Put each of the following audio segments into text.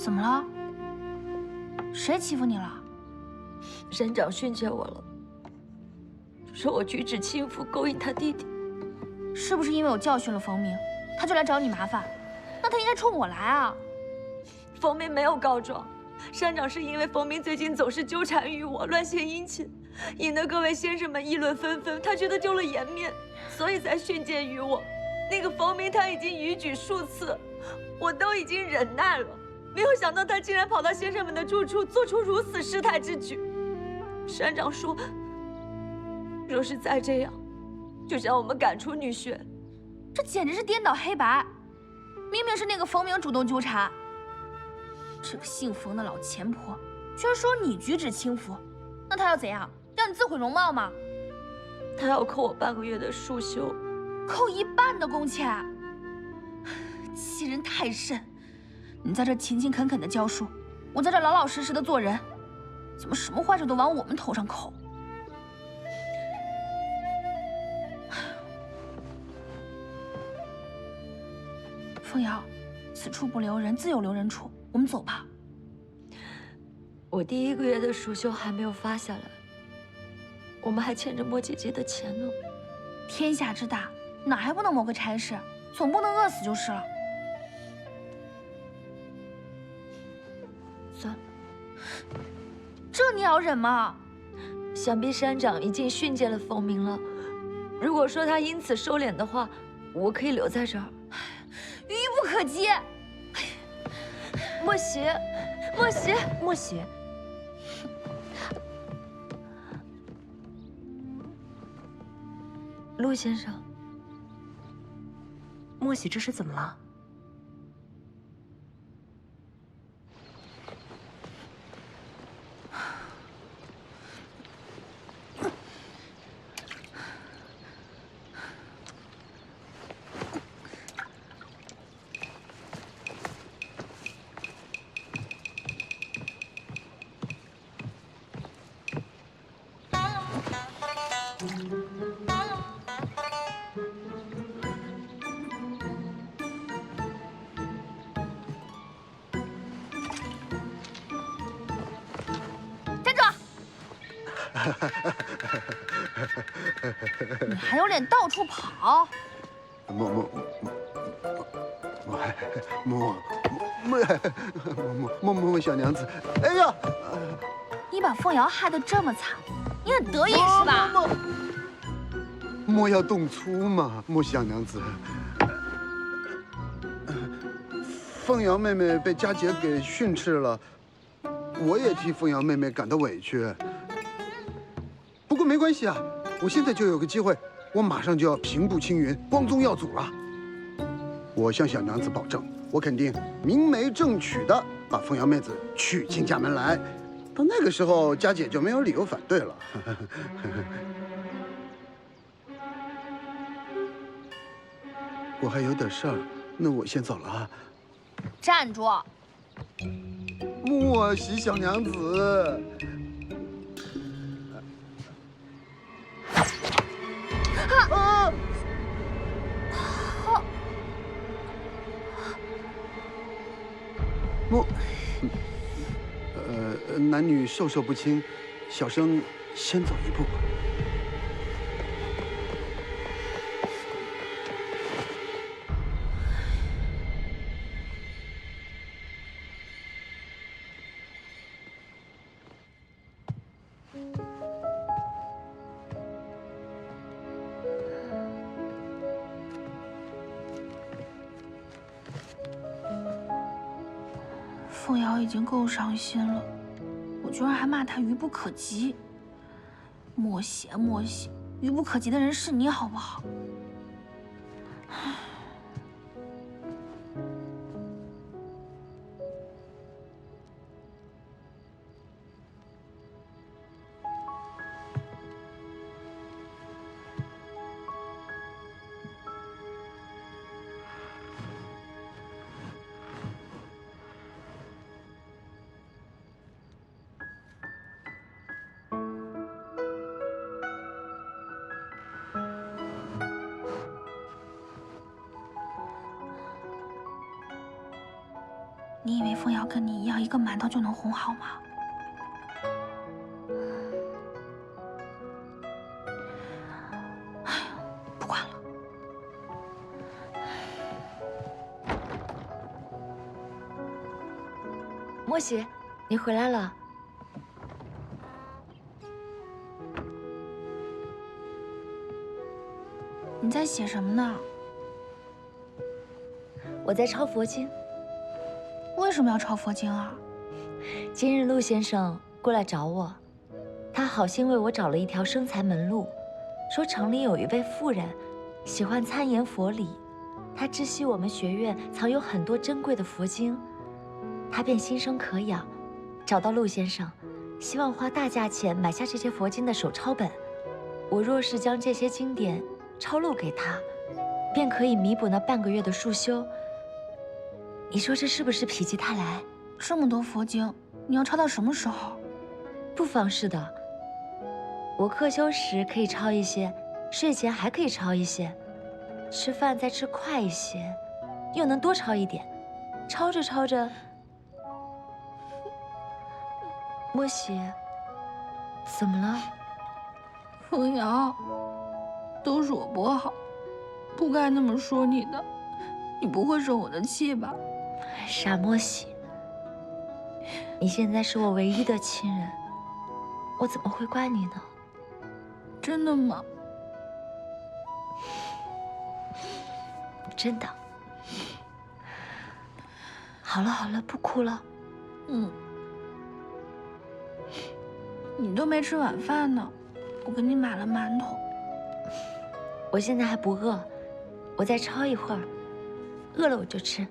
怎么了？谁欺负你了？山长训诫我了，说我举止轻浮，勾引他弟弟。是不是因为我教训了冯明，他就来找你麻烦？那他应该冲我来啊！冯明没有告状，山长是因为冯明最近总是纠缠于我，乱献殷勤，引得各位先生们议论纷纷，他觉得丢了颜面，所以才训诫于我。那个冯明他已经逾矩数次，我都已经忍耐了，没有想到他竟然跑到先生们的住处，做出如此失态之举。山长说，若是再这样，就将我们赶出女学。这简直是颠倒黑白！明明是那个冯明主动纠缠，这个姓冯的老钱婆居然说你举止轻浮，那他要怎样？让你自毁容貌吗？他要扣我半个月的束修，扣1半的工钱，欺人太甚！你在这勤勤恳恳的教书，我在这老老实实的做人，怎么什么坏事都往我们头上扣？凤瑶，此处不留人，自有留人处。我们走吧。我第1个月的束修还没有发下来，我们还欠着莫姐姐的钱呢。天下之大，哪还不能谋个差事？总不能饿死就是了。算了，这你也要忍吗？想必山长已经训诫了冯明了。如果说他因此收敛的话，我可以留在这儿。愚不可及！莫邪，莫邪，莫邪，陆先生，莫喜这是怎么了？站住！你还有脸到处跑？莫小娘子，哎呀！你把凤瑶害得这么惨，你很得意是吧？莫要动粗嘛，莫小娘子。凤瑶妹妹被佳姐给训斥了，我也替凤瑶妹妹感到委屈。不过没关系啊，我现在就有个机会，我马上就要平步青云，光宗耀祖了。我向小娘子保证，我肯定明媒正娶的把凤瑶妹子娶进家门来。到那个时候，佳姐就没有理由反对了。我还有点事儿，那我先走了啊。站住！莫喜小娘子。啊！莫，男女授受不亲，小生先走一步。凤瑶已经够伤心了，我居然还骂她愚不可及。莫邪，愚不可及的人是你好不好？你以为凤瑶跟你一样，一个馒头就能哄好吗？哎呀，不管了。莫喜，你回来了。你在写什么呢？我在抄佛经。为什么要抄佛经啊？今日陆先生过来找我，他好心为我找了一条生财门路，说城里有一位妇人，喜欢参研佛理，他知悉我们学院藏有很多珍贵的佛经，他便心生可仰，找到陆先生，希望花大价钱买下这些佛经的手抄本。我若是将这些经典抄录给他，便可以弥补那半个月的束修。你说这是不是否极泰来？这么多佛经，你要抄到什么时候？不妨事的。我课休时可以抄一些，睡前还可以抄一些，吃饭再吃快一些，又能多抄一点。抄着抄着，莫喜，怎么了？凤瑶，都是我不好，不该那么说你的。你不会生我的气吧？傻莫喜，你现在是我唯一的亲人，我怎么会怪你呢？真的吗？真的。好了好了，不哭了。你都没吃晚饭呢，我给你买了馒头。我现在还不饿，我再抄一会儿，饿了我就吃。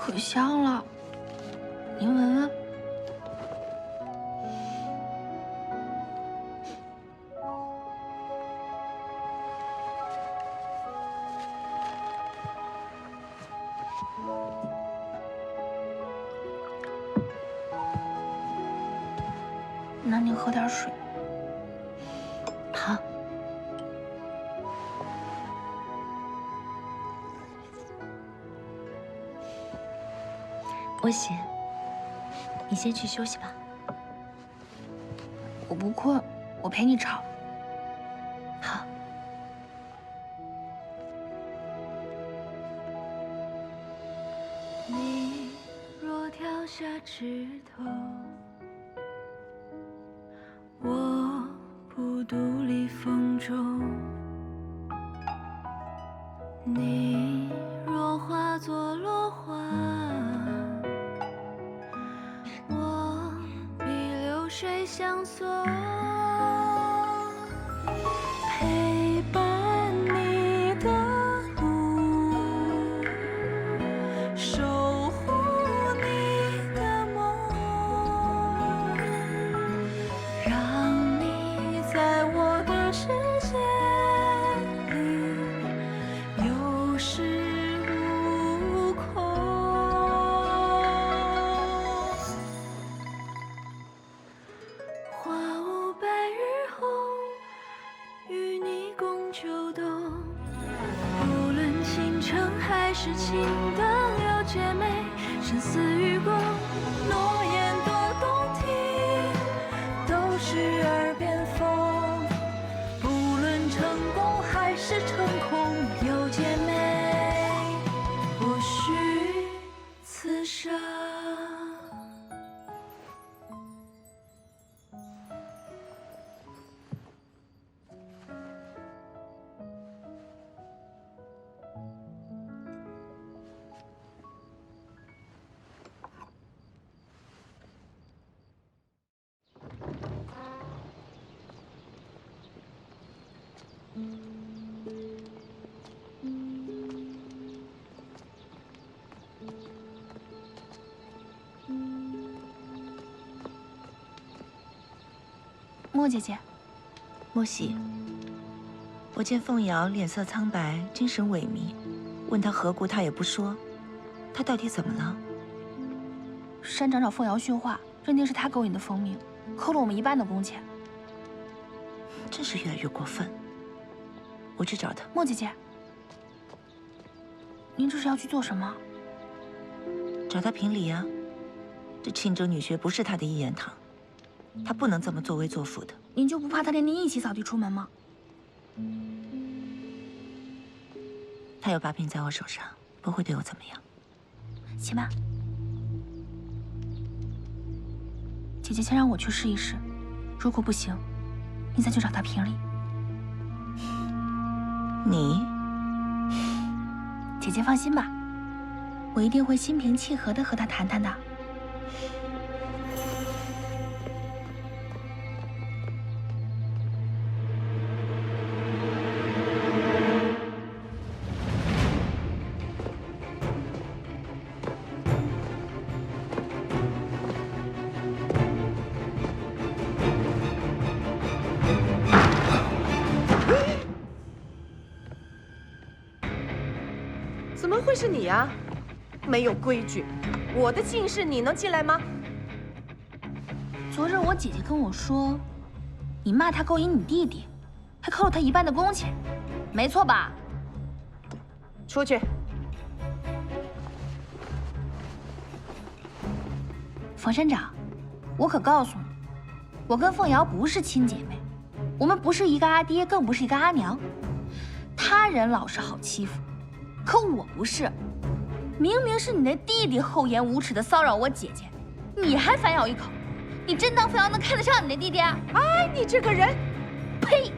可香了，你闻闻。那你喝点水。好。莫喜，你先去休息吧。我不困，我陪你抄。好。你若跳下枝头，我不独立风中。你若化作落花，我比流水相送，陪伴你的路，守护你的梦，让你在我的世界里有恃无恐。花无百日红，与你共秋冬。无论倾城还是倾的六姐妹，生死与共，诺言多动听，都是耳边风。不论成功还是成空，有姐妹不虚此生。莫姐姐，莫喜，我见凤瑶脸色苍白，精神萎靡，问她何故，她也不说，她到底怎么了？山长找凤瑶训话，认定是他勾引的风鸣，扣了我们一半的工钱。真是越来越过分。我去找他。莫姐姐，您这是要去做什么？找他评理啊！这青州女学不是他的一言堂，他不能这么作威作福的。您就不怕他连您一起扫地出门吗？他有把柄在我手上，不会对我怎么样。且慢，姐姐先让我去试一试，如果不行，你再去找他评理。你，姐姐放心吧，我一定会心平气和地和他谈谈的。怎么会是你呀？没有规矩！我的进室你能进来吗？昨日我姐姐跟我说，你骂他勾引你弟弟，还扣了他一半的工钱，没错吧？出去！冯山长，我可告诉你，我跟凤瑶不是亲姐妹，我们不是一个阿爹，更不是一个阿娘。他人老是好欺负，可我不是。明明是你的弟弟厚颜无耻的骚扰我姐姐，你还反咬一口，你真当凤瑶能看得上你的弟弟啊？哎，你这个人，呸！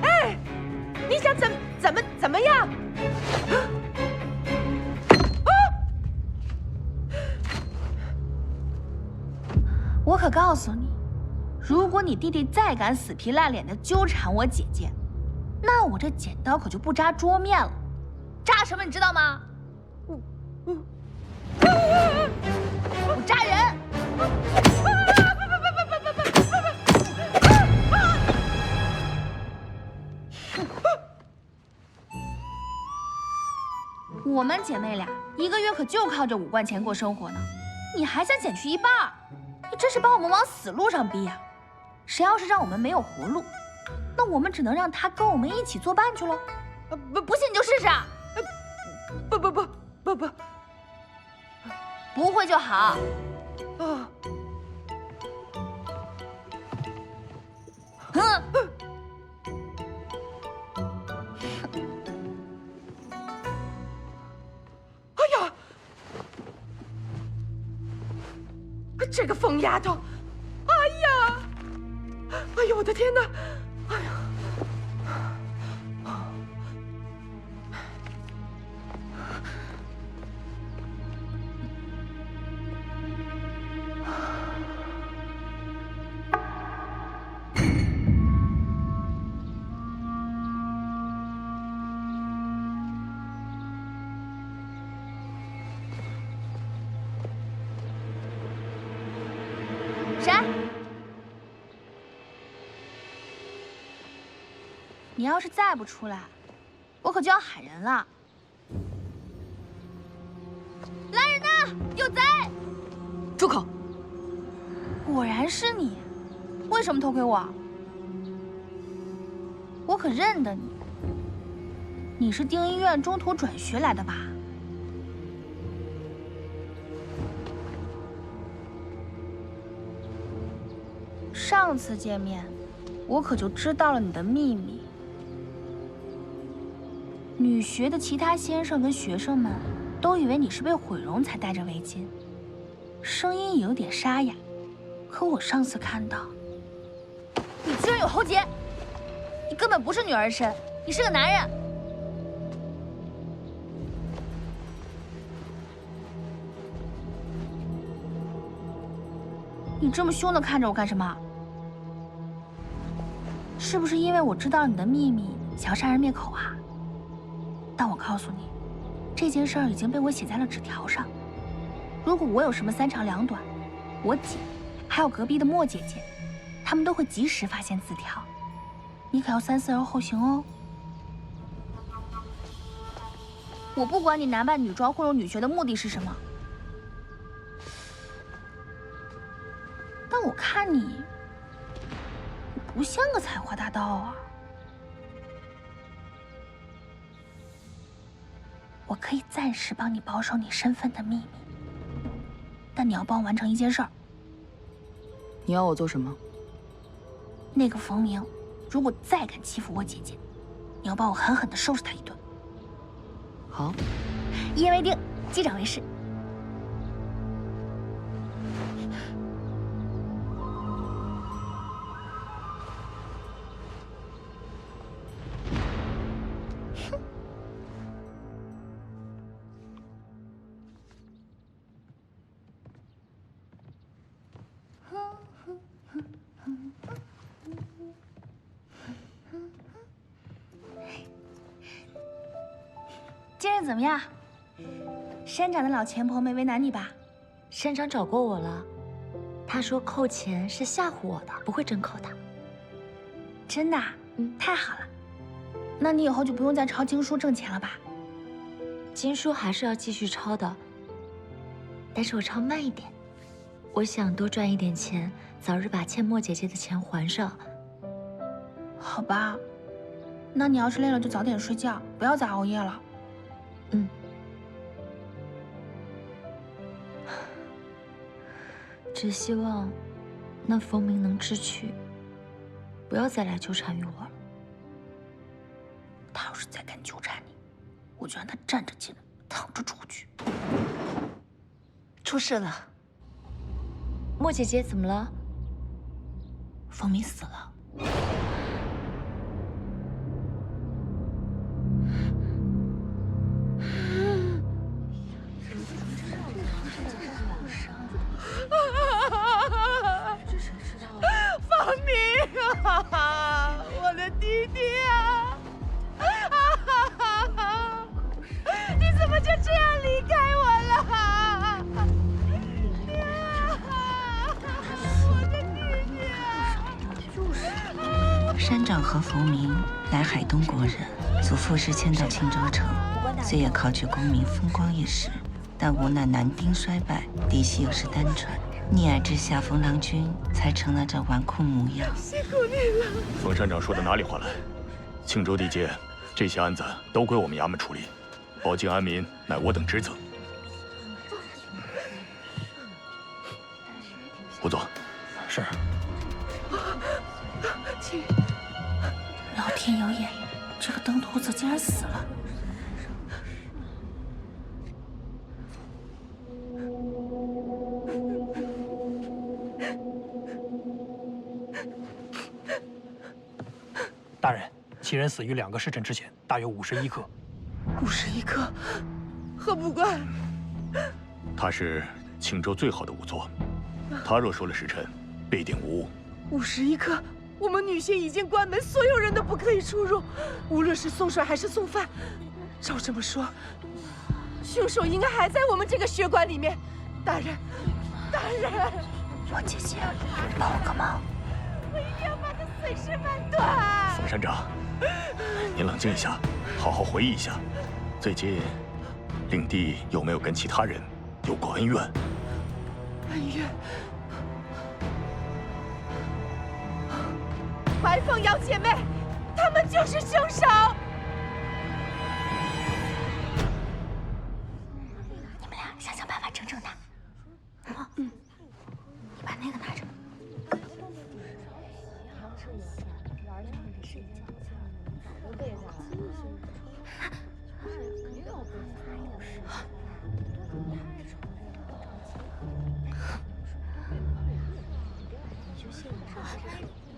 哎，你想怎么样？我可告诉你，如果你弟弟再敢死皮赖脸的纠缠我姐姐，那我这剪刀可就不扎桌面了。扎什么你知道吗？我扎人！我们姐妹俩一个月可就靠这5贯钱过生活呢，你还想减去一半？你真是把我们往死路上逼呀！谁要是让我们没有活路，那我们只能让他跟我们一起作伴去喽。不信你就试试啊！不，不会就好。啊！哼！哎呀，这个疯丫头！哎呀，哎呦我的天哪！哎呀！谁？你要是再不出来，我可就要喊人了。来人呐！有贼！住口！果然是你，为什么偷窥我？我可认得你，你是定医院中途转学来的吧？上次见面，我可就知道了你的秘密。女学的其他先生跟学生们都以为你是被毁容才戴着围巾，声音也有点沙哑。可我上次看到，你居然有喉结，你根本不是女儿身，你是个男人。你这么凶的看着我干什么？是不是因为我知道了你的秘密，想要杀人灭口啊？但我告诉你，这件事儿已经被我写在了纸条上。如果我有什么三长两短，我姐还有隔壁的莫姐姐，他们都会及时发现字条。你可要三思而后行哦。我不管你男扮女装混入女学的目的是什么，但我看你不像个采花大盗啊。我可以暂时帮你保守你身份的秘密，但你要帮我完成一件事儿。你要我做什么？那个冯明，如果再敢欺负我姐姐，你要帮我狠狠地收拾他一顿。好，一言为定，击掌为誓。今日怎么样？山长的老钱婆没为难你吧？山长找过我了，他说扣钱是吓唬我的，不会真扣的。真的？太好了。那你以后就不用再抄经书挣钱了吧？经书还是要继续抄的，但是我抄慢一点。我想多赚一点钱，早日把欠莫姐姐的钱还上。好吧，那你要是累了就早点睡觉，不要再熬夜了。嗯。只希望那冯明能知趣，不要再来纠缠于我了。他要是再敢纠缠你，我就让他站着进来，躺着出去。出事了，莫姐姐怎么了？冯明死了。方明啊，我的弟弟啊！你怎么就这样离开我了？我的弟弟啊！山长和冯明乃海东国人，祖父是迁到庆州城，虽也考取功名风光一时，但无奈男丁衰败，嫡系又是单传，溺爱之下，冯郎君才成了这纨绔模样。辛苦你了。冯山长说的哪里话来？庆州地界这些案子都归我们衙门处理，保境安民乃我等职责。胡总，是。请。老天有眼，这个登徒子竟然死了。大人，其人死于2个时辰之前，大约51刻。51刻，何不怪？他是庆州最好的仵作，他若说了时辰，必定无误。 51刻，我们女性已经关门，所有人都不可以出入，无论是送水还是送饭。照这么说，凶手应该还在我们这个血馆里面。大人，大人，莫姐姐，帮我个忙，我一定要把他碎尸万段。冯山长，您冷静一下，好好回忆一下，最近领地有没有跟其他人有过恩怨？恩怨。 白凤瑶姐妹，他们就是凶手！你们俩想想办法整整他。你把那个拿着。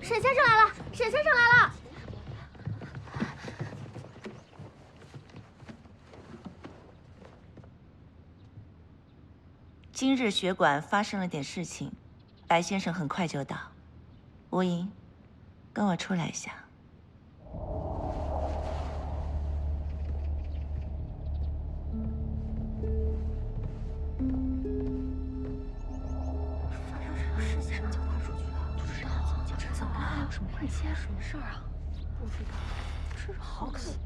沈先生来了，沈先生来了。今日血馆发生了点事情，白先生很快就到。吴莹，跟我出来一下。什么关系？什么事儿啊？不知道，这是好死。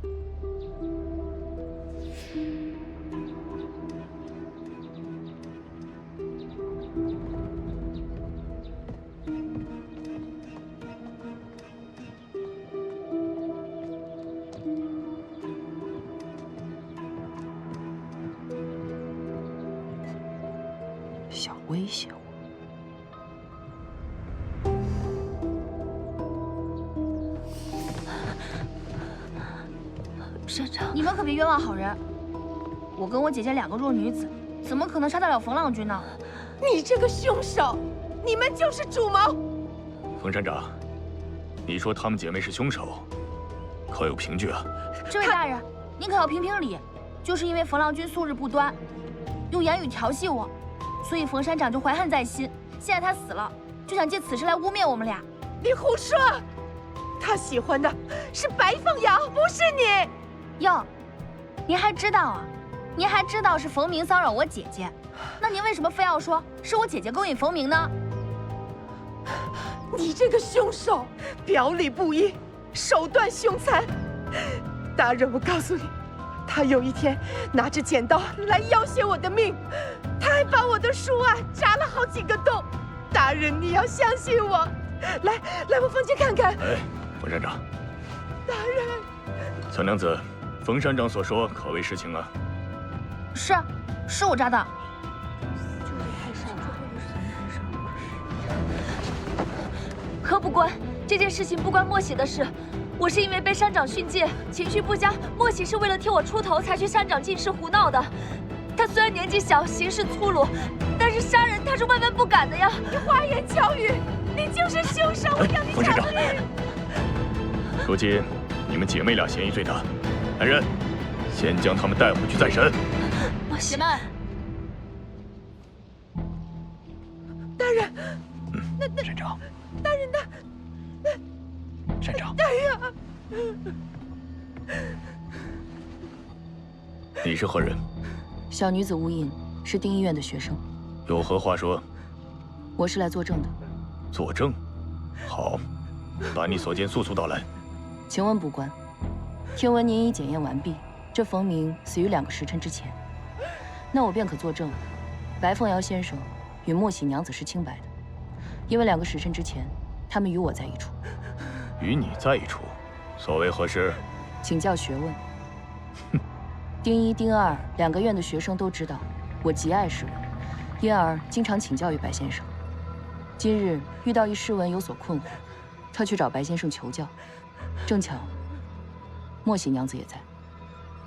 想威胁我？社长，你们可别冤枉好人。我跟我姐姐2个弱女子，怎么可能杀得了冯浪君呢？你这个凶手，你们就是主谋！冯山长，你说她们姐妹是凶手，可有凭据啊？这位大人，您可要评评理。就是因为冯浪君素日不端，用言语调戏我，所以冯山长就怀恨在心。现在他死了，就想借此事来污蔑我们俩。你胡说！他喜欢的是白凤瑶，不是你。哟，您还知道啊？您还知道是冯明骚扰我姐姐，那您为什么非要说是我姐姐勾引冯明呢？你这个凶手，表里不一，手段凶残。大人，我告诉你，他有一天拿着剪刀来要挟我的命，他还把我的书扎了好几个洞。大人，你要相信我。来我房间看看。哎，冯山长。大人，小娘子，冯山长所说可为实情啊？是我扎的。何不关，这件事情不关莫喜的事。我是因为被山长训诫，情绪不佳。莫喜是为了替我出头，才去山长进室胡闹的。他虽然年纪小，行事粗鲁，但是杀人他是万万不敢的呀！你花言巧语，你就是凶手！我要你冯山长，偿命！如今你们姐妹俩嫌疑最大，来人，先将她们带回去再审。姐妹，大人，山长，大人呢？山长，你是何人？小女子吴印是丁医院的学生，有何话说？我是来作证的。作证？好，把你所见速速道来。请问卜官，听闻您已检验完毕，这冯明死于2个时辰之前，那我便可作证，白凤瑶先生与莫喜娘子是清白的，因为2个时辰之前，他们与我在一处。与你在一处，所谓何事？请教学问。丁1、丁22个院的学生都知道，我极爱诗文，因而经常请教于白先生。今日遇到一诗文有所困惑，特去找白先生求教。正巧，莫喜娘子也在。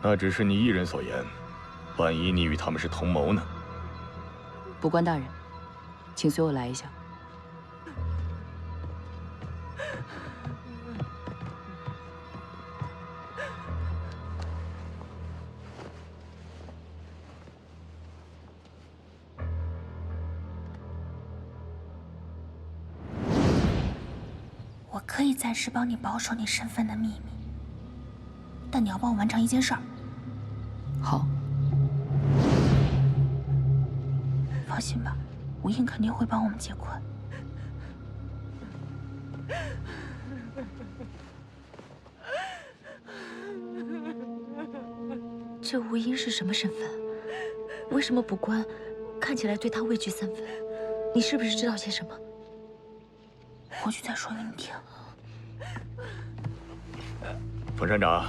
那只是你一人所言，万一你与他们是同谋呢？卜官大人，请随我来一下。我可以暂时帮你保守你身份的秘密，但你要帮我完成一件事儿。好，放心吧，吴印肯定会帮我们解困。这吴英是什么身份？为什么卜官看起来对他畏惧3分？你是不是知道些什么？回去再说给你听。冯山长，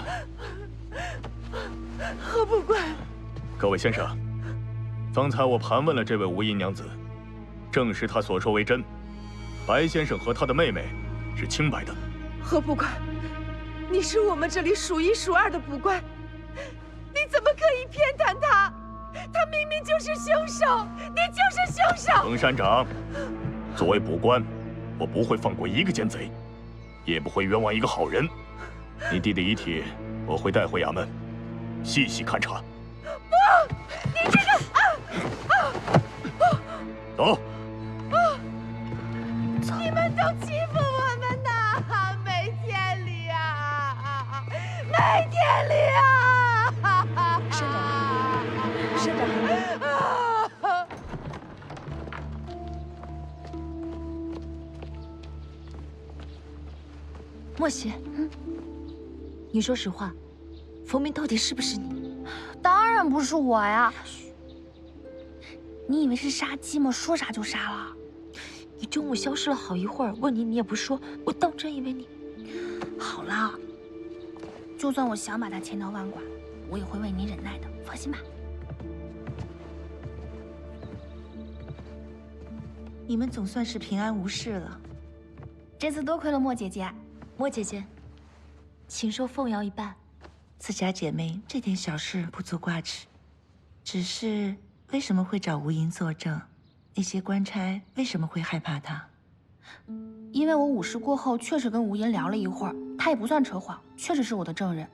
何不官，各位先生，方才我盘问了这位吴音娘子，证实她所说为真，白先生和他的妹妹是清白的。何不官，你是我们这里数1数2的卜官，你怎么可以偏袒他？他明明就是凶手，你就是凶手！冯山长，作为卜官，我不会放过一个奸贼，也不会冤枉一个好人。你弟的遗体，我会带回衙门，细细勘察。不，你这个走。你们都欺负我们呐！没天理啊！没天理啊！山长，山长。莫喜，你说实话，冯明到底是不是你？当然不是我呀！你以为是杀鸡吗？说杀就杀了。你中午消失了好一会儿，问你也不说，我当真以为你……好了，就算我想把他千刀万剐，我也会为你忍耐的，放心吧。你们总算是平安无事了。这次多亏了莫姐姐。莫姐姐，请受凤瑶一半。自家姐妹这点小事不足挂齿，只是为什么会找吴莹作证？那些官差为什么会害怕她？因为我午时过后确实跟吴莹聊了一会儿，她也不算扯谎，确实是我的证人。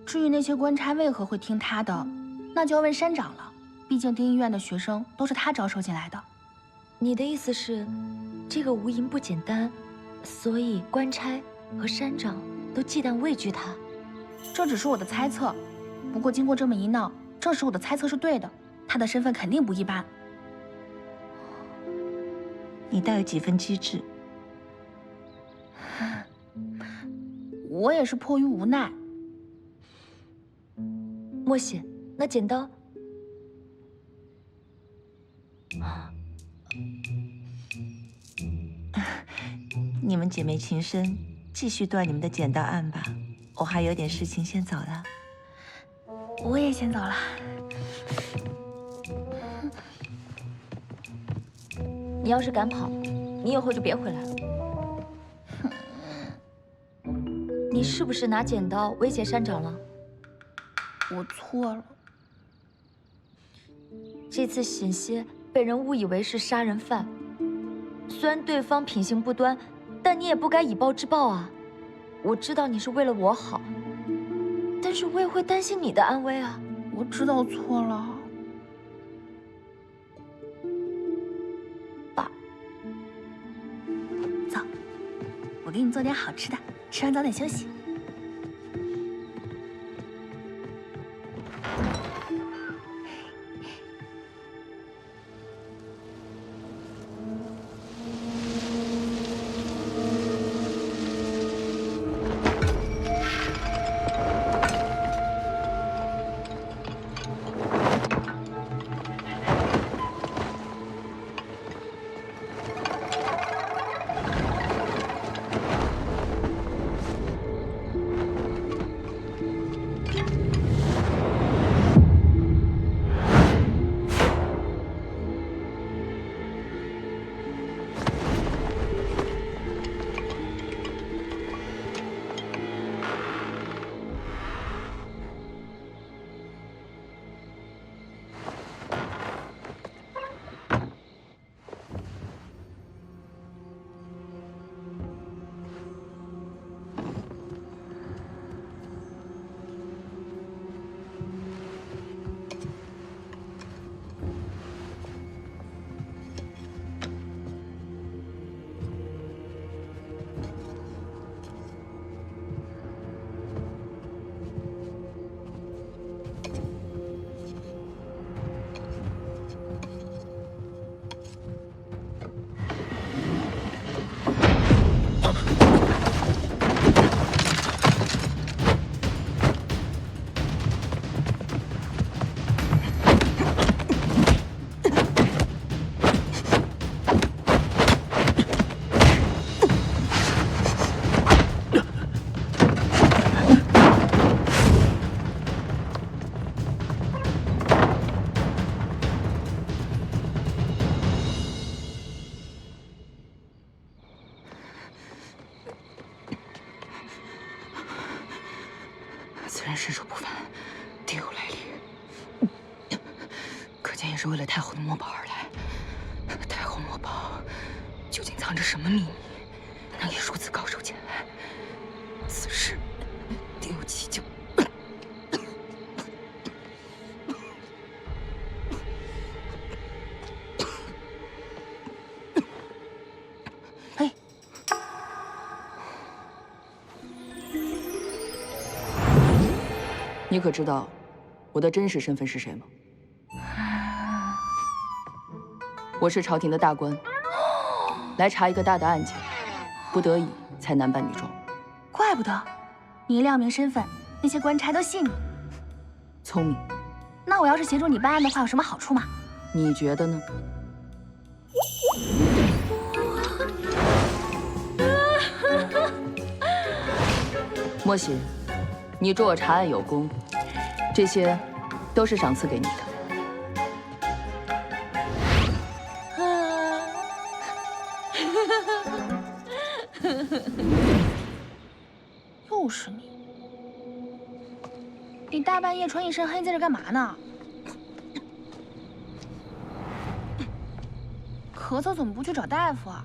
至于那些官差为何会听她的，那就要问山长了。毕竟丁医院的学生都是他招收进来的。你的意思是，这个吴莹不简单，所以官差和山长都忌惮畏惧他？这只是我的猜测，不过经过这么一闹，证实我的猜测是对的，他的身份肯定不一般。你倒有几分机智。我也是迫于无奈。莫喜，那剪刀。你们姐妹情深，继续断你们的剪刀案吧。我还有点事情，先走了。我也先走了。你要是敢跑，你以后就别回来了。你是不是拿剪刀威胁山长了？我错了。这次险些被人误以为是杀人犯，虽然对方品行不端，但你也不该以暴制暴啊！我知道你是为了我好，但是我也会担心你的安危啊！我知道错了。爸，走，我给你做点好吃的，吃完早点休息。此人身手不凡，定有来历。可见也是为了太后的墨宝而来。太后墨宝究竟藏着什么秘密，能以如此高手前来？此事定有蹊跷。哎，你可知道我的真实身份是谁吗？我是朝廷的大官，来查一个大的案件，不得已才男扮女装。怪不得，你一亮明身份，那些官差都信你。聪明。那我要是协助你办案的话，有什么好处吗？你觉得呢？莫喜，你助我查案有功，这些都是赏赐给你的。又是你！你大半夜穿一身黑在这干嘛呢？咳嗽怎么不去找大夫啊？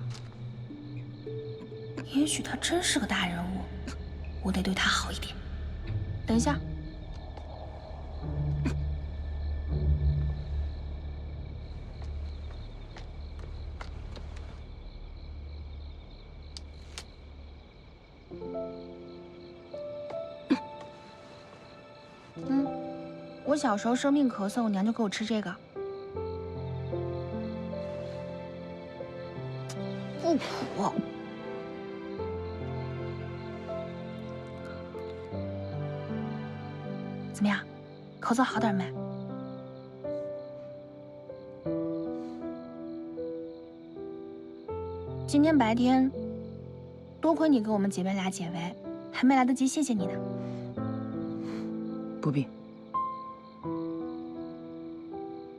也许他真是个大人物，我得对他好一点。等一下。我小时候生病咳嗽，我娘就给我吃这个，不苦。怎么样，咳嗽好点没？今天白天，多亏你给我们姐妹俩解围，还没来得及谢谢你呢。不必。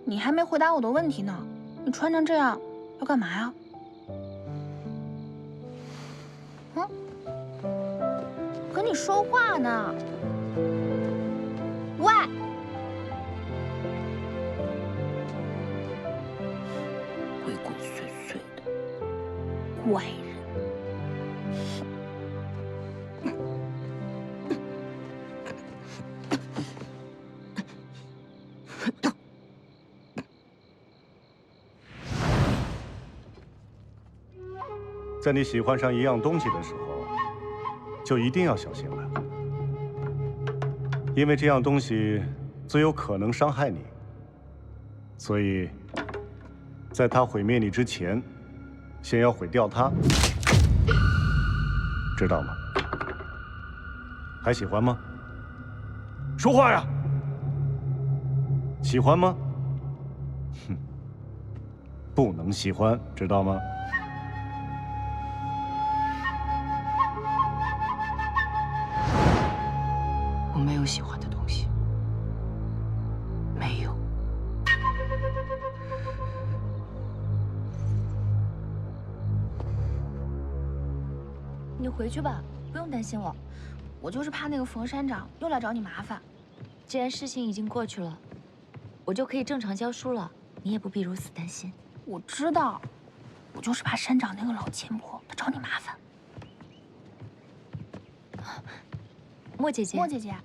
你还没回答我的问题呢，你穿成这样要干嘛呀？嗯，跟你说话呢。喂，鬼鬼祟祟的怪人。在你喜欢上一样东西的时候，就一定要小心了，因为这样东西最有可能伤害你。所以，在它毁灭你之前，先要毁掉它，知道吗？还喜欢吗？说话呀！喜欢吗？哼，不能喜欢，知道吗？我没有喜欢的东西，没有。你回去吧，不用担心我。我就是怕那个冯山长又来找你麻烦。既然事情已经过去了，我就可以正常教书了，你也不必如此担心。我知道，我就是怕山长那个老钱婆他找你麻烦。莫姐姐，莫姐姐，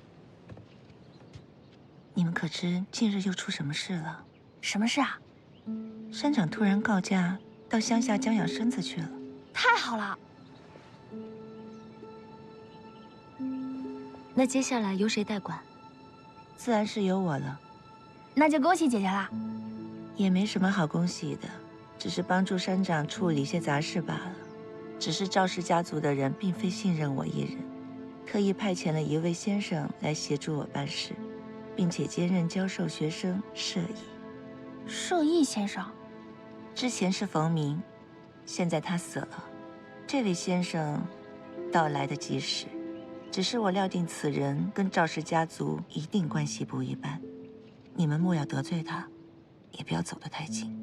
你们可知近日又出什么事了？什么事啊？山长突然告假，到乡下将养身子去了。太好了！那接下来由谁代管？自然是由我了。那就恭喜姐姐啦。也没什么好恭喜的，只是帮助山长处理些杂事罢了。只是赵氏家族的人并非信任我一人，特意派遣了一位先生来协助我办事，并且兼任教授学生舍义。舍义先生，之前是冯明，现在他死了。这位先生倒来得及时，只是我料定此人跟赵氏家族一定关系不一般，你们莫要得罪他，也不要走得太近。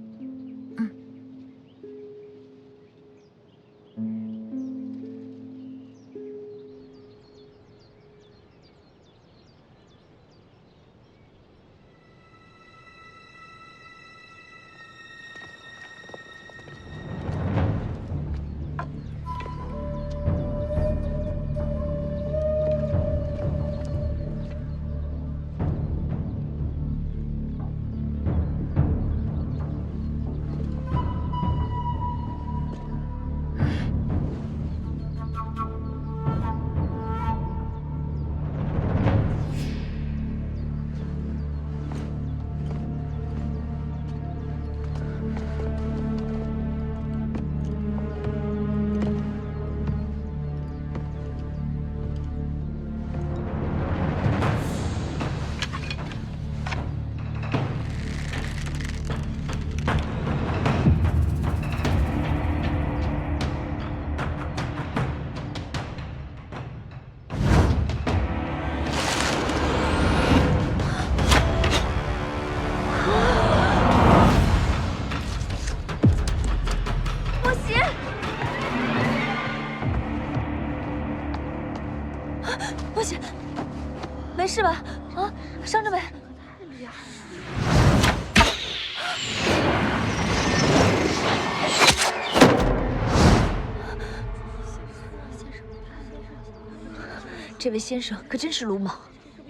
这位先生可真是鲁莽。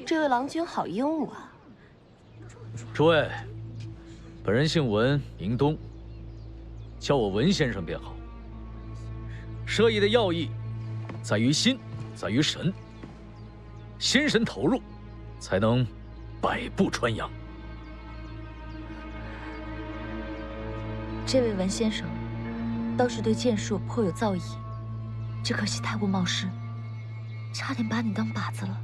这位郎君好英武啊！诸位，本人姓文，名东，叫我文先生便好。射艺的要义，在于心，在于神。心神投入，才能百步穿杨。这位文先生倒是对剑术颇有造诣，只可惜太过冒失，差点把你当靶子了。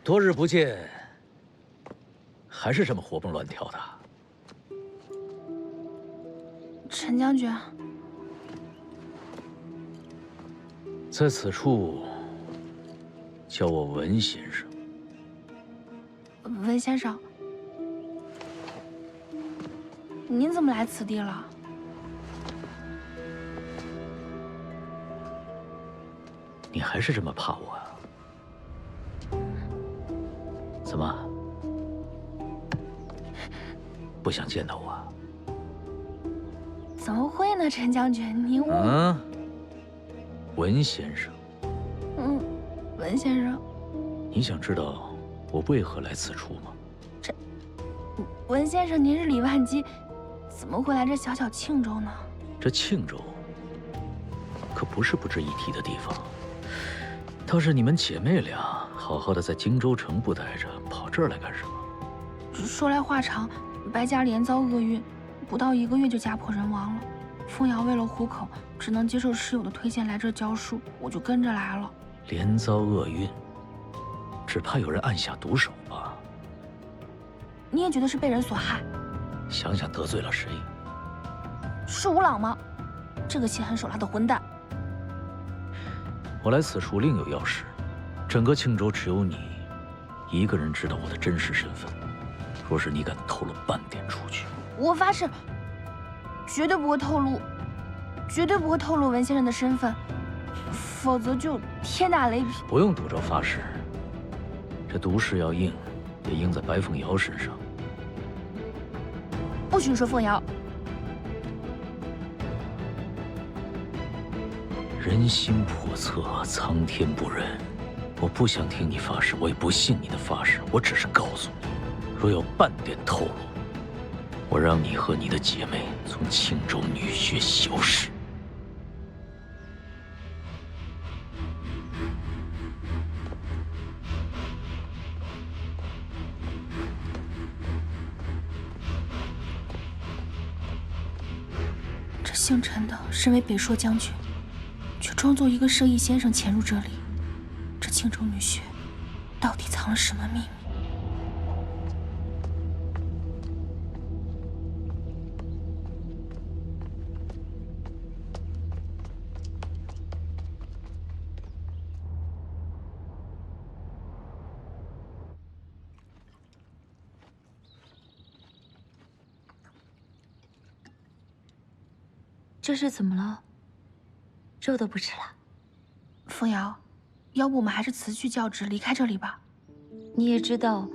多日不见，还是这么活蹦乱跳的。陈将军，在此处叫我文先生。文先生，您怎么来此地了？你还是这么怕我啊？怎么？不想见到我啊？怎么会呢，陈将军，您我……嗯，文先生。文先生，你想知道我为何来此处吗？文先生，您日理万机，怎么会来这小小庆州呢？这庆州可不是不值一提的地方。倒是你们姐妹俩好好的在荆州城不待着，跑这儿来干什么？说来话长，白家连遭厄运，不到1个月就家破人亡了。凤瑶为了糊口，只能接受室友的推荐来这儿教书，我就跟着来了。连遭厄运，只怕有人暗下毒手吧？你也觉得是被人所害？想想得罪了谁？是吴朗吗？这个心狠手辣的混蛋！我来此处另有要事，整个庆州只有你一个人知道我的真实身份。若是你敢透露半点出去，我发誓，绝对不会透露，绝对不会透露文先生的身份，否则就天打雷劈。不用赌着发誓，这毒誓要应，也应在白凤瑶身上。不许说凤瑶。人心叵测，苍天不仁。我不想听你发誓，我也不信你的发誓。我只是告诉你，若有半点透露，我让你和你的姐妹从庆州女学消失。这姓陈的，身为北朔将军，却装作一个射艺先生潜入这里。这庆州女学到底藏了什么秘密？这是怎么了？肉都不吃了？凤瑶，要不我们还是辞去教职，离开这里吧。你也知道，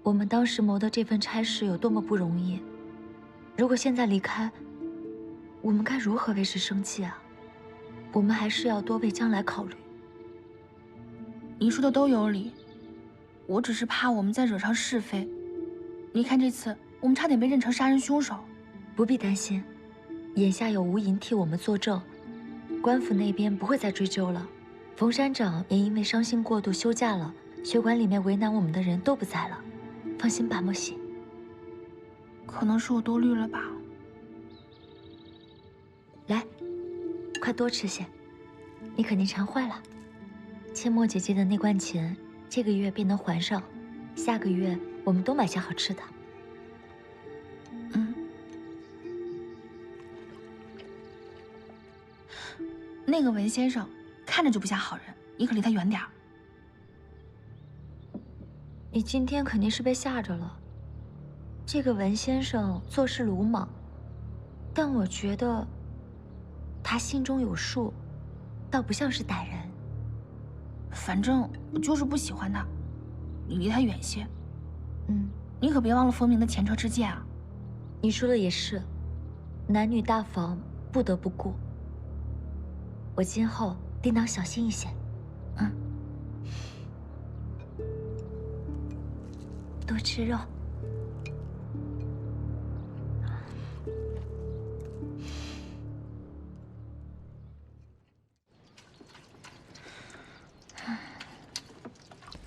我们当时谋的这份差事有多么不容易。如果现在离开，我们该如何维持生计啊？我们还是要多为将来考虑。你说的都有理，我只是怕我们再惹上是非。你看这次，我们差点被认成杀人凶手。不必担心，眼下有吴银替我们作证，官府那边不会再追究了。冯山长也因为伤心过度休假了，学馆里面为难我们的人都不在了。放心吧，莫喜。可能是我多虑了吧。来，快多吃些，你肯定馋坏了。欠莫姐姐的那罐钱，这个月便能还上，下个月我们都买些好吃的。那个文先生看着就不像好人，你可离他远点儿。你今天肯定是被吓着了。这个文先生做事鲁莽，但我觉得他心中有数，倒不像是歹人。反正我就是不喜欢他。你离他远些。嗯，你可别忘了风鸣的前车之鉴啊。你说的也是，男女大防不得不顾。我今后定当小心一些。嗯，多吃肉。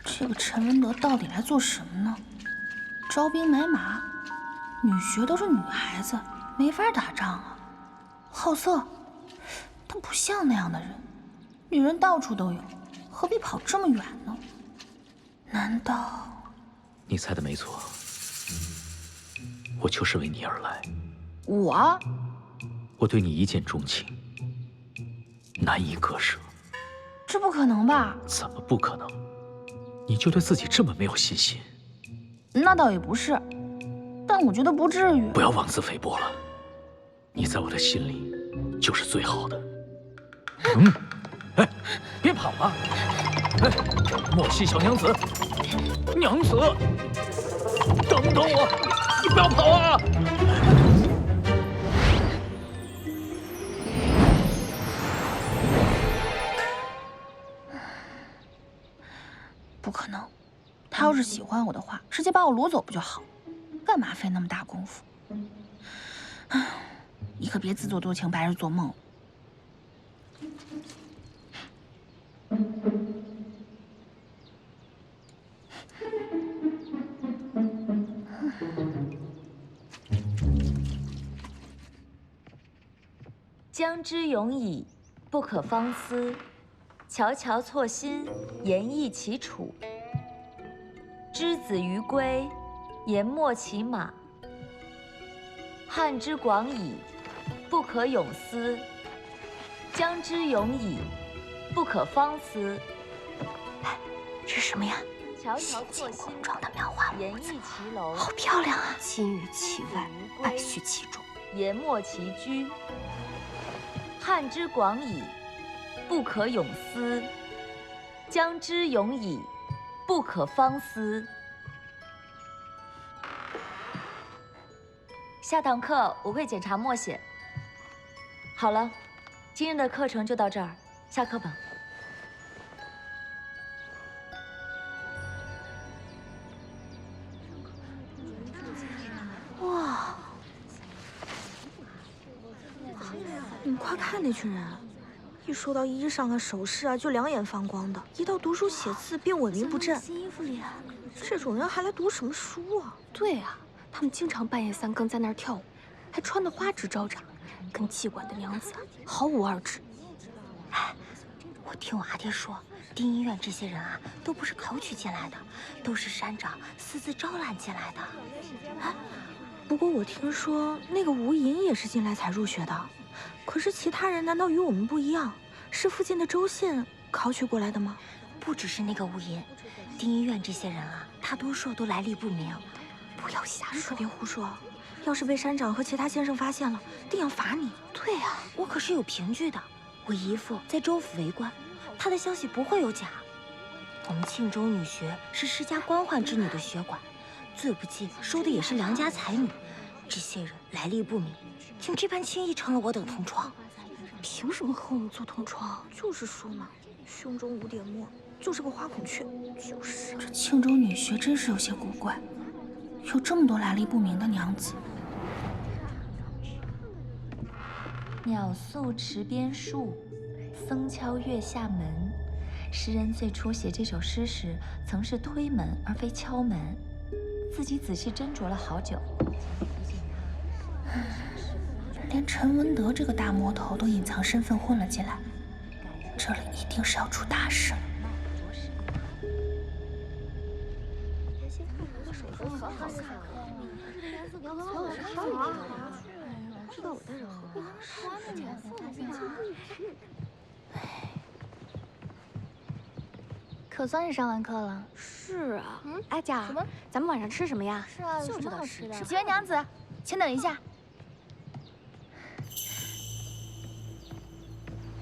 这个陈文德到底来做什么呢？招兵买马，女学都是女孩子，没法打仗啊。好色，他不像那样的人。女人到处都有，何必跑这么远呢？难道……你猜的没错，我就是为你而来。我？我对你一见钟情，难以割舍。这不可能吧？怎么不可能？你就对自己这么没有信心？那倒也不是，但我觉得不至于。不要妄自菲薄了，你在我的心里就是最好的。哎，别跑啊！哎，莫西小娘子，娘子，等等我，你不要跑啊！不可能，他要是喜欢我的话，直接把我掳走不就好？干嘛费那么大功夫？唉，你可别自作多情，白日做梦了。将之永矣，不可方思。悄悄错心，言意其处。之子于归，言莫其马。汉之广矣，不可永思。将之永矣，不可方思。哎，这是什么呀？悄悄错心，装的描画言意其楼。好漂亮啊！金玉其外，败絮其中。言莫其居。汉之广矣，不可永思。将之永矣，不可方思。下堂课我会检查默写。好了，今日的课程就到这儿，下课吧。哇！你们快看那群人，一说到衣裳啊、首饰啊，就两眼放光的；一到读书写字，便萎靡不振。新衣服里，这种人还来读什么书啊？对啊，他们经常半夜三更在那儿跳舞，还穿得花枝招展，跟妓馆的娘子毫无二致。哎，我听我阿爹说，丁医院这些人啊，都不是考取进来的，都是山长私自招揽进来的。哎，不过我听说那个吴银也是近来才入学的。可是其他人难道与我们不一样？是附近的州县考取过来的吗？不只是那个吴银，丁医院这些人啊，大多数都来历不明。不要瞎说，你可别胡说。要是被山长和其他先生发现了，定要罚你。对呀，我可是有凭据的。我姨父在州府为官，他的消息不会有假。我们庆州女学是世家官宦之女的学馆，最不济收的也是良家才女。这些人来历不明，竟这般轻易成了我等同窗，凭什么和我们做同窗？就是说嘛，胸中无点墨，就是个花孔雀。就是。这庆州女学真是有些古怪，有这么多来历不明的娘子。鸟宿池边树，僧敲月下门。诗人最初写这首诗时，曾是推门而非敲门，自己仔细斟酌了好久。连陈文德这个大魔头都隐藏身份混了进来，这里一定是要出大事了。知道我带着盒吗？可算是上完课了。是啊。哎佳，什么？咱们晚上吃什么呀？是啊，就知道吃的。几位娘子，请等一下。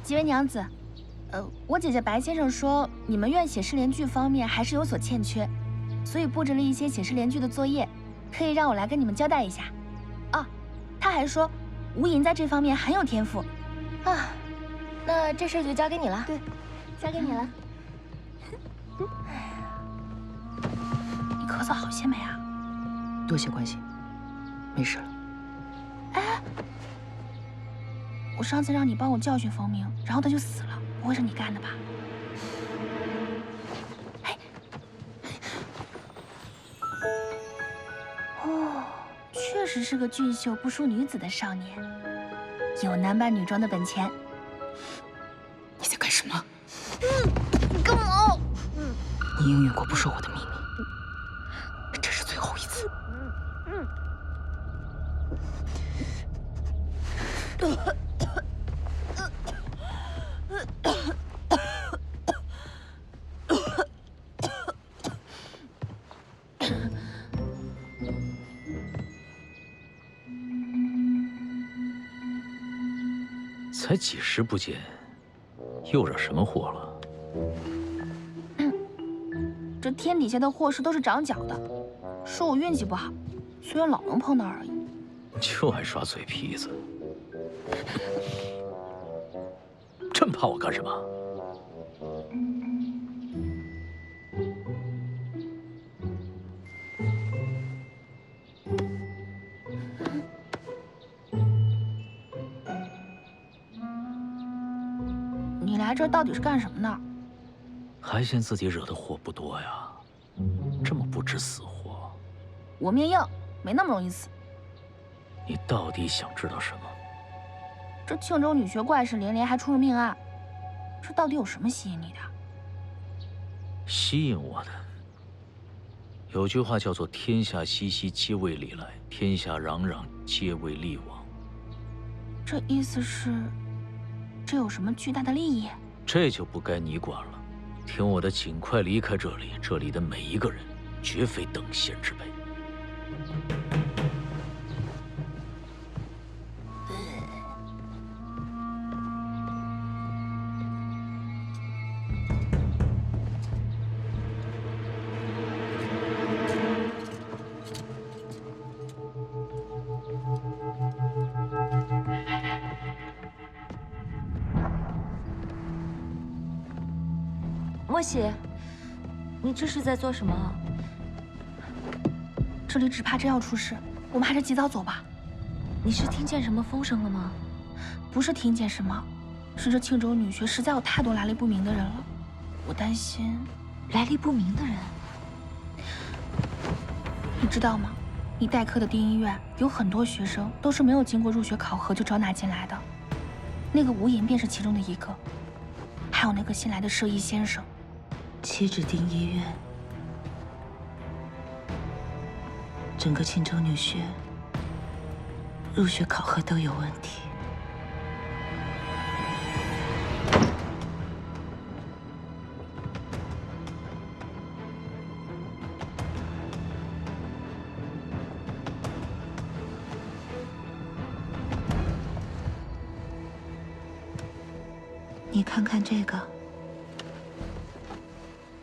几位娘子，我姐姐白先生说你们院写诗联句方面还是有所欠缺，所以布置了一些解释连句的作业，可以让我来跟你们交代一下。哦，他还说吴莹在这方面很有天赋。啊，那这事就交给你了。对，交给你了。你咳嗽好些没啊？多谢关心，没事了。哎，我上次让你帮我教训风鸣，然后他就死了，不会是你干的吧？哎，哦，确实是个俊秀不输女子的少年，有男扮女装的本钱。你在干什么？你干嘛？你应允过不说我的秘密，这是最后一次。才几时不见，又惹什么祸了？这天底下的祸事都是长脚的，说我运气不好，虽然老能碰到而已。就爱耍嘴皮子，这么怕我干什么？你来这儿到底是干什么的？还嫌自己惹的祸不多呀？这么不知死活，我命硬，没那么容易死。你到底想知道什么？这庆州女学怪事连连，还出了命案，这到底有什么吸引你的？吸引我的，有句话叫做“天下熙熙，皆为利来；天下攘攘，皆为利往”。这意思是，这有什么巨大的利益？这就不该你管了。听我的，尽快离开这里。这里的每一个人，绝非等闲之辈。莫喜，你这是在做什么？这里只怕真要出事，我们还是及早走吧。你是听见什么风声了吗？不是听见什么，是这庆州女学实在有太多来历不明的人了，我担心。来历不明的人？你知道吗？你代课的第一医院有很多学生都是没有经过入学考核就招纳进来的，那个吴莹便是其中的一个，还有那个新来的舍医先生。七指定医院，整个庆州女学入学考核都有问题。你看看这个。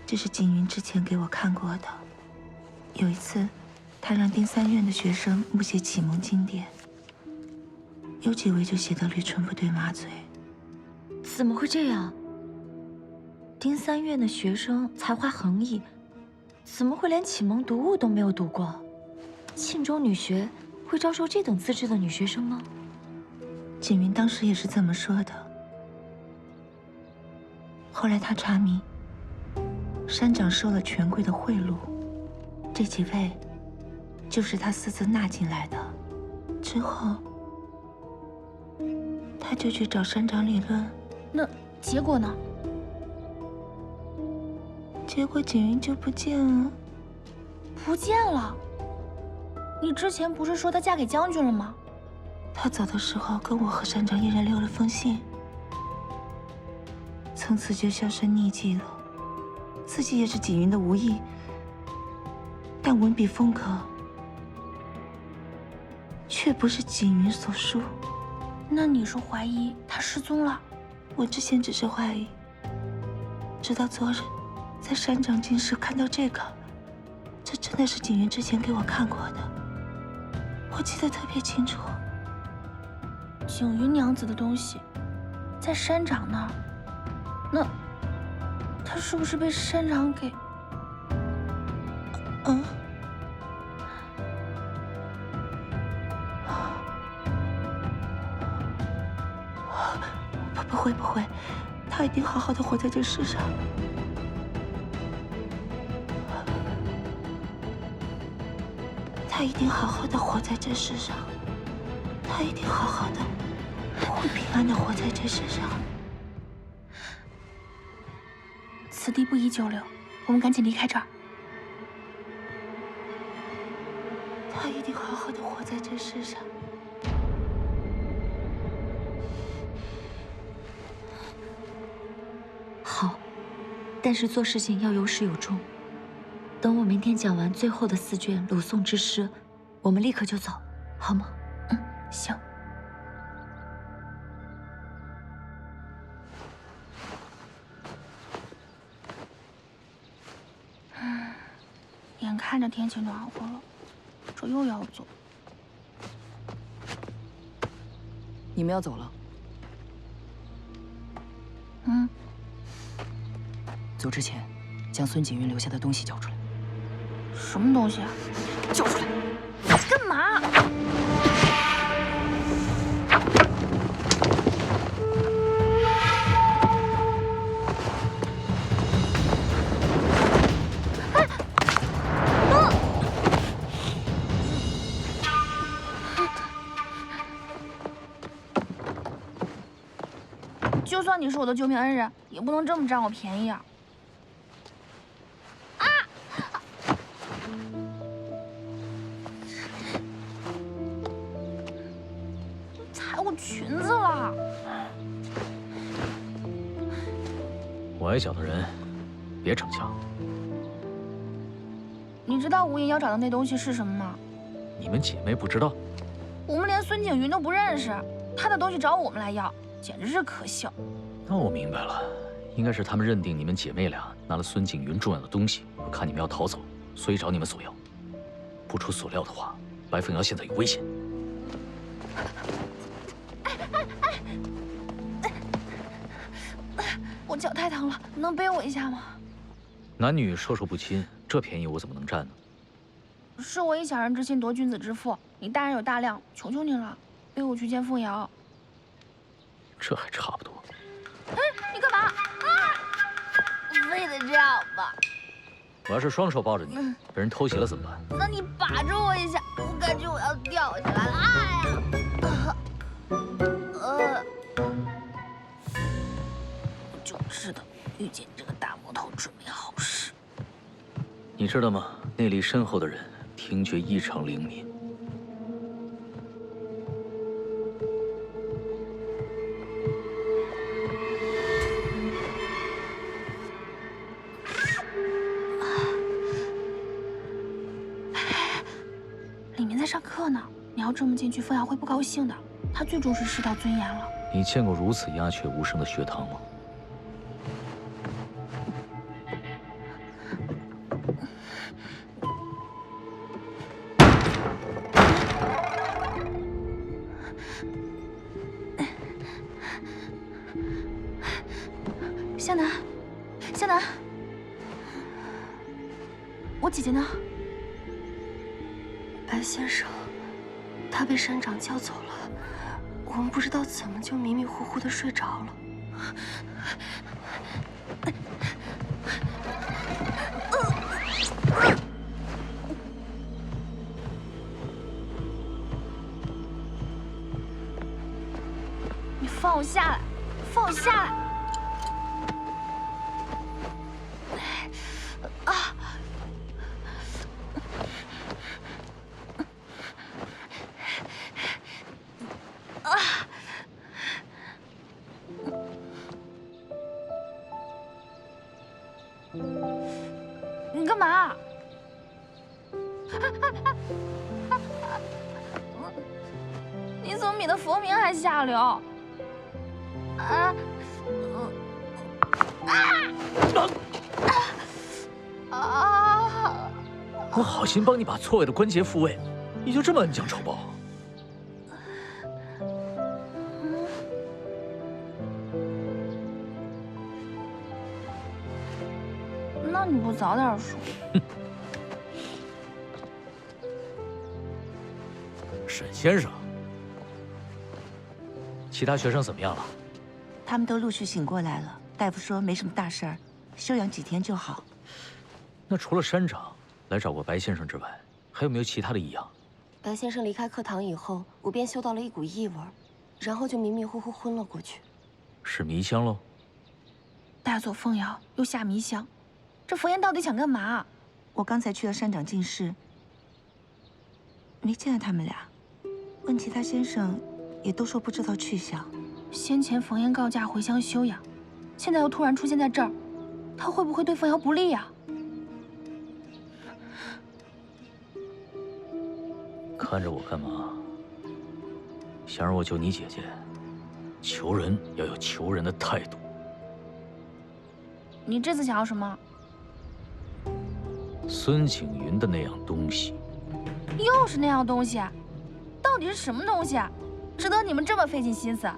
这是景云之前给我看过的。有一次，他让丁三院的学生默写启蒙经典，有几位就写得驴唇不对马嘴。怎么会这样？丁三院的学生才华横溢，怎么会连启蒙读物都没有读过？庆州女学会招收这等资质的女学生吗？景云当时也是这么说的。后来他查明，山长收了权贵的贿赂，这几位就是他私自纳进来的。之后，他就去找山长理论。那结果呢？结果景云就不见了。不见了？你之前不是说她嫁给将军了吗？她走的时候跟我和山长一人留了封信，从此就销声匿迹了。自己也是景云的无意，但文笔风格却不是景云所述。那你是怀疑她失踪了？我之前只是怀疑，直到昨日在山长静室看到这个这真的是景云之前给我看过的，我记得特别清楚。景云娘子的东西，在山长那儿，那她是不是被山长给？不会，他一定好好的活在这世上。他一定好好的活在这世上，他一定好好的，会平安的活在这世上。此地不宜久留，我们赶紧离开这儿。他一定好好的活在这世上。好，但是做事情要有始有终。等我明天讲完最后的4卷鲁宋之诗，我们立刻就走，好吗？行。眼看着天气暖和了，这又要走。你们要走了？走之前，将孙景云留下的东西交出来。什么东西啊？交出来！干嘛？就算你是我的救命恩人，也不能这么占我便宜啊！踩我裙子了！崴脚的人，别逞强。你知道吴影要找的那东西是什么吗？你们姐妹不知道？我们连孙景云都不认识，她的东西找我们来要，简直是可笑。那我明白了，应该是他们认定你们姐妹俩拿了孙景云重要的东西，又看你们要逃走，所以找你们索要。不出所料的话，白凤瑶现在有危险。我脚太疼了，能背我一下吗？男女授受不亲，这便宜我怎么能占呢？是我以小人之心夺君子之腹，你大人有大量，求求你了，背我去见凤瑶。这还差不多。哎，你干嘛？啊！非得这样吧？我要是双手抱着你，被人偷袭了怎么办？那你把住我一下，我感觉我要掉下来了。哎呀！我就知道遇见这个大魔头准没好事。你知道吗？内力深厚的人听觉异常灵敏。里面在上课呢，你要这么进去，凤瑶会不高兴的。她最重视师道尊严了。你见过如此鸦雀无声的学堂吗？夏楠，夏楠，我姐姐呢？白先生，他被山长叫走了，我们不知道怎么就迷迷糊糊的睡着了。你放我下来，放我下来！啊！你干嘛？你怎么比那佛明还下流？啊！啊！我好心帮你把错位的关节复位，你就这么恩将仇报？那你不早点说？沈先生，其他学生怎么样了？他们都陆续醒过来了，大夫说没什么大事儿，休养几天就好。那除了山长来找过白先生之外，还有没有其他的异样？白先生离开课堂以后，我便嗅到了一股异味，然后就迷迷糊糊昏了过去。是迷香喽？大佐凤瑶又下迷香，这冯岩到底想干嘛？我刚才去了山长静室，没见到他们俩，问其他先生，也都说不知道去向。先前冯岩告假回乡休养，现在又突然出现在这儿，他会不会对凤瑶不利呀？看着我干嘛？想让我救你姐姐？求人要有求人的态度。你这次想要什么？孙景云的那样东西。又是那样东西？到底是什么东西啊？值得你们这么费尽心思？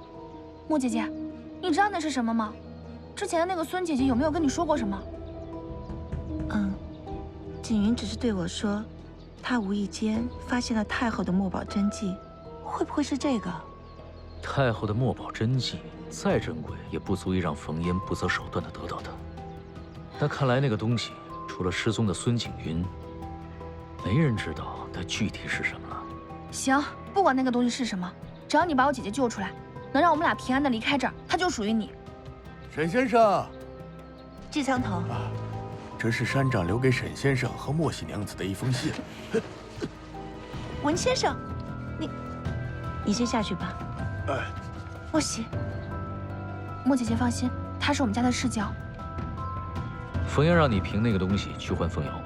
莫姐姐，你知道那是什么吗？之前的那个孙姐姐有没有跟你说过什么？景云只是对我说，她无意间发现了太后的墨宝真迹，会不会是这个？太后的墨宝真迹再珍贵，也不足以让冯嫣不择手段的得到它。那看来那个东西，除了失踪的孙景云，没人知道它具体是什么了。行，不管那个东西是什么，只要你把我姐姐救出来，能让我们俩平安的离开这儿，它就属于你。沈先生，季苍头，这是山长留给沈先生和莫喜娘子的一封信。文先生，你先下去吧。莫喜，莫姐姐放心，她是我们家的世交。冯嫣让你凭那个东西去换凤瑶，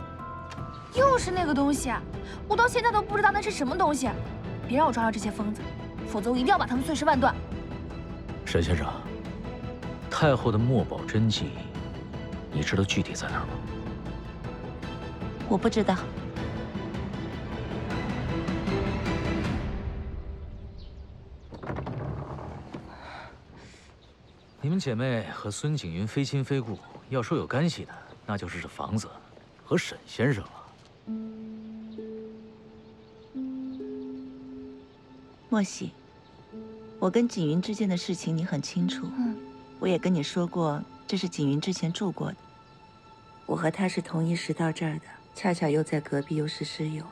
又是那个东西，我到现在都不知道那是什么东西。别让我抓到这些疯子，否则我一定要把他们碎尸万段。沈先生，太后的墨宝真迹，你知道具体在哪儿吗？我不知道。你们姐妹和孙景云非亲非故，要说有干系的，那就是这房子和沈先生了。莫喜，我跟景云之间的事情你很清楚。我也跟你说过，这是景云之前住过的。我和他是同一时到这儿的，恰巧又在隔壁，又是室友，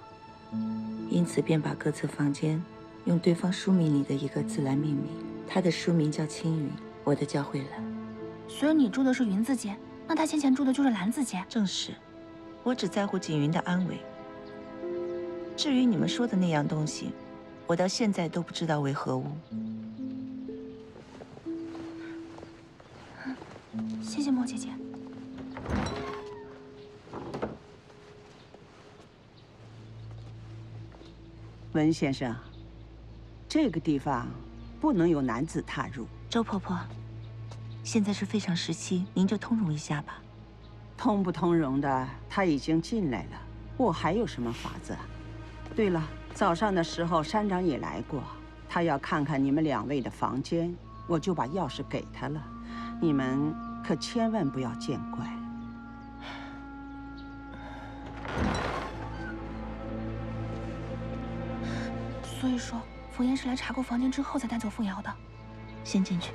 因此便把各自房间用对方书名里的一个字来命名。他的书名叫青云，我的叫慧兰。所以你住的是云字间，那他先前住的就是兰字间。正是，我只在乎景云的安危。至于你们说的那样东西，我到现在都不知道为何物。谢谢莫姐姐。文先生，这个地方不能有男子踏入。周婆婆，现在是非常时期，您就通融一下吧。通不通融的，他已经进来了，我还有什么法子？对了，早上的时候山长也来过，他要看看你们两位的房间，我就把钥匙给他了。你们可千万不要见怪。所以说，冯嫣是来查过房间之后才带走凤瑶的。先进去。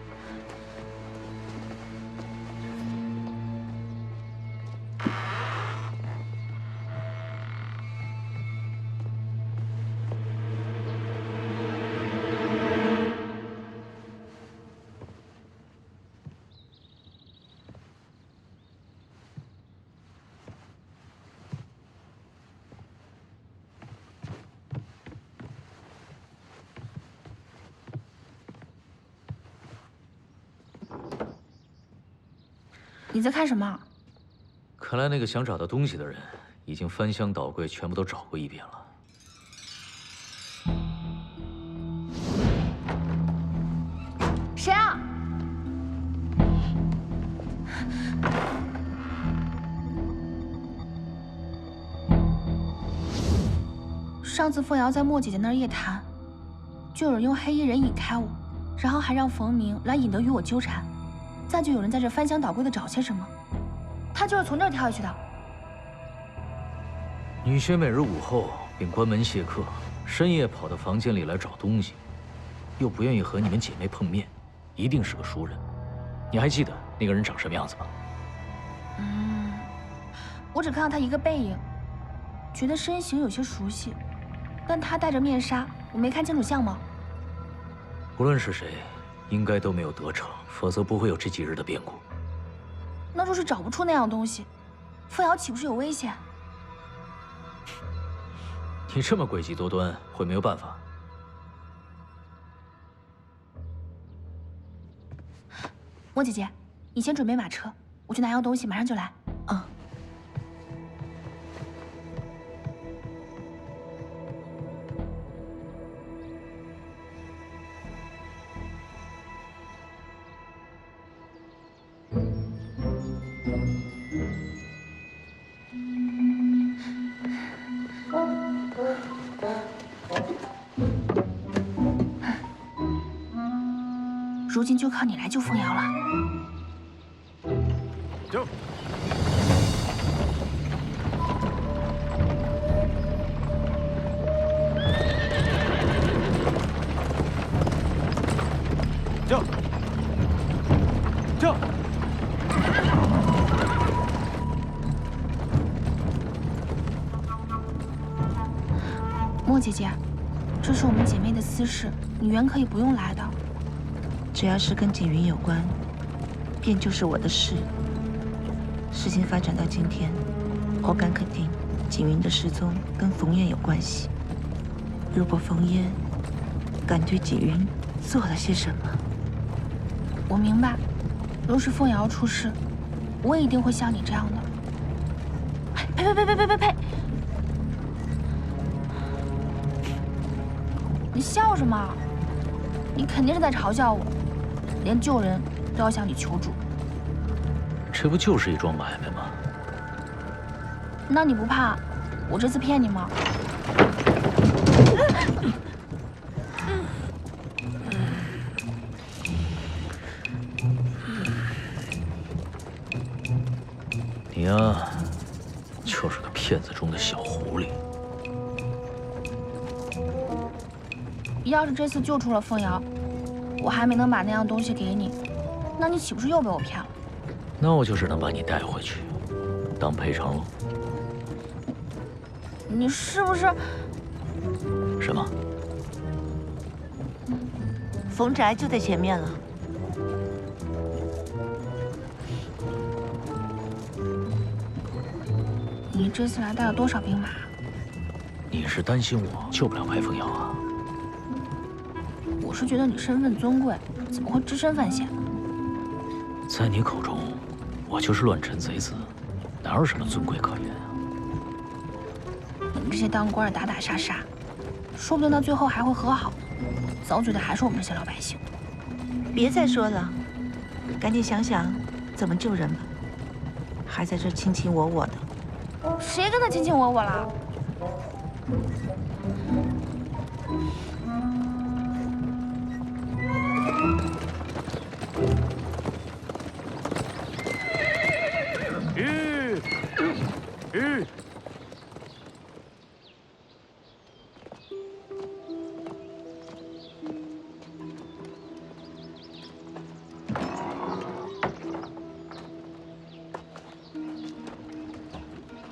你在看什么？看来那个想找到东西的人，已经翻箱倒柜，全部都找过一遍了。谁啊？上次凤瑶在莫姐姐那儿夜谈，就有人用黑衣人引开我，然后还让冯明来引得与我纠缠，再就有人在这翻箱倒柜的找些什么，他就是从这儿跳下去的。女学每日午后便关门谢客，深夜跑到房间里来找东西，又不愿意和你们姐妹碰面，一定是个熟人。你还记得那个人长什么样子吗？我只看到他一个背影，觉得身形有些熟悉，但他戴着面纱，我没看清楚相貌。无论是谁，应该都没有得逞，否则不会有这几日的变故。那若是找不出那样东西，凤瑶岂不是有危险？你这么诡计多端，会没有办法？莫姐姐，你先准备马车，我去拿样东西，马上就来。如今就靠你来救凤瑶了。救！救！救！莫姐姐，这是我们姐妹的私事，你原可以不用来的。只要是跟景云有关，便就是我的事。事情发展到今天，我敢肯定，景云的失踪跟冯燕有关系。如果冯燕敢对景云做了些什么，我明白，若是凤瑶出事，我也一定会像你这样的。呸！你笑什么？你肯定是在嘲笑我，连救人都要向你求助。这不就是一桩买卖吗？那你不怕我这次骗你吗？你呀，就是个骗子中的小狐狸。要是这次救出了凤瑶，我还没能把那样东西给你，那你岂不是又被我骗了？那我就只能把你带回去，当赔偿喽。你是不是？什么？冯宅就在前面了。你这次来带了多少兵马？你是担心我救不了白凤瑶啊？我是觉得你身份尊贵，怎么会只身犯险？在你口中，我就是乱臣贼子，哪有什么尊贵可言啊？你们这些当官的打打杀杀，说不定到最后还会和好，遭罪的还是我们这些老百姓。别再说了，赶紧想想怎么救人吧。还在这卿卿我我的。谁跟他卿卿我我了？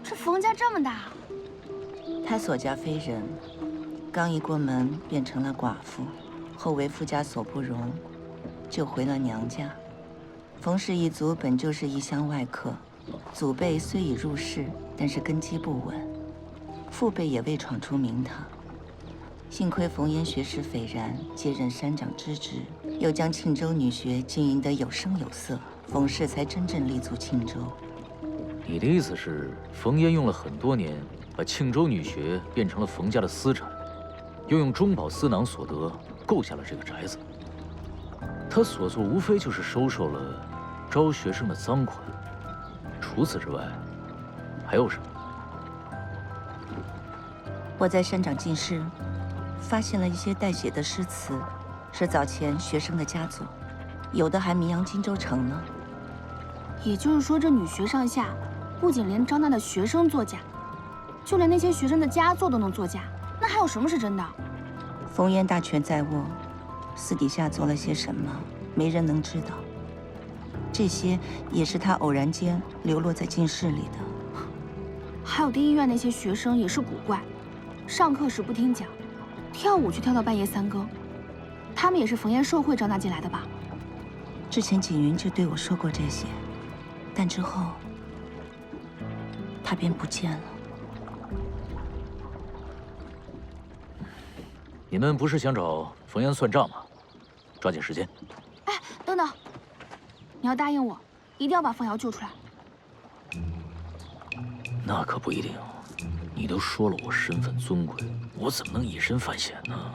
这冯家这么大，他所家非人，刚一过门便成了寡妇，后为夫家所不容，就回了娘家。冯氏一族本就是异乡外客，祖辈虽已入世，但是根基不稳，父辈也未闯出名堂。幸亏冯嫣学识斐然，接任山长之职，又将庆州女学经营得有声有色，冯氏才真正立足庆州。你的意思是，冯嫣用了很多年，把庆州女学变成了冯家的私产，又用中饱私囊所得购下了这个宅子。他所做无非就是收受了招学生的赃款，除此之外，还有什么？我我在山长进士发现了一些带血的诗词，是早前学生的佳作，有的还名扬荆州城呢。也就是说，这女学上下不仅连张大的学生作假，就连那些学生的佳作都能作假，那还有什么是真的？冯渊大权在握，私底下做了些什么，没人能知道。这些也是他偶然间流落在进士里的。还有丁医院那些学生也是古怪，上课时不听讲，跳舞却跳到半夜3更，他们也是冯渊受贿招纳进来的吧？之前景云就对我说过这些，但之后他便不见了。你们不是想找冯渊算账吗？抓紧时间。哎，等等，你要答应我，一定要把冯瑶救出来。那可不一定。你都说了我身份尊贵，我怎么能以身犯险呢？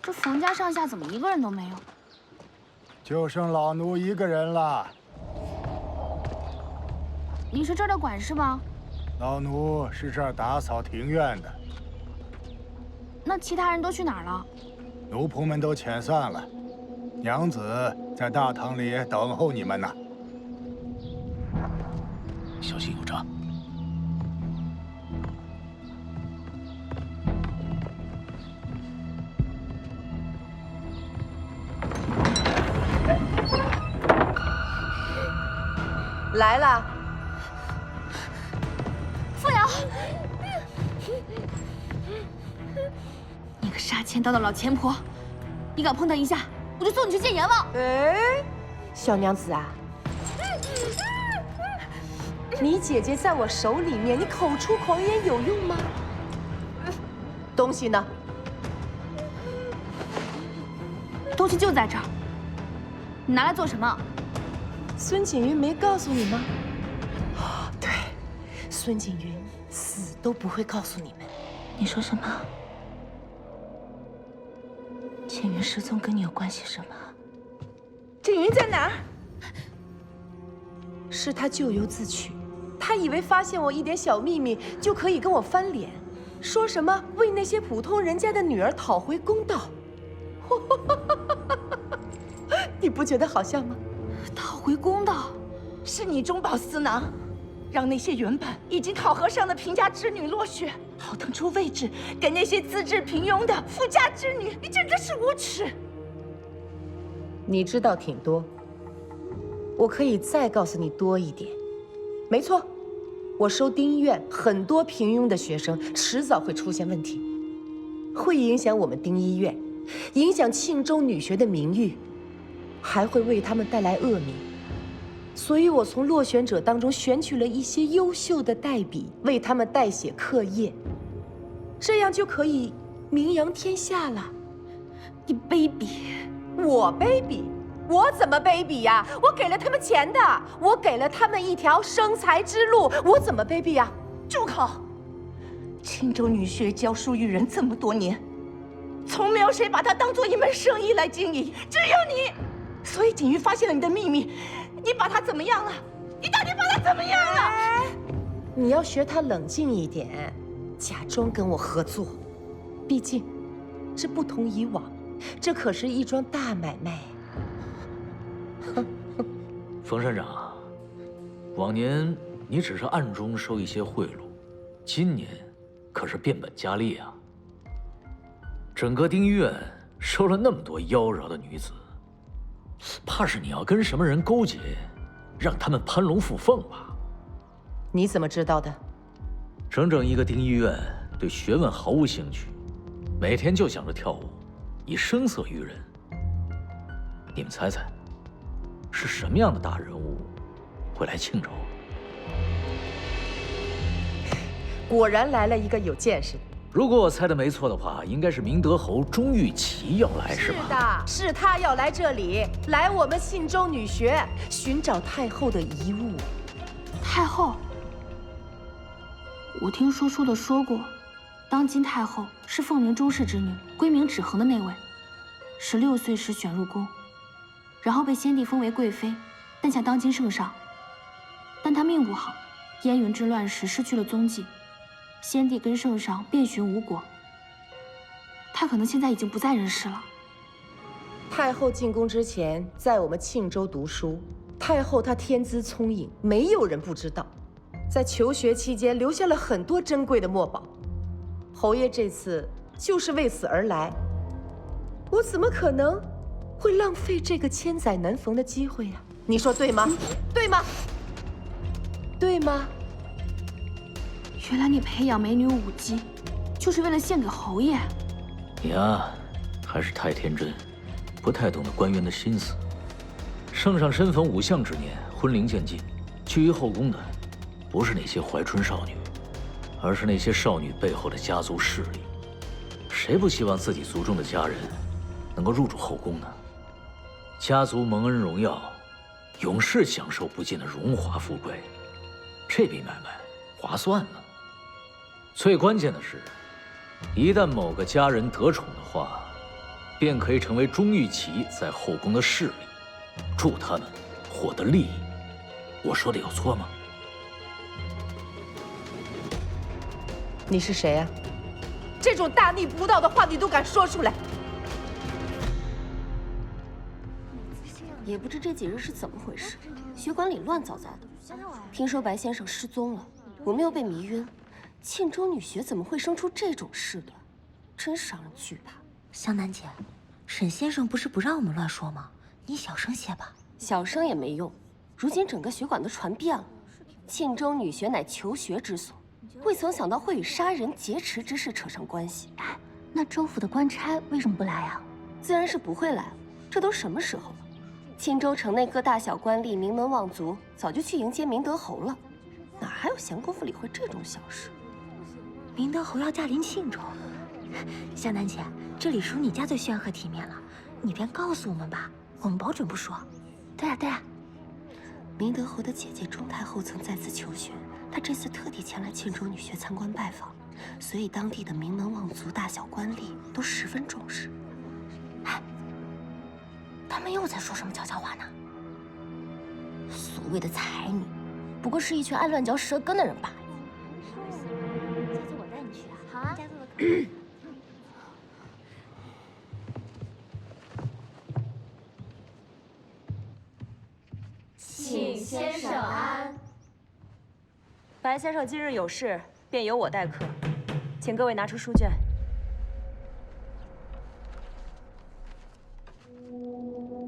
这冯家上下怎么一个人都没有？就剩老奴一个人了。你是这儿的管事吗？老奴是这儿打扫庭院的。那其他人都去哪儿了？奴仆们都遣散了，娘子在大堂里等候你们呢。小心有诈。来了。凤瑶，你个杀千刀的老钱婆，你敢碰他一下，我就送你去见阎王！哎，小娘子啊，你姐姐在我手里面，你口出狂言有用吗？东西呢？东西就在这儿，你拿来做什么？孙景云没告诉你吗？哦，对，孙景云死都不会告诉你们。你说什么？景云失踪跟你有关系什么？景云在哪儿？是他咎由自取，他以为发现我一点小秘密就可以跟我翻脸，说什么为那些普通人家的女儿讨回公道。你不觉得好笑吗？讨回公道，是你中饱私囊，让那些原本已经考核上的贫家之女落选，好腾出位置给那些资质平庸的富家之女，你真的是无耻！你知道挺多，我可以再告诉你多一点。没错，我收丁医院很多平庸的学生，迟早会出现问题，会影响我们丁医院，影响庆州女学的名誉，还会为他们带来恶名。所以我从落选者当中选取了一些优秀的代笔，为他们代写课业，这样就可以名扬天下了。你卑鄙！我卑鄙？我怎么卑鄙呀？我给了他们钱的，我给了他们一条生财之路，我怎么卑鄙呀？住口！庆州女学教书育人这么多年，从没有谁把它当做一门生意来经营，只有你。所以景瑜发现了你的秘密，你把他怎么样了？你到底把他怎么样了？你要学他冷静一点，假装跟我合作。毕竟，这不同以往，这可是一桩大买卖。冯山长，往年你只是暗中收一些贿赂，今年可是变本加厉啊！整个丁医院收了那么多妖娆的女子。怕是你要跟什么人勾结，让他们攀龙附凤吧？你怎么知道的？整整一个丁医院对学问毫无兴趣，每天就想着跳舞，以声色娱人。你们猜猜，是什么样的大人物会来庆州？果然来了一个有见识的。如果我猜的没错的话，应该是明德侯钟玉琪要来，是吧？是的，是他要来这里，来我们信州女学寻找太后的遗物。太后，我听说书的说过，当今太后是凤鸣中氏之女，闺名芷衡的那位，16岁时选入宫，然后被先帝封为贵妃，但想当今圣上。但他命不好，燕云之乱时失去了踪迹，先帝跟圣上遍寻无果。他可能现在已经不在人世了。太后进宫之前，在我们庆州读书。太后她天资聪颖，没有人不知道。在求学期间，留下了很多珍贵的墨宝。侯爷这次就是为此而来，我怎么可能会浪费这个千载难逢的机会呀？你说对吗？对吗？对吗？原来你培养美女舞姬，就是为了献给侯爷。你啊，还是太天真，不太懂得官员的心思。圣上身逢5相之年，婚龄渐近，居于后宫的不是那些怀春少女，而是那些少女背后的家族势力。谁不希望自己族中的家人能够入主后宫呢？家族蒙恩荣耀，永世享受不尽的荣华富贵，这笔买卖划算呢。最关键的是，一旦某个家人得宠的话，便可以成为钟玉琪在后宫的势力，助他们获得利益。我说的有错吗？你是谁呀？这种大逆不道的话你都敢说出来？也不知这几日是怎么回事，血管里乱糟糟的。听说白先生失踪了，我们又被迷晕。沁州女学怎么会生出这种事端？真是让人惧怕。湘南姐，沈先生不是不让我们乱说吗？你小声些吧。小声也没用，如今整个学馆都传遍了。沁州女学乃求学之所，未曾想到会与杀人劫持之事扯上关系。哎，那州府的官差为什么不来啊？自然是不会来了，这都什么时候了？沁州城内各大小官吏、名门望族早就去迎接明德侯了，哪还有闲工夫理会这种小事？明德侯要驾临沁州，湘南姐，这里属你家最煊和体面了，你便告诉我们吧，我们保准不说。对啊，对啊。明德侯的姐姐钟太后曾在此求学，她这次特地前来沁州女学参观拜访，所以当地的名门望族、大小官吏都十分重视。哎，他们又在说什么悄悄话呢？所谓的才女，不过是一群爱乱嚼舌根的人罢了。下次我带你去啊。好啊。家做的可请先生安。白先生今日有事，便由我代课，请各位拿出书卷。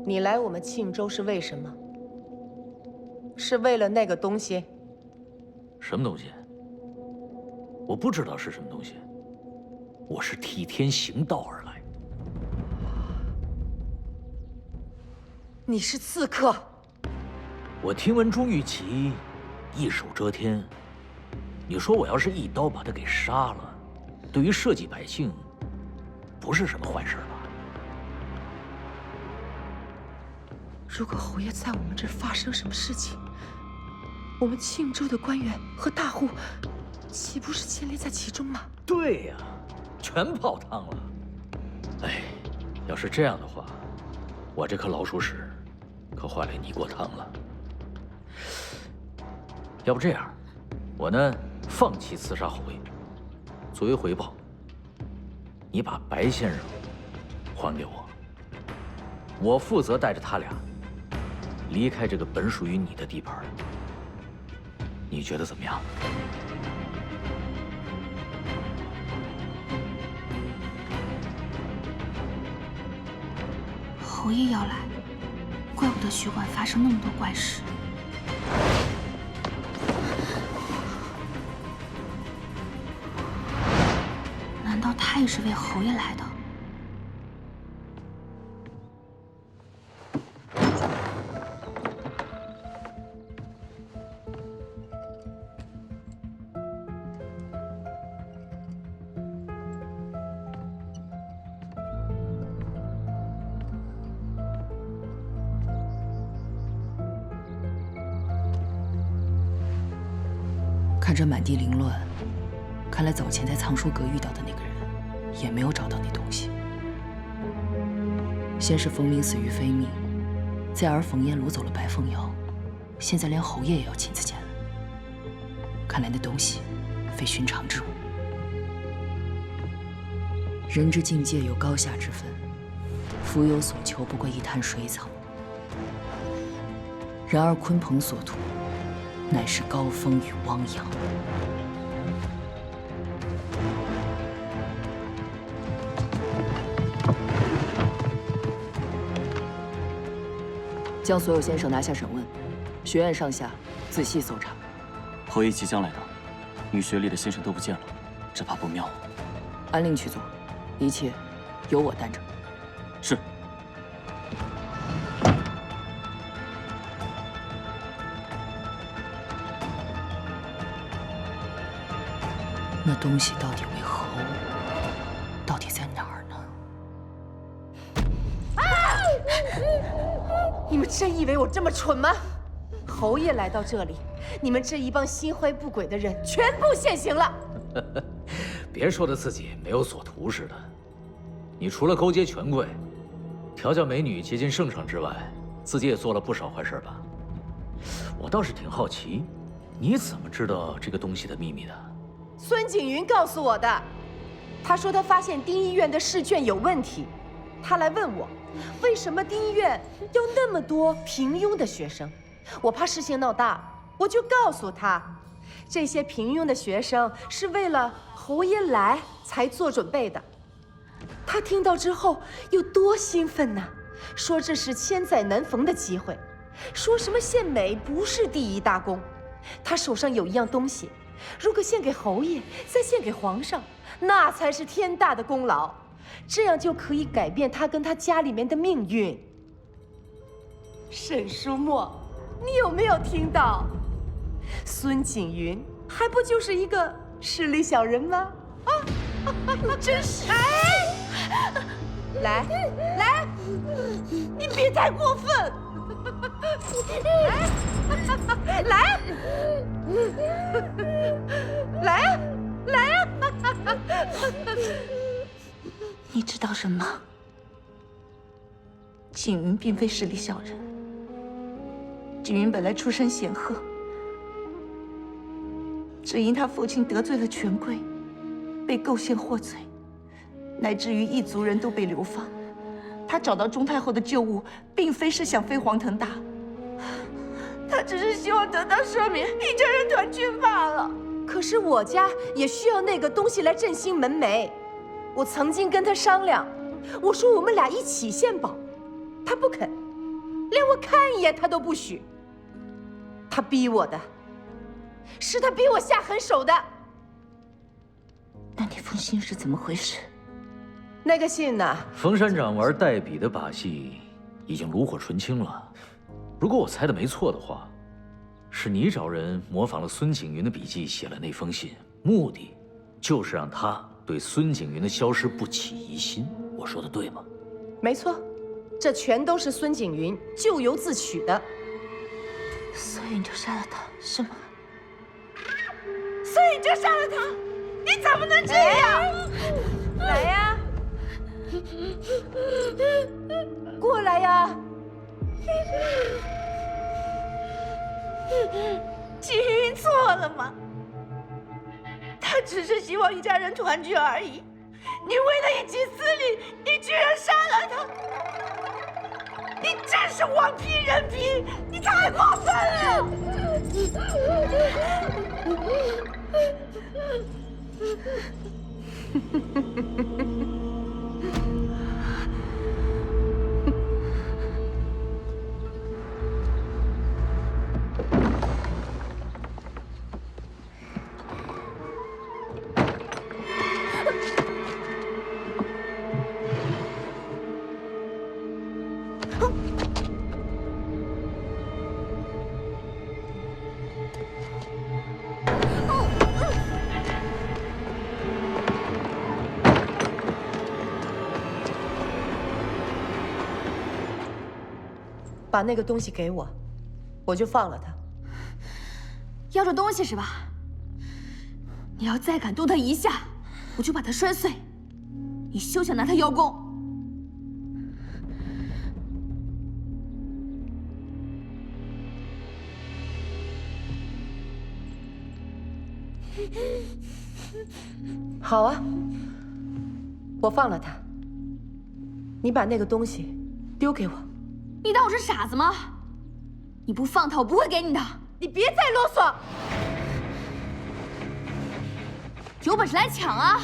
你来我们沁州是为什么？是为了那个东西？什么东西？我不知道是什么东西。我是替天行道而来。你是刺客。我听闻钟玉琪一手遮天，你说我要是一刀把他给杀了，对于社稷百姓，不是什么坏事吧？如果侯爷在我们这儿发生什么事情，我们沁州的官员和大户岂不是牵连在其中吗？对呀，全泡汤了。哎，要是这样的话，我这颗老鼠屎可坏了你锅汤了。要不这样，我呢放弃刺杀侯爷，作为回报，你把白先生还给我，我负责带着他俩离开这个本属于你的地盘。你觉得怎么样？侯爷要来，怪不得血馆发生那么多怪事。难道他也是为侯爷来的？看这满地凌乱，看来早前在藏书阁遇到的那个人，也没有找到那东西。先是冯明死于非命，再而冯嫣掳走了白凤瑶，现在连侯爷也要亲自见了。看来那东西非寻常之物。人之境界有高下之分，夫有所求不过一滩水草。然而鲲鹏所图，乃是高峰与汪洋。将所有先生拿下审问，学院上下仔细搜查。侯爷即将来到，女学里的先生都不见了，这怕不妙。按令去做，一切由我担着。是。那东西到底为何物？到底在哪儿呢？你们真以为我这么蠢吗？侯爷来到这里，你们这一帮心怀不轨的人全部现形了。别说的自己没有所图似的。你除了勾结权贵、调教美女接近圣上之外，自己也做了不少坏事吧？我倒是挺好奇，你怎么知道这个东西的秘密的？孙景云告诉我的。他说他发现丁医院的试卷有问题，他来问我，为什么丁医院有那么多平庸的学生？我怕事情闹大，我就告诉他，这些平庸的学生是为了侯爷来才做准备的。他听到之后有多兴奋呐！说这是千载难逢的机会，说什么献美不是第一大功，他手上有一样东西，如果献给侯爷，再献给皇上，那才是天大的功劳，这样就可以改变他跟他家里面的命运。沈书墨，你有没有听到？孙景云还不就是一个势利小人吗？啊，你真是！来，你别太过分！来，来呀！你知道什么？景云并非势利小人。景云本来出身显赫，只因他父亲得罪了权贵，被构陷获罪，乃至于一族人都被流放。他找到钟太后的旧物，并非是想飞黄腾达，他只是希望得到赦免，一家人团聚罢了。可是我家也需要那个东西来振兴门楣。我曾经跟他商量，我说我们俩一起献宝，他不肯，连我看一眼他都不许。他逼我的，是他逼我下狠手的。那那封信是怎么回事？那个信呢？冯山长玩代笔的把戏已经炉火纯青了。如果我猜的没错的话，是你找人模仿了孙景云的笔迹写了那封信，目的就是让他对孙景云的消失不起疑心。我说的对吗？没错，这全都是孙景云咎由自取的。所以你就杀了他，是吗？所以你就杀了他？你怎么能这样？来呀！过来呀！景云错了吗？他只是希望一家人团聚而已。你为了一己私利，你居然杀了他！你真是妄批人皮！你太过分了！把那个东西给我，我就放了他。要这东西是吧？你要再敢动他一下，我就把他摔碎。你休想拿他邀功！好啊，我放了他。你把那个东西丢给我。你当我是傻子吗？你不放他，我不会给你的。你别再啰嗦，有本事来抢啊！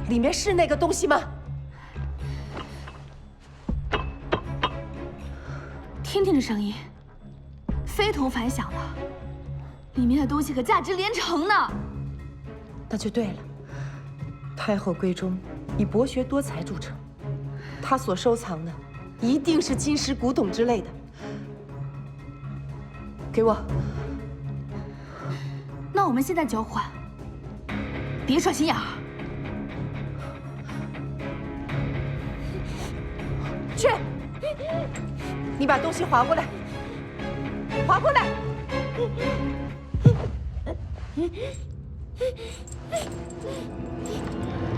里面是那个东西吗？听听这声音，非同凡响的，里面的东西可价值连城呢。那就对了。太后闺中以博学多才著称，她所收藏的一定是金石古董之类的。给我。那我们现在交换，别耍心眼儿。去，你把东西划过来，划过来。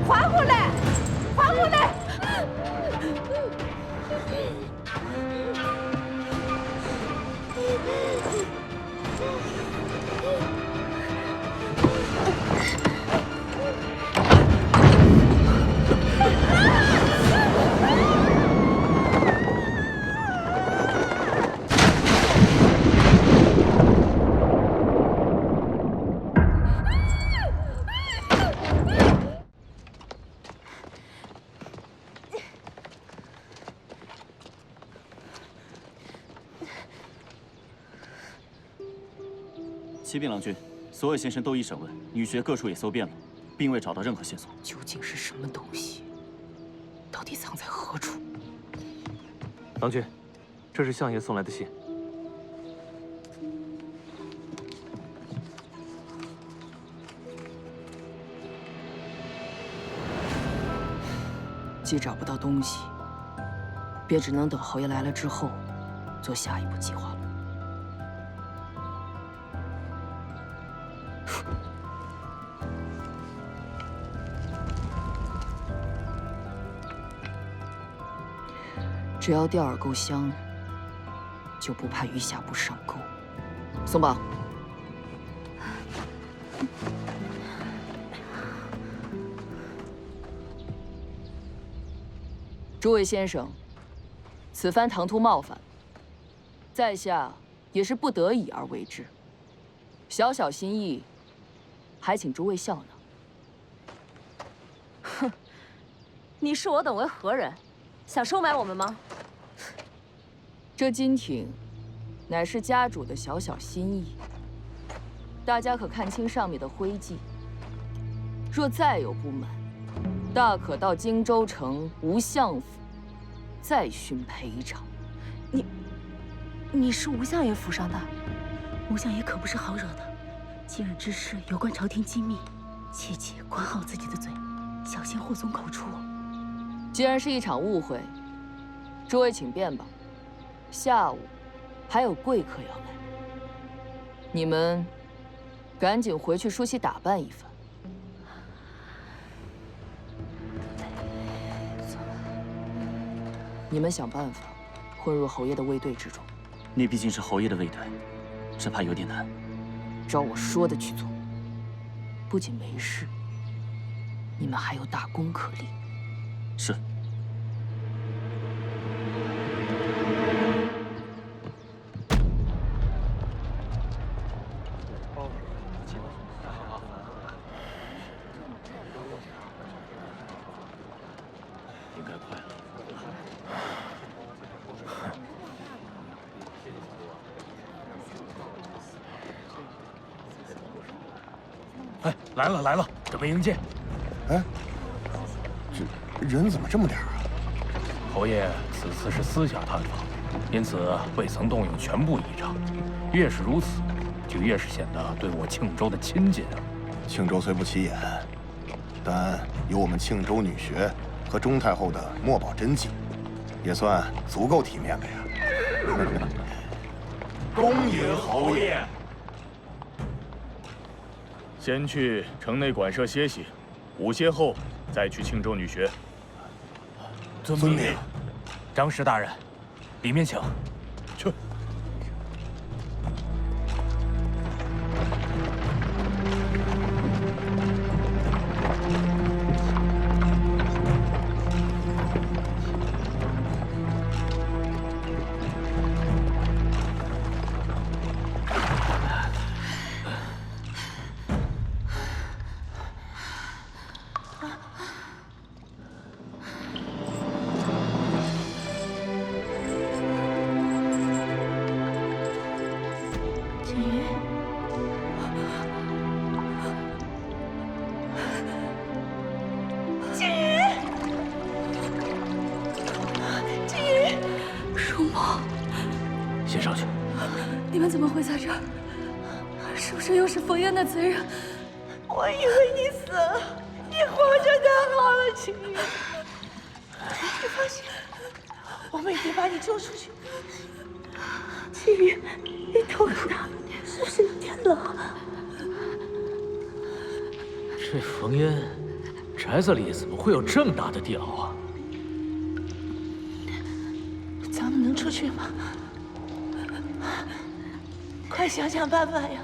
划过来，划过来！启禀郎君，所有先生都已审问，女学各处也搜遍了，并未找到任何线索。究竟是什么东西？到底藏在何处？郎君，这是相爷送来的信。既找不到东西，便只能等侯爷来了之后，做下一步计划了。只要钓饵够香，就不怕鱼下不上钩。松绑。诸位先生，此番唐突冒犯，在下也是不得已而为之。小小心意，还请诸位笑纳。哼，你视我等为何人？想收买我们吗？这金艇，乃是家主的小小心意。大家可看清上面的徽记。若再有不满，大可到荆州城吴相府，再寻赔偿。你是吴相爷府上的，吴相爷可不是好惹的。今日之事有关朝廷机密，切记管好自己的嘴，小心祸从口出。既然是一场误会，诸位请便吧。下午还有贵客要来，你们赶紧回去梳洗打扮一番。你们想办法混入侯爷的卫队之中。你毕竟是侯爷的卫队，只怕有点难。照我说的去做，不仅没事，你们还有大功可立。是。应该快了。哎，来了来了，准备迎接。哎，这人怎么这么点啊？侯爷此次是私下探访，因此未曾动用全部仪仗。越是如此，就越是显得对我庆州的亲近啊。庆州虽不起眼，但有我们庆州女学和钟太后的墨宝真迹，也算足够体面了呀。恭迎侯爷。先去城内馆舍歇息，午歇后再去庆州女学。遵命。张氏大人，里面请。去。们怎么会在这儿？是不是又是冯烟的贼人？我以为你死了，你活着太好了，青云。你放心，我们一定把你救出去。青云，你头很大，是不是有点冷？这冯烟宅子里怎么会有这么大的地牢啊？咱们能出去吗？快想想办法呀！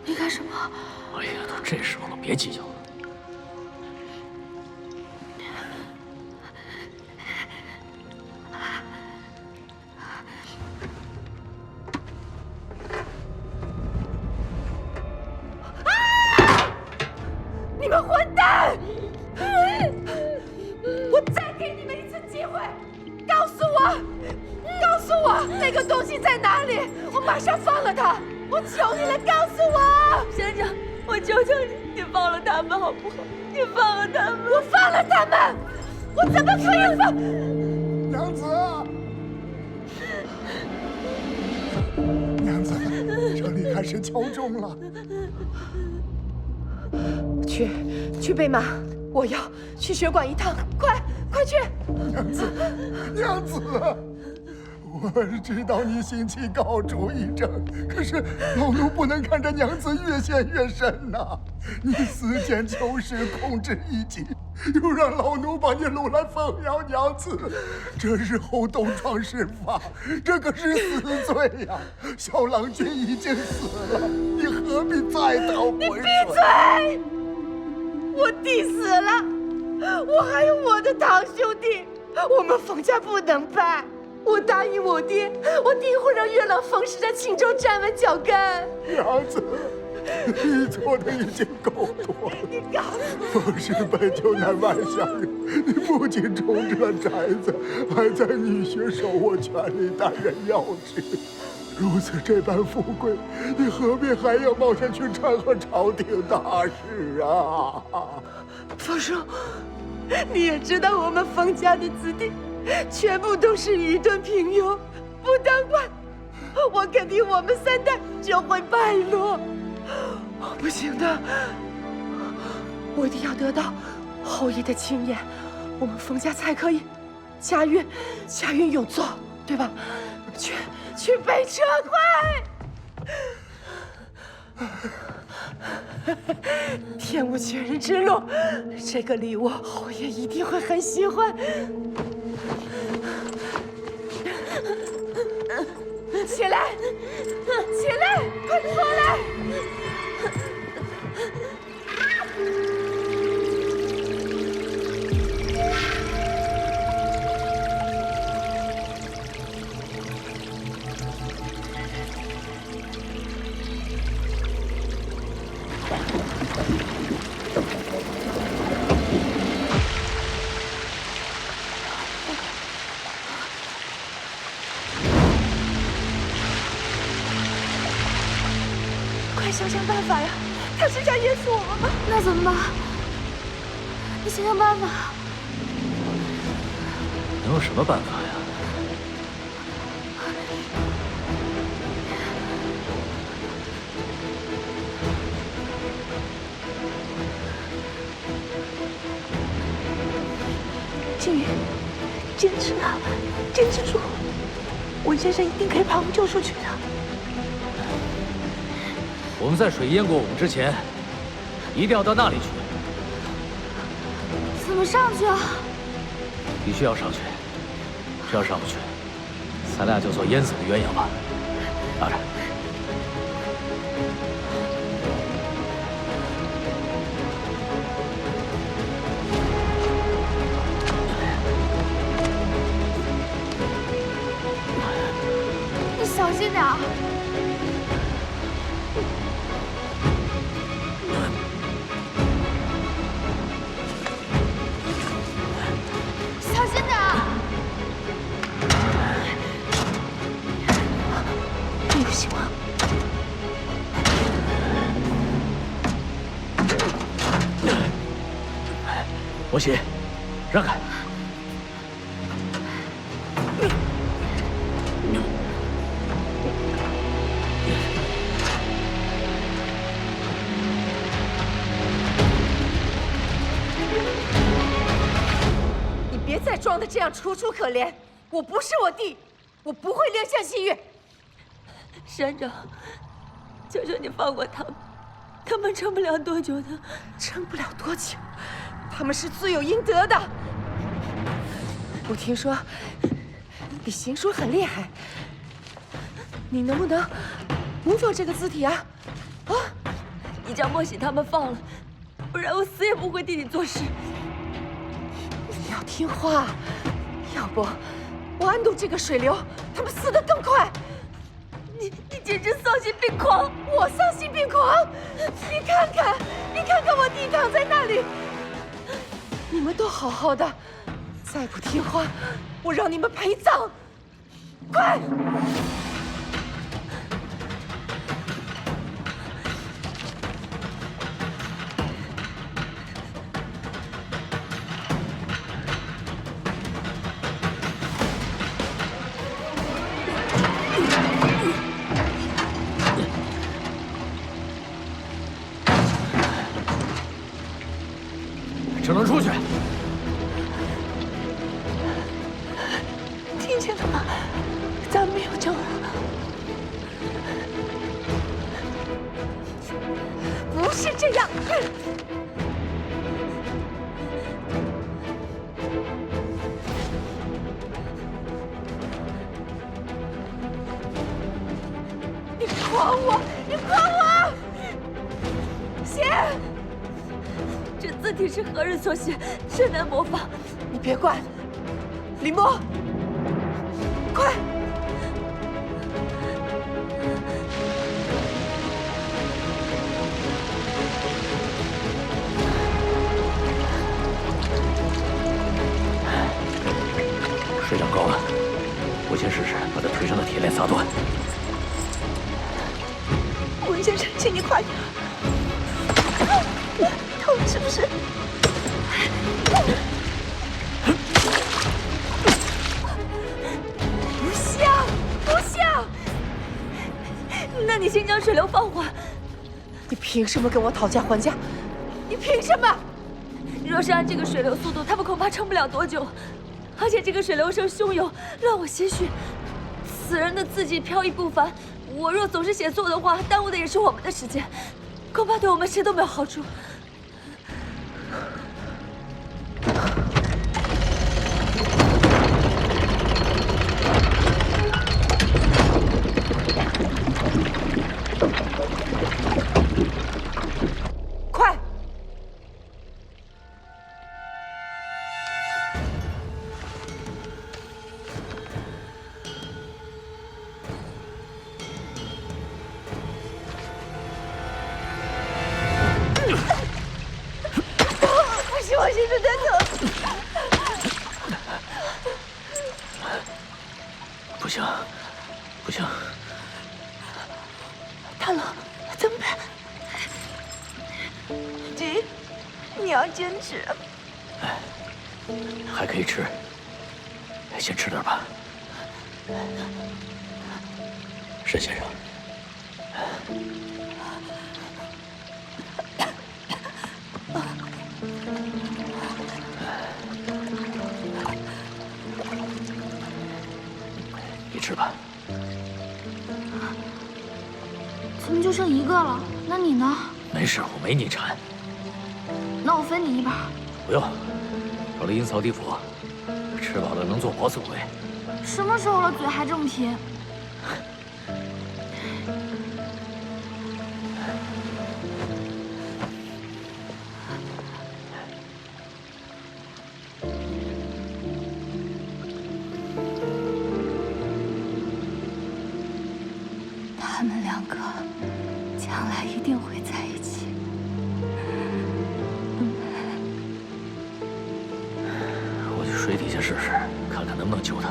你干什么？哎呀，都这时候了，别计较了。你们混蛋！我再给你们一次机会，告诉我那个东西在哪里，我马上放了他！我求你了，告诉我！先生，我求求你，你放了他们好不好？你放了他们！我放了他们！我怎么可以放？娘子，娘子，这里开始敲钟了。去备马，我要去血馆一趟，快去！娘子，我知道你心气高主意正，可是老奴不能看着娘子越陷越深呐。你思前求实，控制一己，又让老奴把你掳来凤瑶娘子，这是后东窗事发，这可是死罪呀！小郎君已经死了，你何必再趟浑水？你闭嘴！我弟死了，我还有我的堂兄弟，我们冯家不能败。我答应我爹，我定会让月朗冯氏在庆州站稳脚跟。娘子，你做的已经够多了。你告诉我，冯氏本就乃外乡人，你不仅重置了宅子，还在女婿手握权力担任要职。如此这般富贵，你何必还要冒险去掺和朝廷大事啊？冯叔，你也知道我们冯家的子弟全部都是愚钝平庸，不当官，我肯定我们3代就会败落。不行的，我一定要得到后羿的青眼，我们冯家才可以家运永做，对吧？去备车，快！天无绝人之路，这个礼物后羿一定会很喜欢。起来，快出来！快想想办法呀！他是想淹死我们吗？那怎么办？你想想办法。能有什么办法呀？静云，坚持啊，坚持住！文先生一定可以把我们救出去的。我们在水淹过我们之前，一定要到那里去。怎么上去啊？必须要上去，这要上不去，咱俩就做淹死的鸳鸯吧。拿着。你小心点儿。小心点儿！这有希望。我喜，让开！装的这样楚楚可怜。我不是我弟，我不会怜香惜玉。山长，求求你放过他们，他们撑不了多久的。撑不了多久，他们是罪有应得的。我听说你行书很厉害，你能不能模仿这个字体啊？啊！你将莫喜他们放了，不然我死也不会替你做事。你要听话，要不我安堵这个水流，他们死得更快。你简直丧心病狂！我丧心病狂！你看看我弟躺在那里，你们都好好的，再不听话，我让你们陪葬！快！只能出去。听见了吗？咱们没有救了。不是这样。你诓我！你诓我！写。这字体是何人所写？甚难模仿。你别管，李默，快！水量高了，我先试试把他腿上的铁链撒断。文先生，请你快点。痛是不是？不像，不像！那你先将水流放缓。你凭什么跟我讨价还价？你凭什么？若是按这个水流速度，他们恐怕撑不了多久。而且这个水流声汹涌，乱我些许。此人的字迹飘逸不凡，我若总是写错的话，耽误的也是我们的时间，恐怕对我们谁都没有好处。快！不行，我心太疼。不行，不行，太冷，怎么办？弟，你要坚持。还可以吃，先吃点吧。沈先生，你吃吧。怎么就剩一个了？那你呢？没事，我没你馋。那我分你一半。不用，到了阴曹地府，吃饱了能做饱死鬼。什么时候了，嘴还这么贫？他们两个将来一定会在一起。我去水底下试试，看看能不能救他。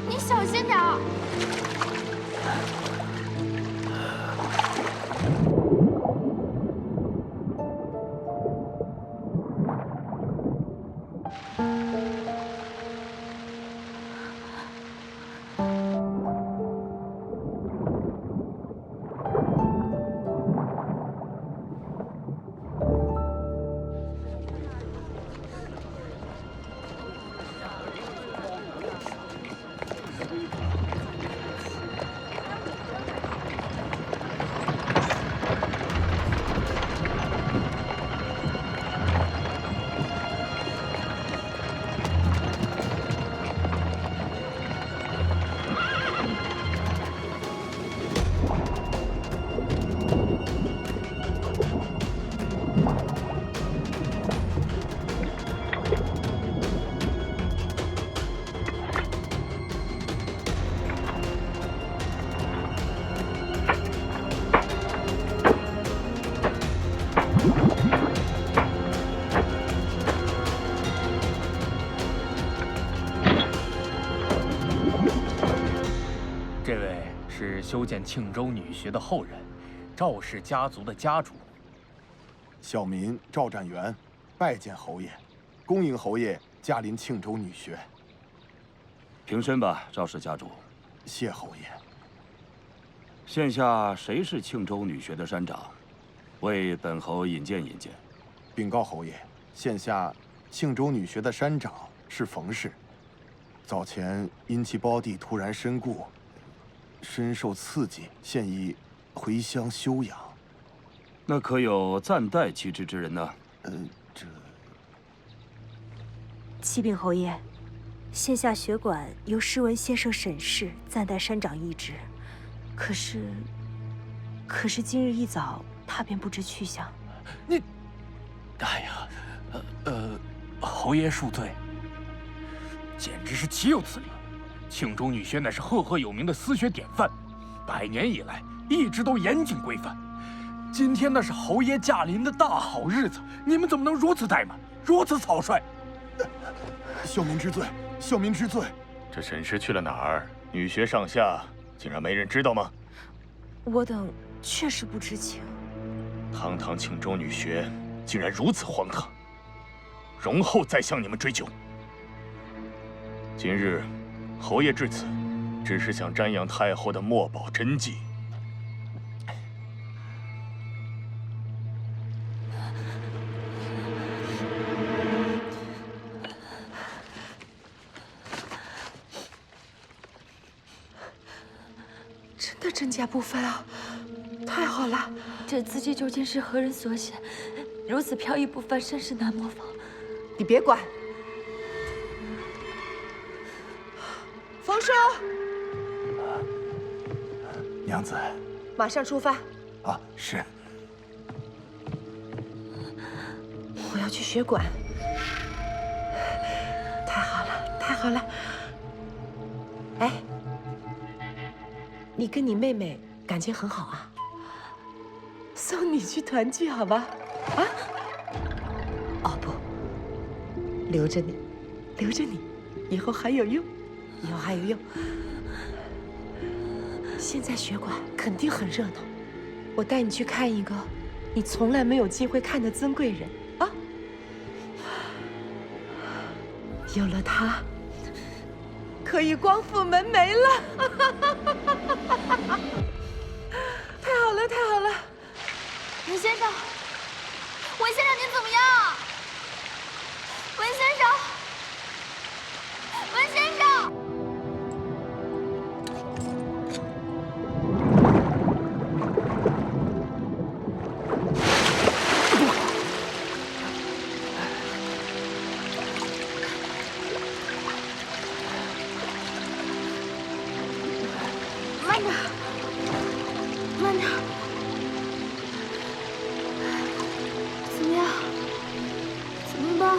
你小心点儿。修建庆州女学的后人，赵氏家族的家主。小民赵占元，拜见侯爷，恭迎侯爷驾临庆州女学。平身吧，赵氏家主。谢侯爷。现下谁是庆州女学的山长？为本侯引荐引荐。禀告侯爷，现下庆州女学的山长是冯氏。早前因其胞弟突然身故，身受刺激，现已回乡休养。那可有暂代其职之人呢？启禀侯爷，现下学馆由诗文先生沈氏暂代山长一职，可是今日一早他便不知去向。你，哎呀，侯爷恕罪，简直是岂有此理！庆州女学乃是赫赫有名的私学典范，100年以来一直都严谨规范。今天那是侯爷驾临的大好日子，你们怎么能如此怠慢，如此草率？孝民知罪，孝民知罪。这沈氏去了哪儿？女学上下竟然没人知道吗？我等确实不知情。堂堂庆州女学竟然如此荒唐，容后再向你们追究。今日侯爷至此，只是想瞻仰太后的墨宝真迹。真的真假不分啊！太好了，这字迹究竟是何人所写？如此飘逸不凡，甚是难模仿。你别管。冯叔，娘子，马上出发。啊，是。我要去学馆。太好了，太好了。哎，你跟你妹妹感情很好啊，送你去团聚好吗？啊？哦不，留着你，留着你，以后还有用，以后还有用。现在学馆肯定很热闹，我带你去看一个你从来没有机会看的尊贵人啊！有了他，可以光复门楣了。太好了，太好了！文先生，文先生您怎么样？文先生，文先生。慢点，慢点。怎么样？怎么办？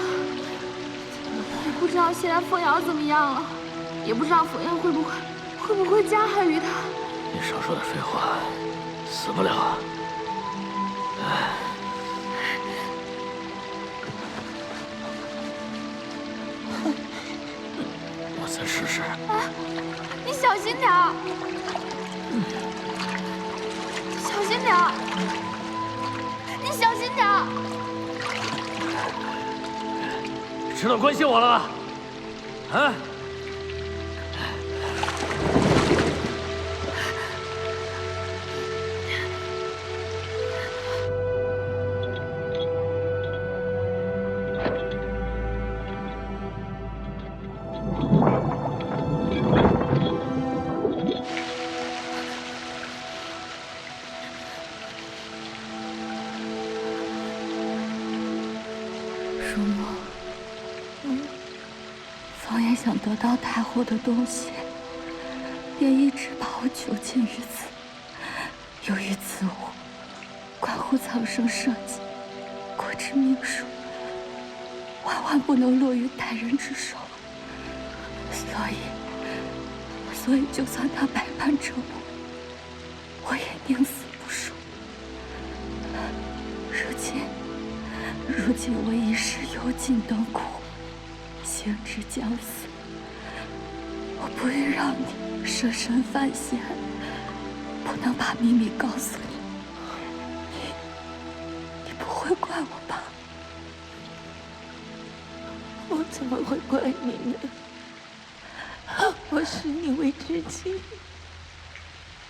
也不知道现在凤瑶怎么样了，也不知道凤瑶会不会加害于他。你少说点废话，死不了。我再试试。啊，你小心点儿，小心点儿，你小心点儿。知道关心我了吧？啊？如墨，凤爷想得到太后的东西，便一直把我囚禁于此。由于此物关乎苍生社稷、国之命数，万万不能落于歹人之手。所以就算他百般折磨，我也宁死不赎。如今我已是油尽灯枯，行至将死，我不欲让你舍身犯险，不能把秘密告诉你，你不会怪我吧？我怎么会怪你呢？我视你为知己，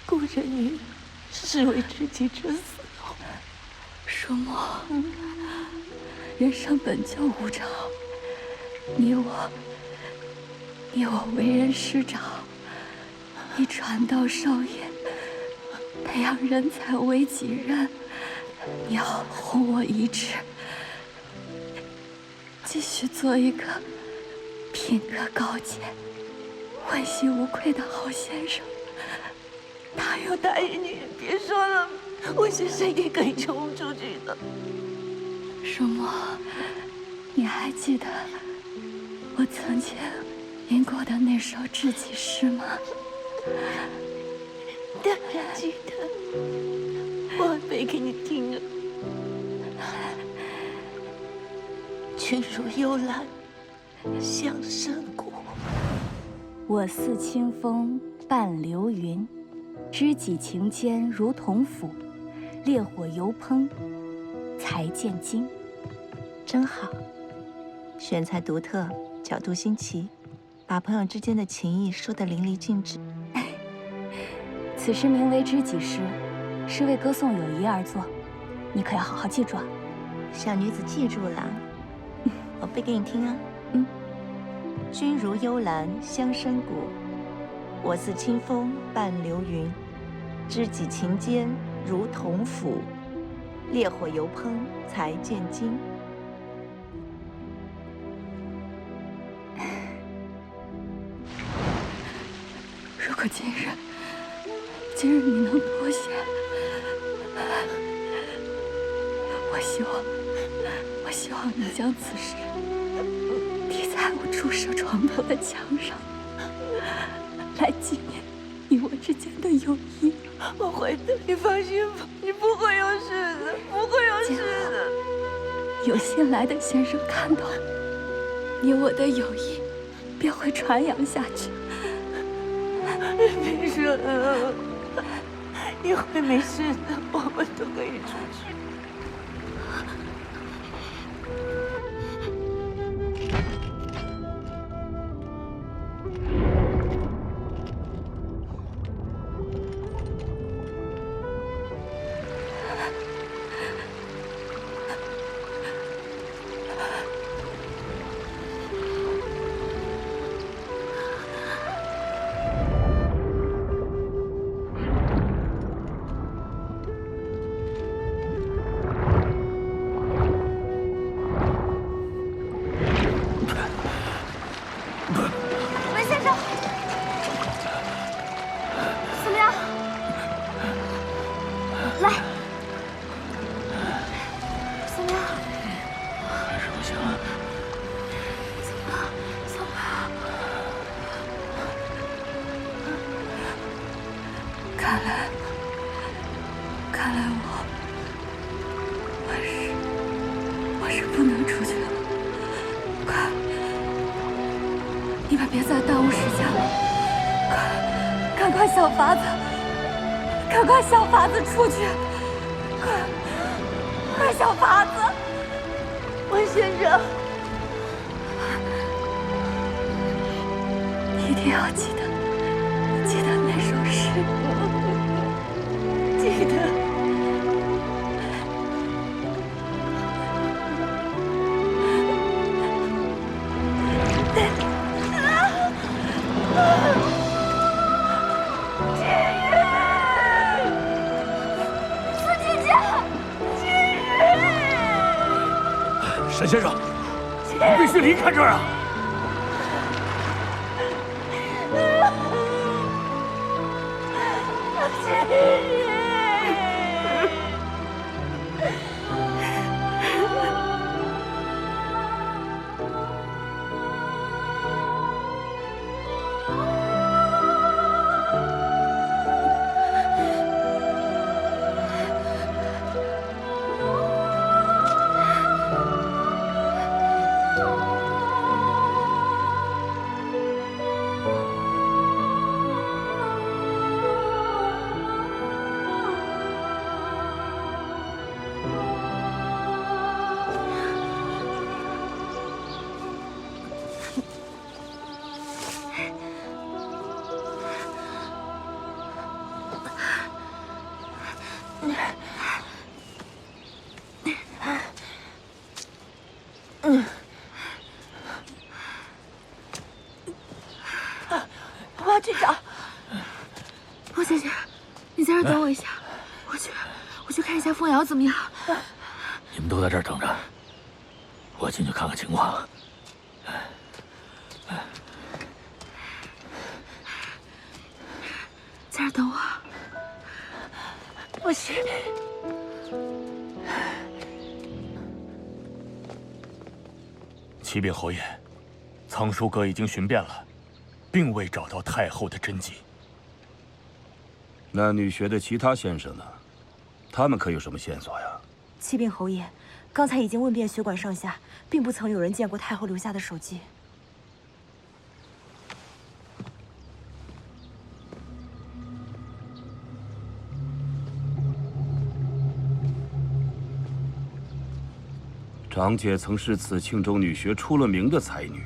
顾着你，视为知己者死。舒墨，人生本就无常，你我为人师长，你传道授业，培养人才为己任，你要弘我遗志，继续做一个品格高洁、问心无愧的好先生。他要答应你，别说了，我先生一定可以冲出去的。舒墨，你还记得我曾经吟过的那首知己诗吗？当然记得，我还背给你听了。君如幽兰，香深谷。我似清风伴流云，知己情坚如同斧，烈火犹烹，才见金。真好，选材独特，角度新奇，把朋友之间的情谊说得淋漓尽致。此诗名为知己诗，是为歌颂友谊而作，你可要好好记住啊。小女子记住了，我背给你听啊。君如幽兰香深谷，我似清风伴流云。知己情坚如同斧，烈火犹烹才见金。如果今日你能脱险，我希望你将此诗题在我注射床头的墙上，来纪念你我之间的友谊。我会的，你放心吧，你不会有事的，不会有事的。有新来的先生看到你我的友谊，便会传扬下去。别说了，你会没事的，我们都可以出去。看来我是不能出去了。快，你们别再耽误时间了，赶快想法子，赶快想法子出去，快想法子！温先生，你一定要记得那首诗，记得。沈先生，你必须离开这儿啊！瑶怎么样？你们都在这儿等着，我进去看看情况。在这儿等我。不行。启禀侯爷，藏书阁已经寻遍了，并未找到太后的真迹。那女学的其他先生呢？他们可有什么线索呀？启禀侯爷，刚才已经问遍学馆上下，并不曾有人见过太后留下的手迹。长姐曾是此庆州女学出了名的才女，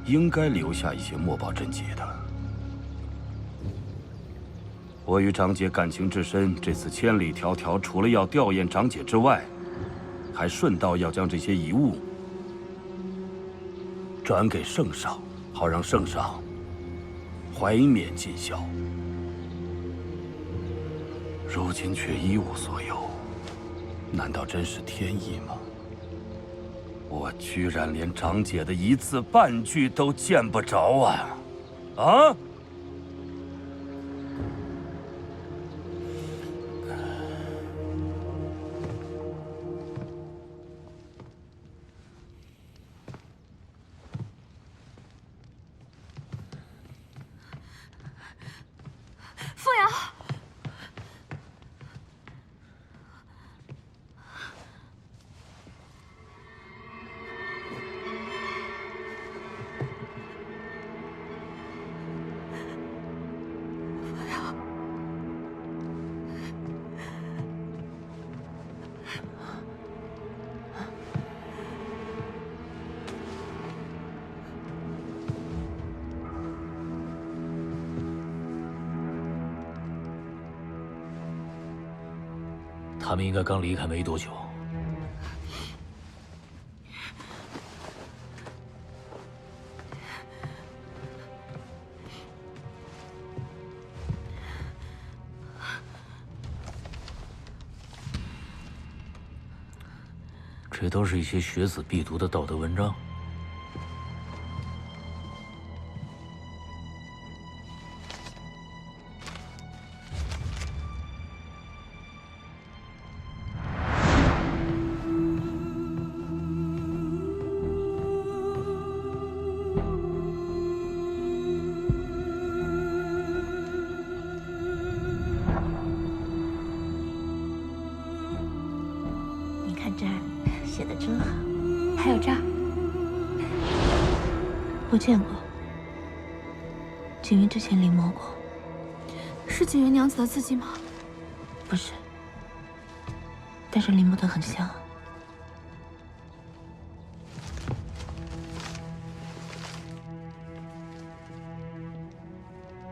应该留下一些墨宝真迹的。我与长姐感情至深，这次千里迢迢，除了要吊唁长姐之外，还顺道要将这些遗物转给圣上，好让圣上怀缅尽孝。如今却一无所有。难道真是天意吗？我居然连长姐的一字半句都见不着啊！啊！凤瑶。他们应该刚离开没多久。这都是一些学子必读的道德文章。写的真好，还有这儿，我见过，景云之前临摹过。是景云娘子的字迹吗？不是，但是临摹得很像。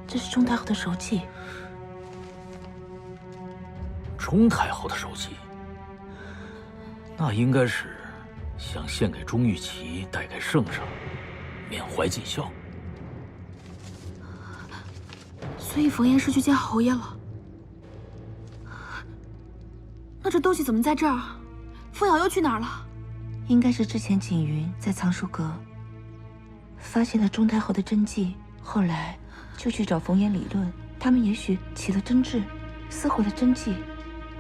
这是钟太后的手迹。钟太后的手迹。那应该是想献给钟玉琪，带给圣上，缅怀尽孝。所以冯岩是去见侯爷了。那这东西怎么在这儿？凤瑶又去哪儿了？应该是之前景云在藏书阁发现了钟太后的真迹，后来就去找冯岩理论，他们也许起了争执，撕毁了真迹，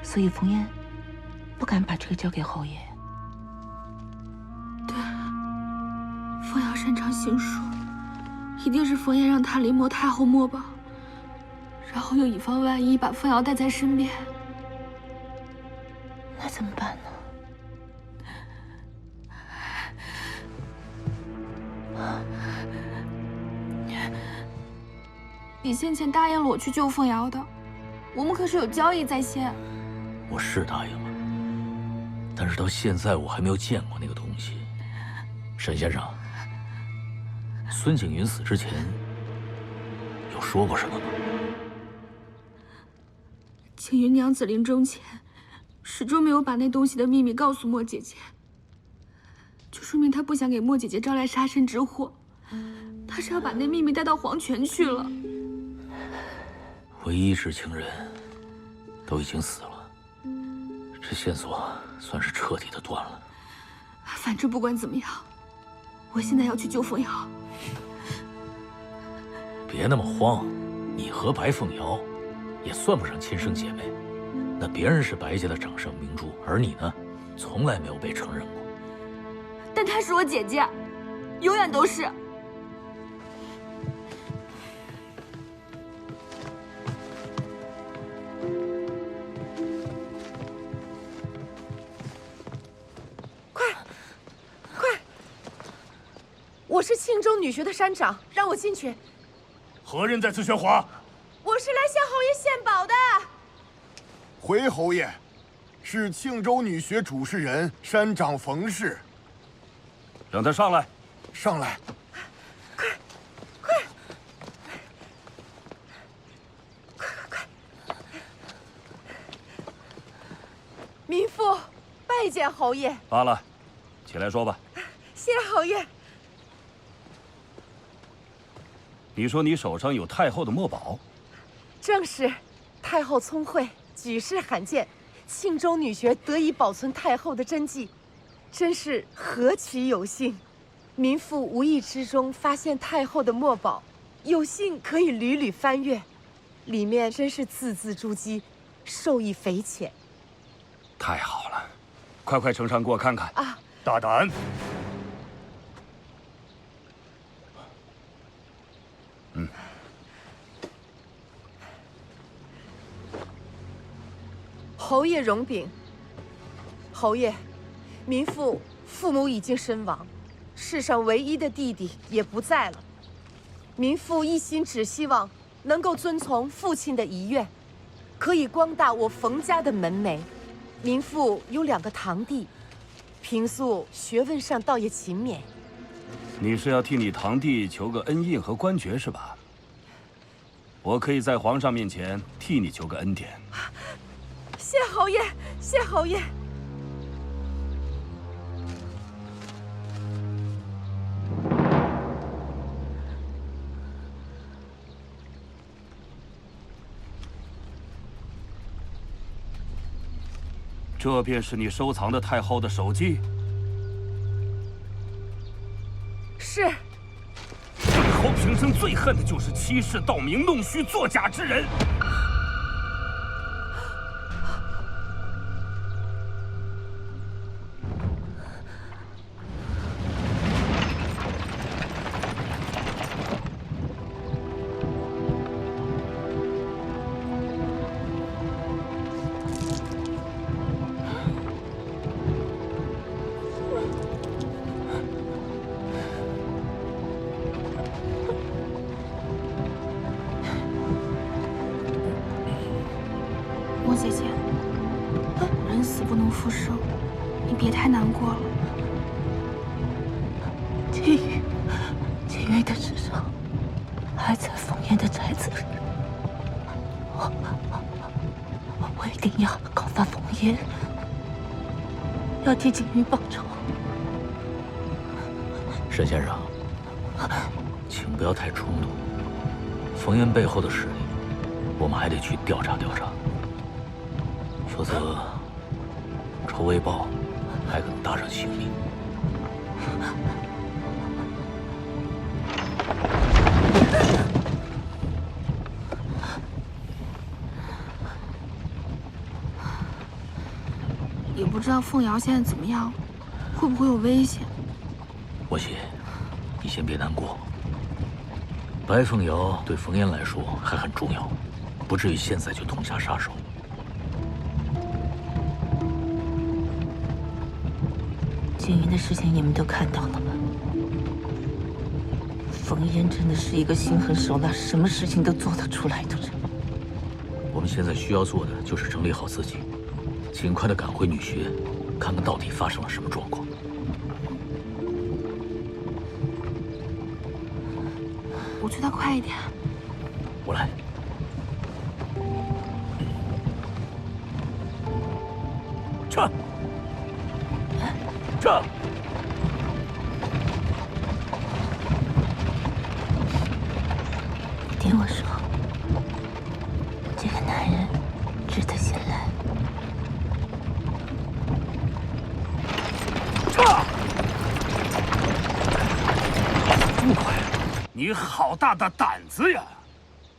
所以冯岩不敢把这个交给侯爷。对，凤瑶擅长行书，一定是冯岩让他临摹太后墨宝，然后又以防万一把凤瑶带在身边。那怎么办呢？你先前答应了我去救凤瑶的，我们可是有交易在先。我是答应了，但是到现在我还没有见过那个东西。沈先生，孙景云死之前有说过什么吗？景云娘子临终前始终没有把那东西的秘密告诉莫姐姐，就说明她不想给莫姐姐招来杀身之祸，她是要把那秘密带到黄泉去了。唯一知情人都已经死了，这线索算是彻底的断了。反正不管怎么样，我现在要去救凤瑶。别那么慌，你和白凤瑶也算不上亲生姐妹，那别人是白家的掌上明珠，而你呢，从来没有被承认过。但她是我姐姐，永远都是。我是庆州女学的山长，让我进去。何人在此喧哗？我是来向侯爷献宝的。回侯爷，是庆州女学主事人山长冯氏。让他上来。上来。快！民妇拜见侯爷。罢了，起来说吧。谢侯爷。你说你手上有太后的墨宝？正是，太后聪慧，举世罕见，庆州女学得以保存太后的真迹，真是何其有幸！民妇无意之中发现太后的墨宝，有幸可以屡屡翻阅，里面真是字字珠玑，受益匪浅。太好了，快呈上给我看看。啊！大胆！侯爷容禀。侯爷，民妇父母已经身亡，世上唯一的弟弟也不在了。民妇一心只希望能够遵从父亲的遗愿，可以光大我冯家的门楣。民妇有2个堂弟，平素学问上倒也勤勉。你是要替你堂弟求个恩印和官爵是吧？我可以在皇上面前替你求个恩典。谢侯爷，谢侯爷。这便是你收藏的太后的手迹？是。本侯平生最恨的就是欺世盗名、弄虚作假之人。莫姐姐，人死不能复生，你别太难过了。金玉的智商还在冯岩的宅子里，我一定要告发冯岩，要替金玉报仇。沈先生，请不要太冲动。冯岩背后的势力，我们还得去调查调查。否则，仇未报，还可能搭上性命。也不知道凤瑶现在怎么样，会不会有危险？我喜，你先别难过。白凤瑶对冯岩来说还很重要，不至于现在就痛下杀手。金云的事情你们都看到了吗？冯岩真的是一个心狠手辣、什么事情都做得出来的人。我们现在需要做的就是整理好自己，尽快的赶回女学，看看到底发生了什么状况。我觉得快一点。我来。撤！撤！听我说，这个男人值得信赖。这么快？你好大的胆子呀！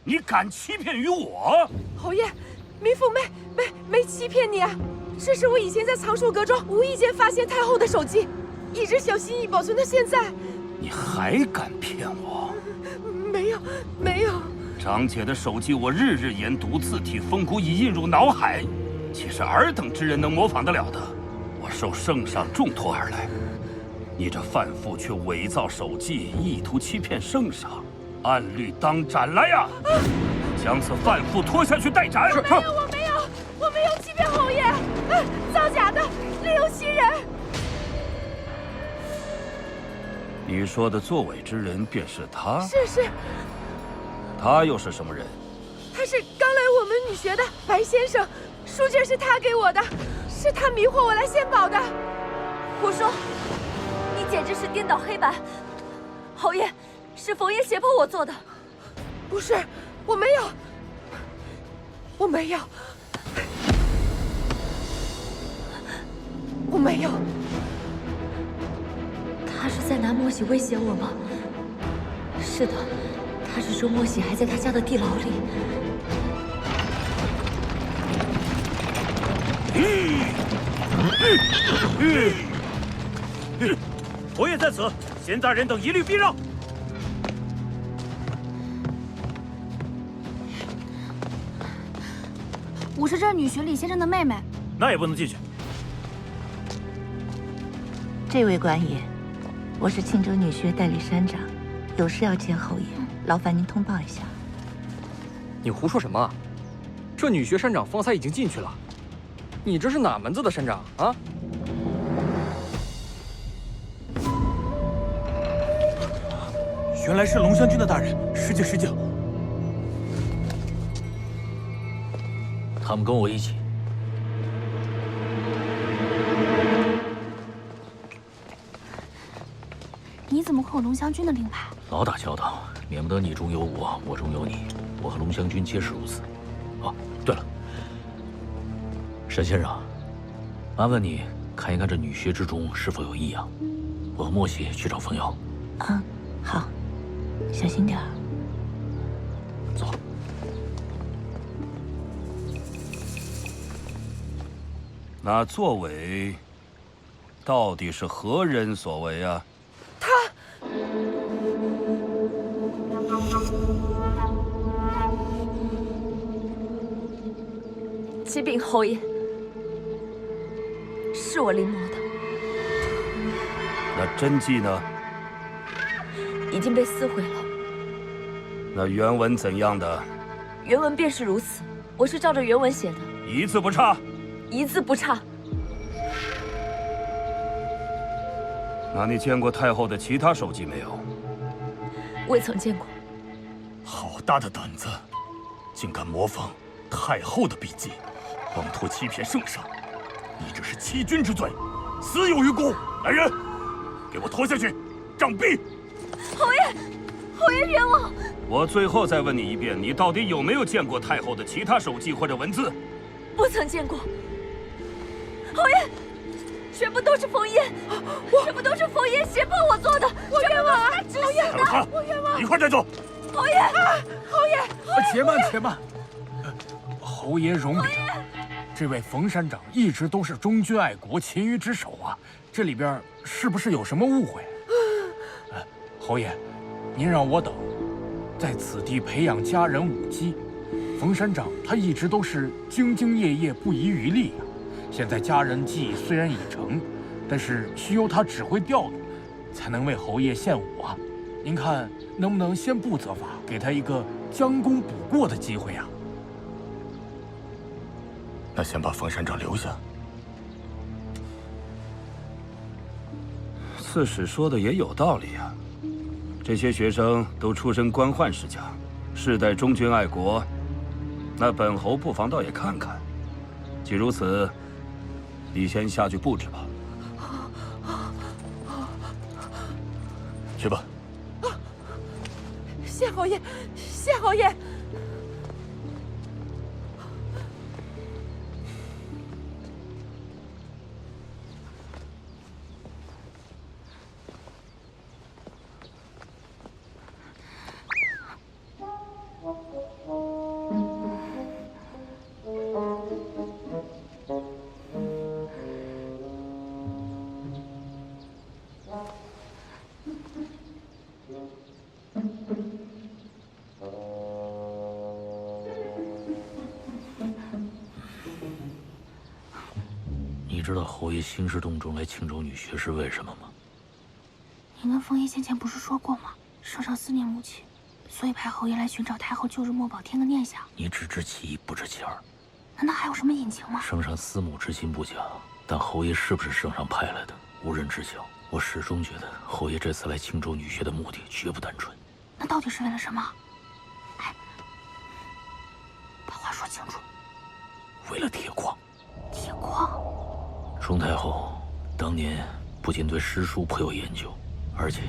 你敢欺骗于我？侯爷，明府没欺骗你啊！这是我以前在藏书阁中无意间发现太后的手机，一直小心翼翼保存到现在。你还敢骗我？没有。长姐的手机，我日日研读字体，风骨已印入脑海，岂是尔等之人能模仿得了的？我受圣上重托而来，你这范妇却伪造手机，意图欺骗圣上，按律当斩来呀！将此范妇拖下去待斩。我没有欺骗侯爷，造假的，另有其人。你说的作伪之人便是他？是。他又是什么人？他是刚来我们女学的白先生，书卷是他给我的，是他迷惑我来献宝的。胡说！你简直是颠倒黑白！侯爷，是冯爷胁迫我做的。不是，我没有。我没有。他是在拿莫喜威胁我吗？是的，他是说莫喜还在他家的地牢里。侯爷在此，闲杂人等一律避让。我是这儿女学李先生的妹妹，那也不能进去。这位官爷，我是庆州女学代理山长，有事要见侯爷，劳烦您通报一下。你胡说什么？这女学山长方才已经进去了，你这是哪门子的山长啊？原来是龙香君的大人，失敬失敬。他们跟我一起。你怎么会有龙香君的令牌？老打交道，免不得你中有我，我中有你。我和龙香君皆是如此。哦，对了，沈先生，麻烦你看一看这女学之中是否有异样。我和莫喜去找冯瑶。啊，好，小心点儿。走。那作伪到底是何人所为啊？他。启禀侯爷，是我临摹的。那真迹呢？已经被撕毁了。那原文怎样的？原文便是如此，我是照着原文写的，一字不差。一字不差。那你见过太后的其他手机没有？未曾见过。好大的胆子，竟敢模仿太后的笔记，妄图欺骗圣上，你这是欺君之罪，死有余辜！来人，给我拖下去，杖毙！侯爷，侯爷冤枉！我最后再问你一遍，你到底有没有见过太后的其他手记或者文字？不曾见过。侯爷，全部都是冯爷，全部都是冯爷胁迫我做的，我冤枉啊！侯爷，我冤枉！一块带走。侯爷，侯爷，且慢且慢。侯爷容禀，这位冯山长一直都是忠君爱国、勤于职守啊，这里边是不是有什么误会？侯爷，您让我等在此地培养家人武基。冯山长他一直都是兢兢业业、不遗余力啊。现在家人计虽然已成，但是需由他指挥调度，才能为侯爷献武啊。您看能不能先不责罚，给他一个将功补过的机会啊？那先把冯山长留下。刺史说的也有道理啊。这些学生都出身官宦世家，世代忠君爱国，那本侯不妨倒也看看。既如此，你先下去布置吧。去吧。谢侯爷，谢侯爷。你知道侯爷兴师动众来庆州女学是为什么吗？你跟枫叶先前不是说过吗？圣上思念母亲，所以派侯爷来寻找太后旧日墨宝添个念想。你只知其一，不知其二。难道还有什么隐情吗？圣上思母之心不假，但侯爷是不是圣上派来的，无人知晓。我始终觉得侯爷这次来庆州女学的目的绝不单纯。那到底是为了什么？哎，把话说清楚。为了铁矿。铁矿。崇太后当年不仅对诗书颇有研究，而且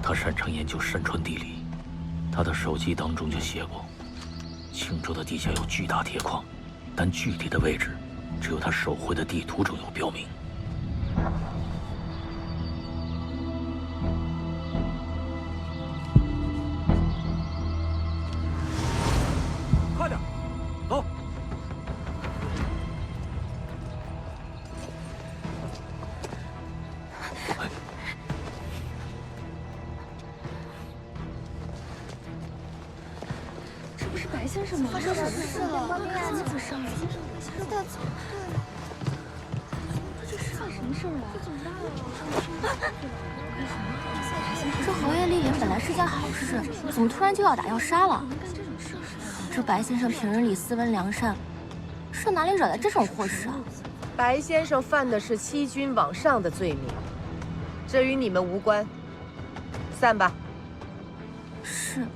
她擅长研究山川地理。她的手记当中就写过，庆州的地下有巨大铁矿，但具体的位置只有她手绘的地图中有标明。快点，走。这不是白先生吗？发生什么事了？怎么回事？先生带走。这是发生什么事了？这怎么办啊？这侯爷莅临本来是件好事，怎么突然就要打要杀了？这白先生平日里斯文良善，是哪里惹来这种祸事啊？白先生犯的是欺君罔上的罪名，这与你们无关。散吧。是。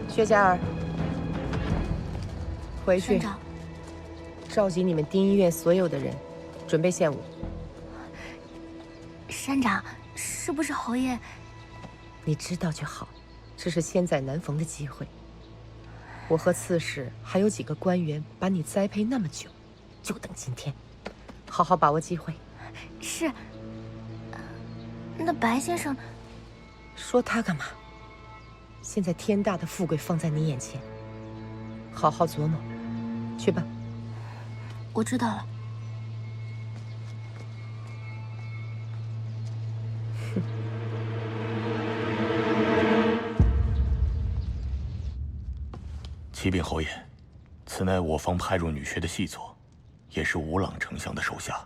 薛家儿，回去山长，召集你们丁医院所有的人，准备献舞。山长，是不是侯爷？你知道就好，这是千载难逢的机会。我和刺史还有几个官员把你栽培那么久，就等今天，好好把握机会。是。那白先生，说他干嘛？现在天大的富贵放在你眼前，好好琢磨，去吧。我知道了。启禀侯爷，此乃我方派入女学的细作，也是吴朗丞相的手下。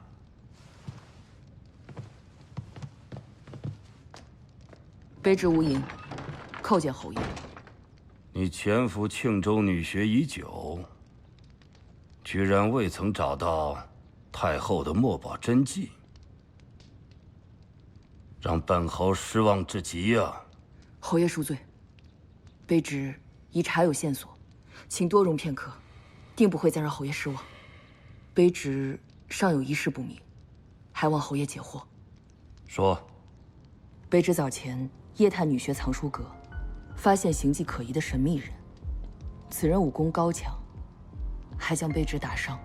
卑职无银，叩见侯爷。你潜伏庆州女学已久，居然未曾找到太后的墨宝真迹，让本侯失望至极呀！侯爷恕罪，卑职已查有线索，请多容片刻，定不会再让侯爷失望。卑职尚有一事不明，还望侯爷解惑。说。卑职早前夜探女学藏书阁，发现形迹可疑的神秘人。此人武功高强，还将卑职打伤。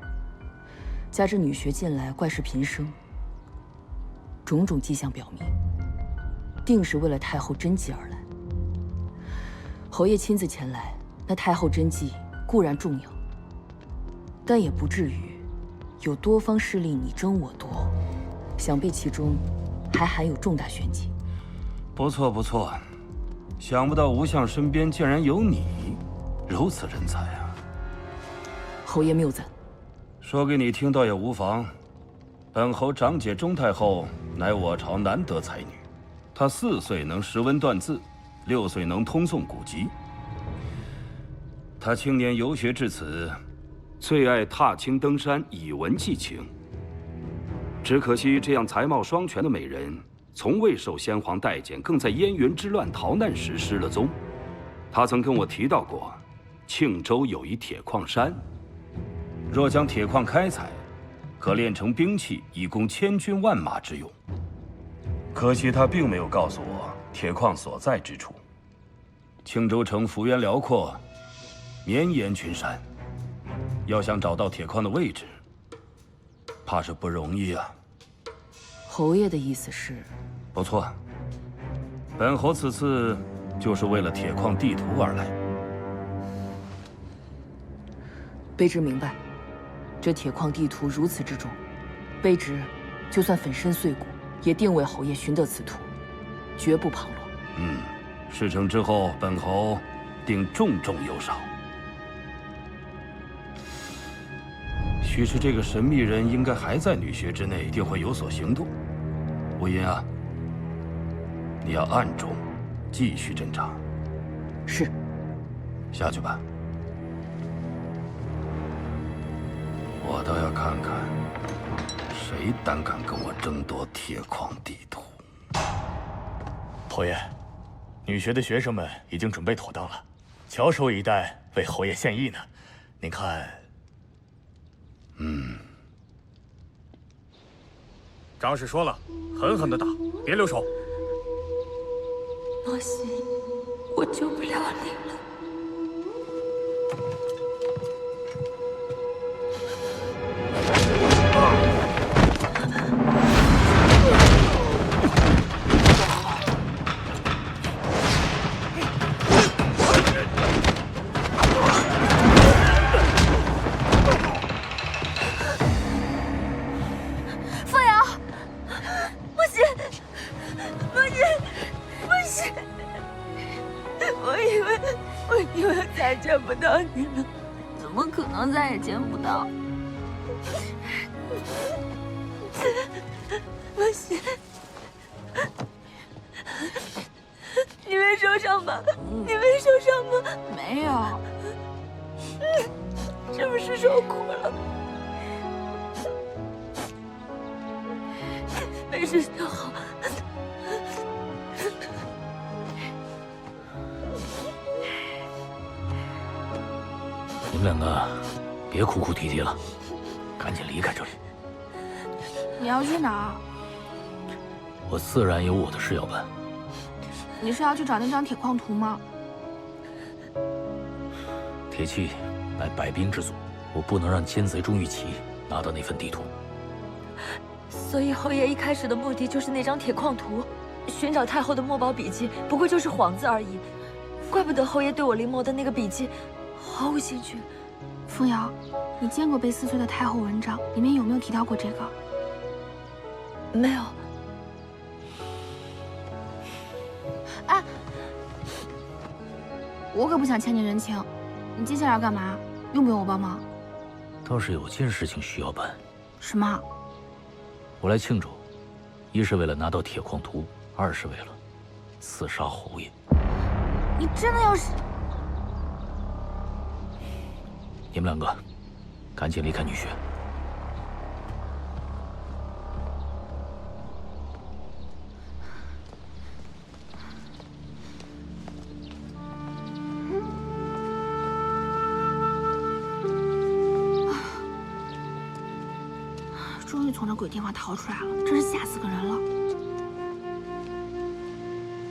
加之女学近来怪事频生，种种迹象表明，定是为了太后真迹而来。侯爷亲自前来，那太后真迹固然重要，但也不至于有多方势力你争我夺，想必其中还含有重大玄机。不错不错，想不到吴相身边竟然有你，如此人才啊！侯爷谬赞。说给你听倒也无妨。本侯长姐钟太后乃我朝难得才女，她4岁能识文断字，6岁能通诵古籍。她青年游学至此，最爱踏青登山，以文寄情。只可惜这样才貌双全的美人，从未受先皇待见，更在燕云之乱逃难时失了踪。她曾跟我提到过，庆州有一铁矿山，若将铁矿开采，可炼成兵器，以供千军万马之用。可惜她并没有告诉我铁矿所在之处。庆州城幅员辽阔，绵延群山，要想找到铁矿的位置，怕是不容易啊。侯爷的意思是？不错，本侯此次就是为了铁矿地图而来。卑职明白，这铁矿地图如此之重，卑职就算粉身碎骨，也定为侯爷寻得此图，绝不旁落。事成之后，本侯定重重有赏。许是这个神秘人应该还在女学之内，定会有所行动。吴音啊，你要暗中继续侦查。是。下去吧。我倒要看看，谁胆敢跟我争夺铁矿地图。侯爷，女学的学生们已经准备妥当了，翘首以待，为侯爷献艺呢。您看，张氏说了，狠狠的打，别留手。莫西，我救不了你了。再见不到你了，怎么可能再也见不到？莫西，你没受伤吧？你没受伤吗？没有。是不是受苦了？没事就好。你们两个别哭哭啼啼了，赶紧离开这里。你要去哪儿？我自然有我的事要办。你是要去找那张铁矿图吗？铁器乃百兵之祖，我不能让奸贼钟玉琪拿到那份地图。所以侯爷一开始的目的就是那张铁矿图，寻找太后的墨宝笔记不过就是幌子而已。怪不得侯爷对我临摹的那个笔记毫无兴趣。傅瑶，你见过被撕碎的太后文章，里面有没有提到过这个？没有。哎，我可不想欠你人情。你接下来要干嘛？用不用我帮忙？倒是有件事情需要办。什么？我来庆州，一是为了拿到铁矿图，二是为了刺杀侯爷。你真的要是……你们两个，赶紧离开女学。终于从这鬼地方逃出来了，真是吓死个人了。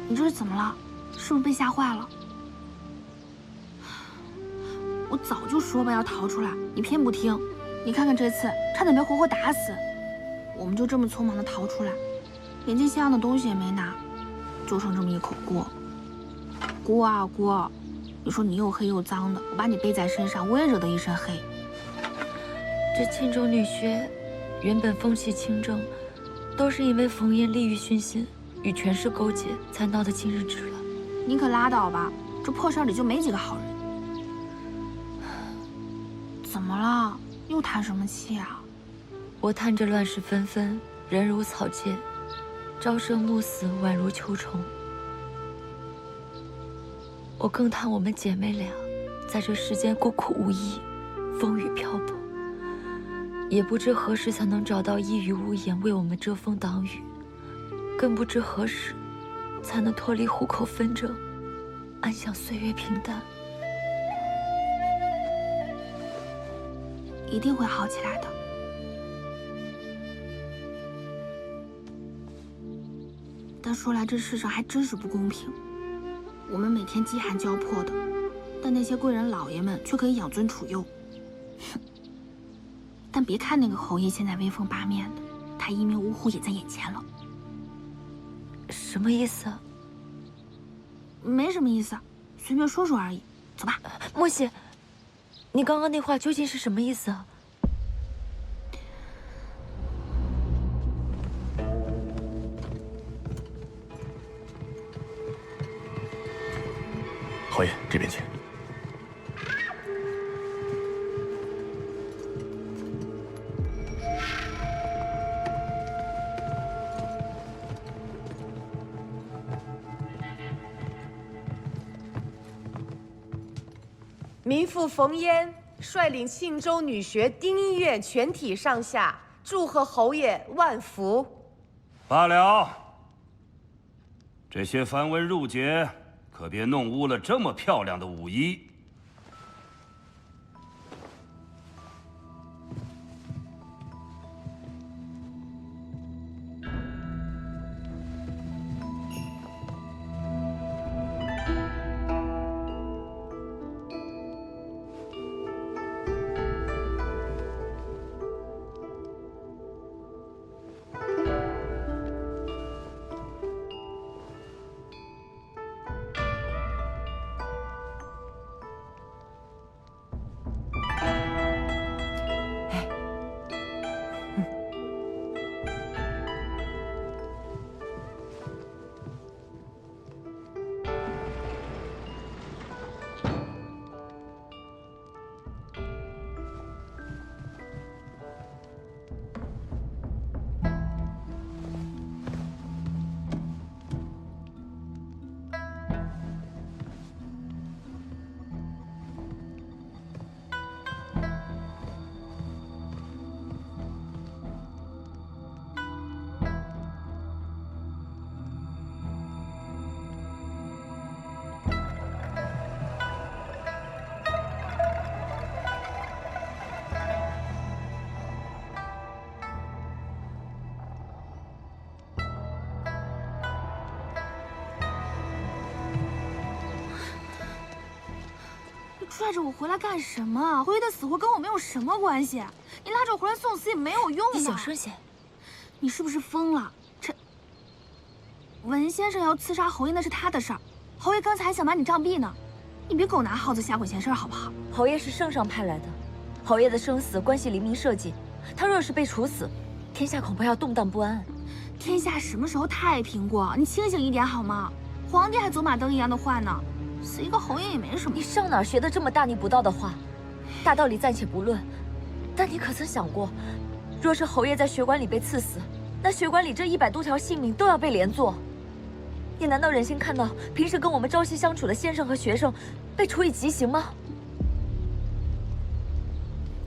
你这是怎么了？是不是被吓坏了？我早就说吧，要逃出来，你偏不听。你看看这次，差点被活活打死。我们就这么匆忙的逃出来，连件像样的东西也没拿，就剩这么一口锅。锅啊锅，你说你又黑又脏的，我把你背在身上，我也惹得一身黑。这庆州女学原本风气清正，都是因为冯嫣利欲熏心，与权势勾结，才闹得今日之乱。你可拉倒吧，这破事里就没几个好人。怎么了？又叹什么气啊？我叹着乱世纷纷，人如草芥，朝生暮死，宛如秋虫。我更叹我们姐妹俩，在这世间孤苦无依，风雨漂泊，也不知何时才能找到一隅屋檐为我们遮风挡雨，更不知何时才能脱离虎口纷争，安享岁月平淡。一定会好起来的。但说来这世上还真是不公平，我们每天饥寒交迫的，但那些贵人老爷们却可以养尊处优。哼！但别看那个侯爷现在威风八面的，他一命呜呼也在眼前了。什么意思？没什么意思，随便说说而已。走吧。莫西，你刚刚那话究竟是什么意思啊？侯爷，这边请。民妇冯嫣率领庆州女学丁医院全体上下祝贺侯爷万福。罢了，这些繁文缛节可别弄污了这么漂亮的舞衣。拽着我回来干什么？侯爷的死活跟我没有什么关系，你拉着我回来送死也没有用啊！你小声些，你是不是疯了？这文先生要刺杀侯爷那是他的事儿，侯爷刚才还想把你杖毙呢，你别给我拿耗子吓唬闲事儿好不好？侯爷是圣上派来的，侯爷的生死关系黎民社稷，他若是被处死，天下恐怕要动荡不安。天下什么时候太平过？你清醒一点好吗？皇帝还走马灯一样的换呢。 死一个侯爷也没什么。你上哪儿学的这么大逆不道的话？大道理暂且不论，但你可曾想过，若是侯爷在血管里被刺死，那血管里这100多条性命都要被连坐。你难道忍心看到平时跟我们朝夕相处的先生和学生被处以极刑吗？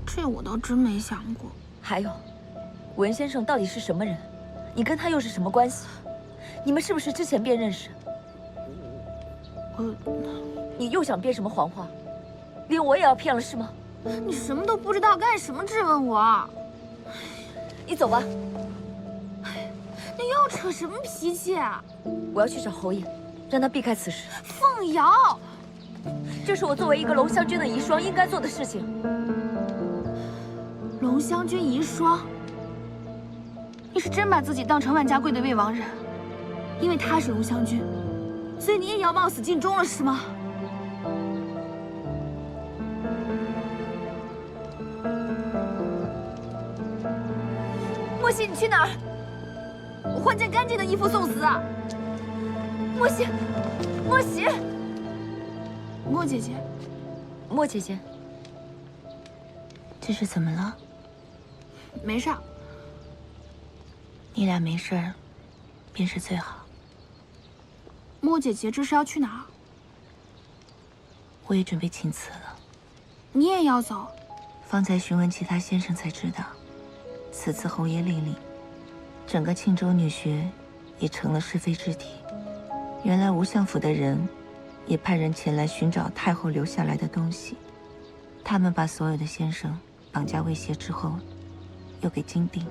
这我倒真没想过。还有，文先生到底是什么人？你跟他又是什么关系？你们是不是之前便认识？ 你又想编什么谎话？连我也要骗了是吗？你什么都不知道，干什么质问我？你走吧。你又扯什么脾气啊？我要去找侯爷，让他避开此事。凤瑶，这是我作为一个龙香君的遗孀应该做的事情。龙香君遗孀，你是真把自己当成万家柜的未亡人？因为他是龙香君。 所以你也要冒死尽忠了，是吗？莫西，你去哪儿？我换件干净的衣服送死。莫西，莫西，莫姐姐，莫姐姐，这是怎么了？没事。你俩没事儿，便是最好。 莫姐姐，这是要去哪儿？我也准备请辞了。你也要走？方才询问其他先生才知道，此次侯爷莅临，整个庆州女学也成了是非之地。原来吴相府的人也派人前来寻找太后留下来的东西，他们把所有的先生绑架威胁之后，又给金定。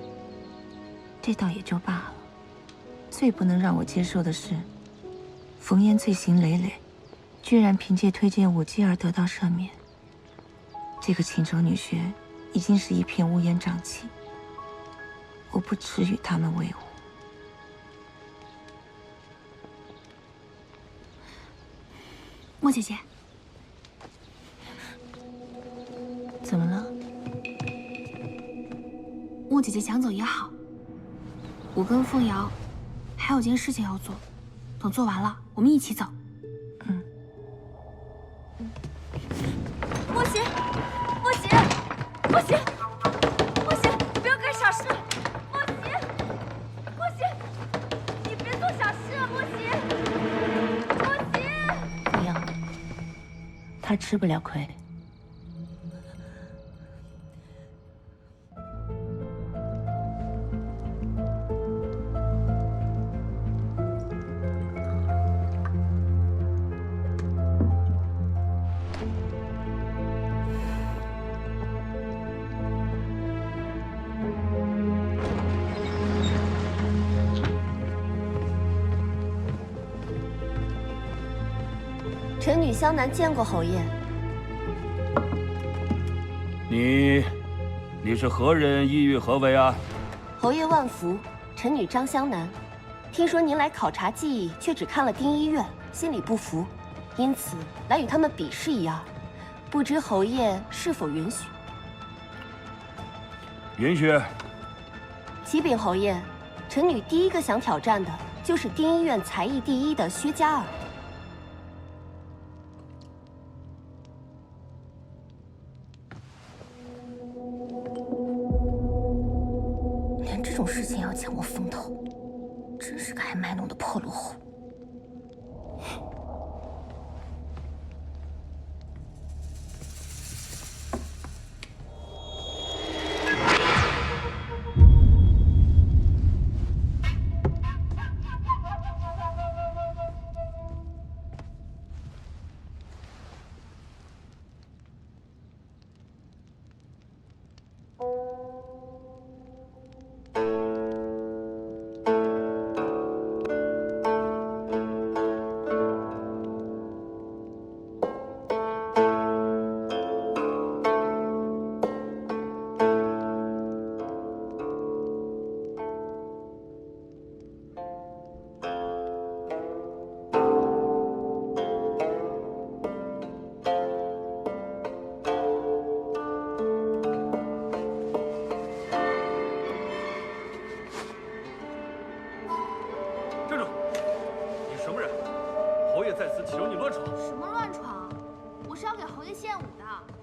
这倒也就罢了，最不能让我接受的是。 冯嫣罪行累累，居然凭借推荐武姬而得到赦免。这个庆州女学已经是一片乌烟瘴气，我不耻与他们为伍。莫姐姐，怎么了？莫姐姐想走也好，我跟凤瑶还有件事情要做。 等做完了，我们一起走。莫西，莫西，莫西，莫西，你不要干傻事！莫西，莫西，你别做傻事啊！莫西，莫西。凤瑶，他吃不了亏，臣女湘南见过侯爷。你是何人？意欲何为啊？侯爷万福，臣女张湘南。听说您来考察技艺，却只看了丁医院，心里不服，因此来与他们比试一二。不知侯爷是否允许？允许。启禀侯爷，臣女第一个想挑战的就是丁医院才艺第一的薛家儿。连这种事情也要抢我风头，真是个爱卖弄的破落户。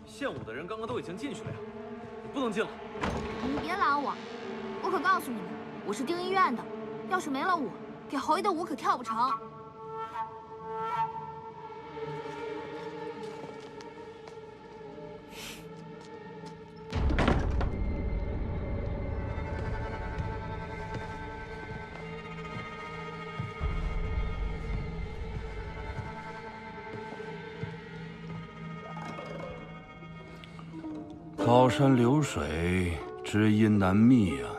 献舞的人刚刚都已经进去了呀，你不能进了。你们别拦我，我可告诉你们，我是丁医院的，要是没了我，给侯爷的舞可跳不成。高山流水，知音难觅啊。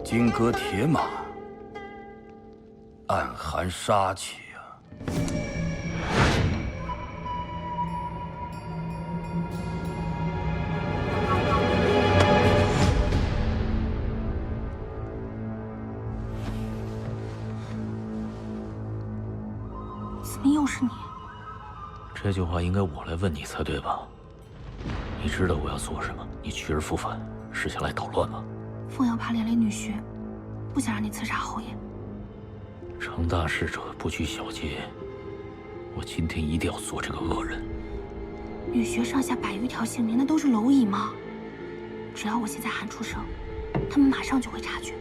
金戈铁马，暗含杀气啊！怎么又是你？这句话应该我来问你才对吧？你知道我要做什么？你去而复返，是想来捣乱吗？凤瑶怕连累女婿，不想让你刺杀侯爷。成大事者不拘小节，我今天一定要做这个恶人。女学上下100余条性命，那都是蝼蚁吗？只要我现在喊出声，他们马上就会察觉。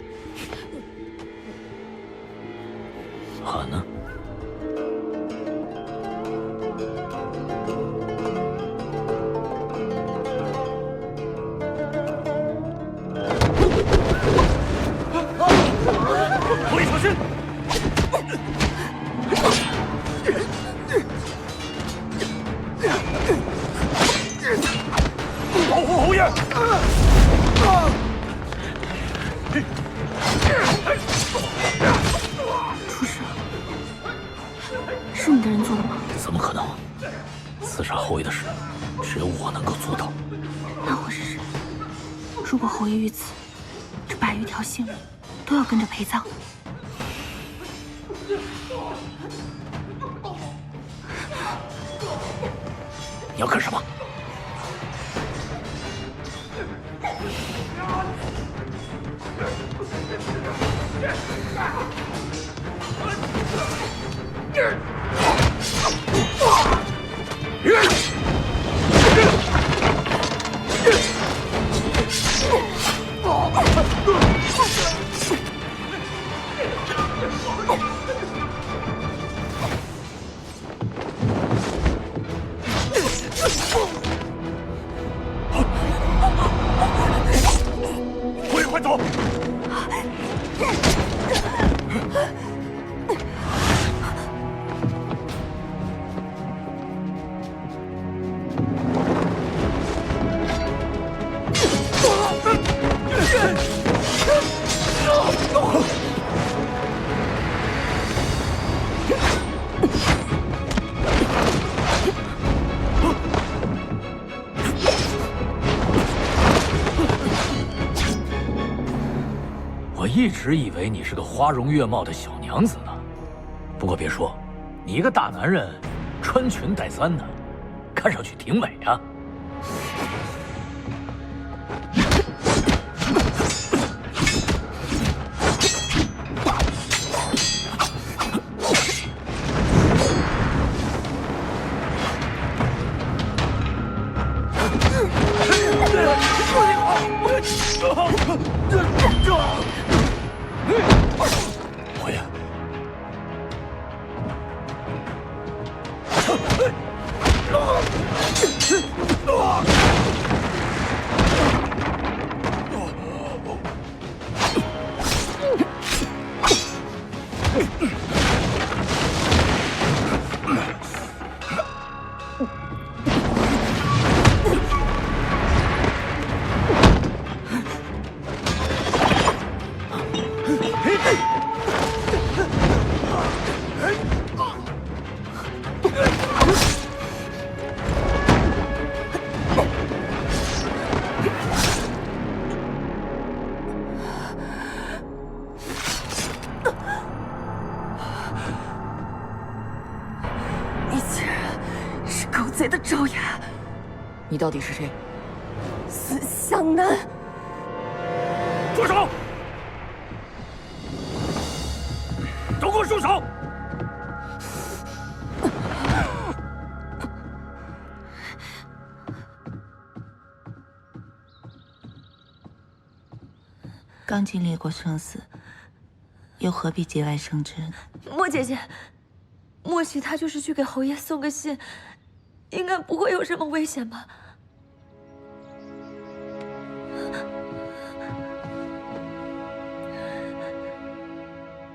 喊呢？侯爷小心！保护侯爷！出事了，是你的人做的吗？怎么可能？刺杀侯爷的事，只有我能够做到。那会是谁？如果侯爷遇刺，这100余条性命都要跟着陪葬。你要干什么？侯爷，快走！我一直以为你是个花容月貌的小娘子呢。不过别说，你一个大男人，穿裙带簪的，看上去挺美啊。侯爷，你竟然是狗贼的爪牙！你到底是谁？死湘南！住手！都给我住手！刚经历过生死，又何必节外生枝呢？莫姐姐，莫许他就是去给侯爷送个信，应该不会有什么危险吧？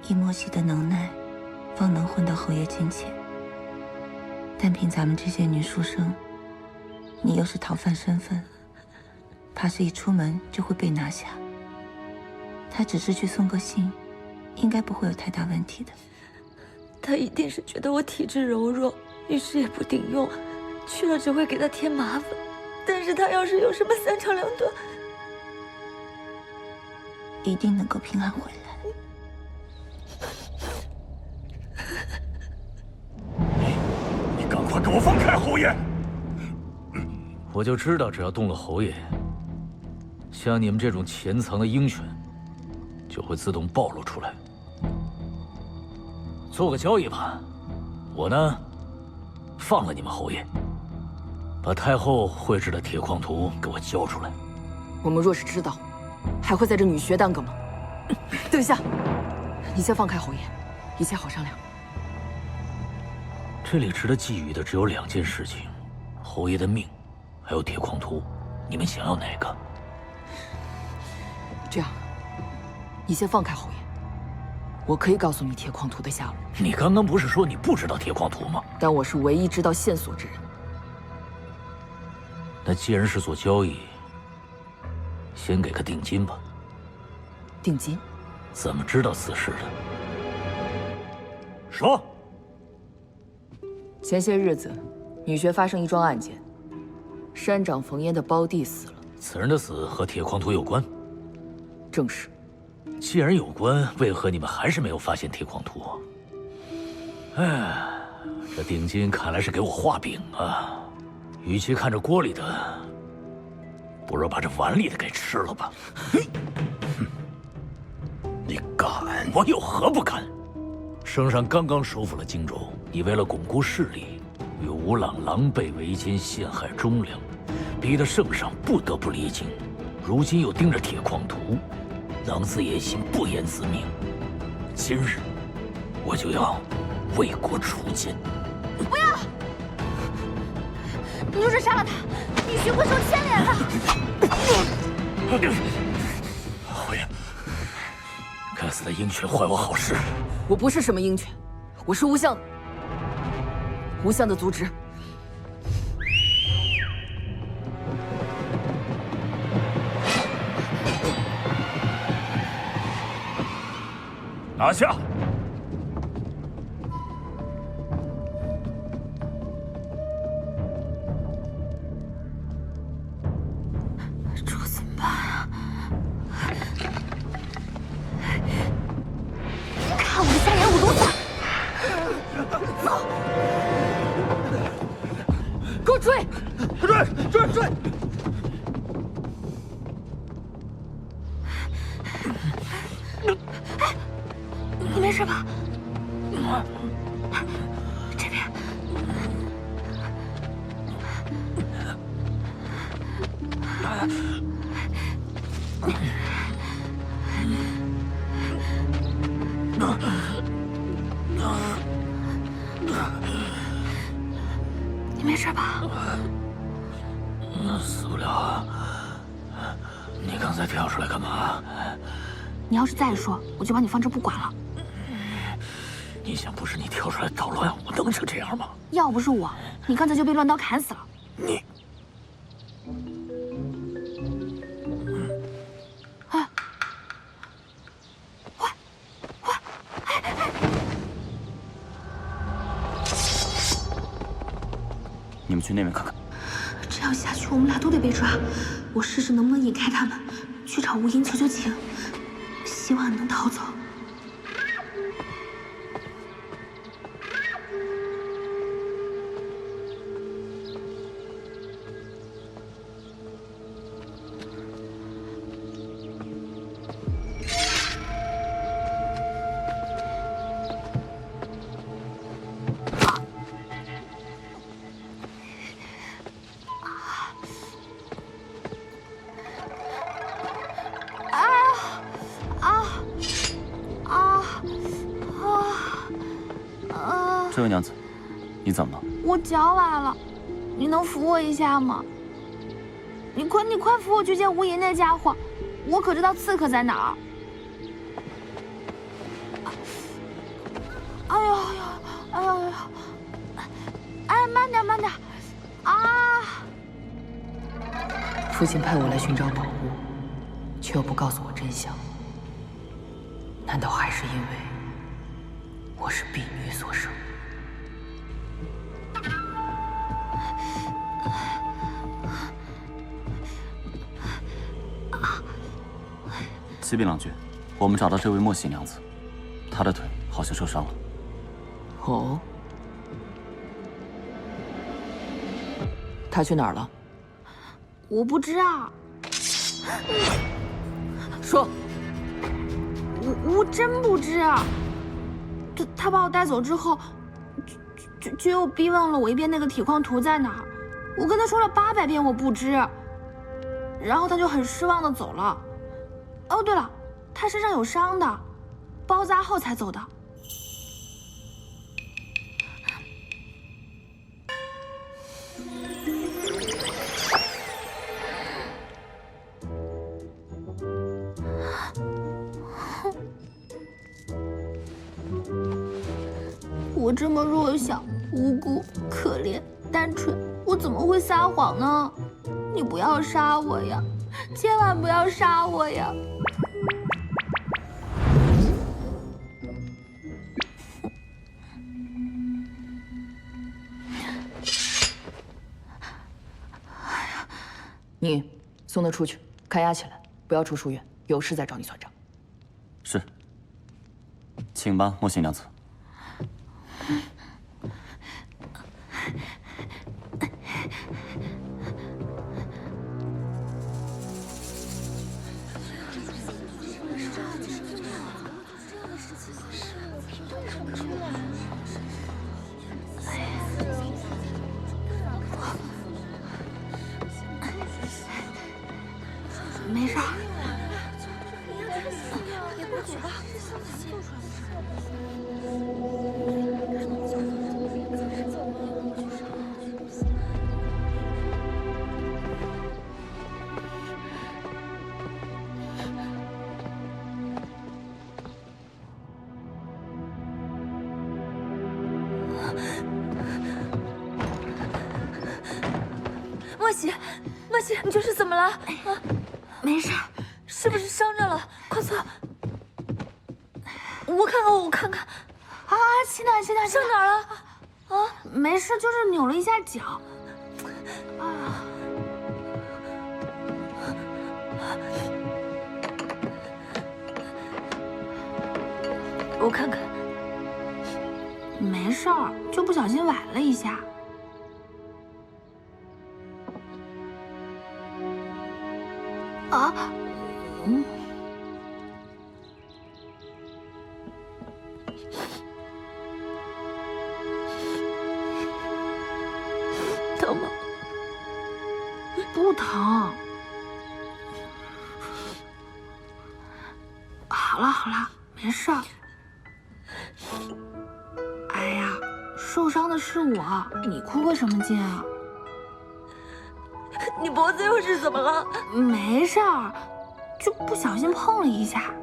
以莫喜的能耐，方能混到侯爷近前。单凭咱们这些女书生，你又是逃犯身份，怕是一出门就会被拿下。他只是去送个信，应该不会有太大问题的。他一定是觉得我体质柔弱，于是也不顶用，去了只会给他添麻烦。但是他要是有什么三长两短，一定能够平安回来。你赶快给我放开侯爷！我就知道，只要动了侯爷，像你们这种潜藏的鹰犬，就会自动暴露出来。做个交易吧，我呢，放了你们侯爷，把太后绘制的铁矿图给我交出来。我们若是知道，还会在这女学耽搁吗？等一下，你先放开侯爷，一切好商量。这里值得觊觎的只有2件事情：侯爷的命，还有铁矿图。你们想要哪个？这样，你先放开侯爷，我可以告诉你铁矿图的下落。你刚刚不是说你不知道铁矿图吗？但我是唯一知道线索之人。那既然是做交易，先给个定金吧。定金？怎么知道此事的？说。前些日子，女学发生一桩案件，山长冯烟的胞弟死了。此人的死和铁矿图有关？正是。既然有关，为何你们还是没有发现铁矿图？哎，这定金看来是给我画饼啊！与其看着锅里的，不如把这碗里的给吃了吧。你敢？我有何不敢？圣上刚刚收复了荆州，你为了巩固势力，与吴朗狼狈为奸，陷害忠良，逼得圣上不得不离京。如今又盯着铁矿图，狼子野心，不言自明。今日，我就要为国除奸。不要！你就是杀了他，女婿会受牵连的。侯爷，该死的鹰犬坏我好事。我不是什么鹰犬，我是吴相。吴相的族侄。拿下！这可怎么办啊？看我的瞎眼五毒散！走！给我追！追！你没事吧？这边。你没事吧？死不了。你刚才跳出来干嘛？你要是再说，我就把你放这不管了。你想，不是你跳出来捣乱，我能成这样吗？要不是我，你刚才就被乱刀砍死了。你，哎，你们去那边看看。这样下去，我们俩都得被抓。我试试能不能引开他们，去找吴英求求情，希望你能逃走。这位娘子，你怎么了？我脚崴了，你能扶我一下吗？你快扶我去见吴银那家伙，我可知道刺客在哪儿。哎呦，哎，慢点啊！父亲派我来寻找宝物，却又不告诉我真相，难道还是因为我是婢女所生？启禀郎君，我们找到这位莫喜娘子，她的腿好像受伤了。哦，她去哪儿了？我不知道。说。我真不知。他把我带走之后，就又逼问了我一遍那个铁矿图在哪儿。我跟他说了800遍我不知，然后他就很失望的走了。哦，对了，他身上有伤的，包扎后才走的。我这么弱小、无辜、可怜、单纯，我怎么会撒谎呢？你不要杀我呀！千万不要杀我呀！你送他出去，看押起来，不要出书院，有事再找你算账。是。请吧，莫喜娘子。没事儿。别过去吧。莫喜，莫喜，你这是怎么了？啊，没事，是不是伤着了？快坐，我看看，我看看。啊，轻点，轻点，伤哪儿了？啊，没事，就是扭了一下脚。哎呀，我看看，没事儿，就不小心崴了一下。啊，疼吗？不疼。好了好了，没事儿。哎呀，受伤的是我，你哭个什么劲啊？你脖子又是怎么了？没事儿，就不小心碰了一下。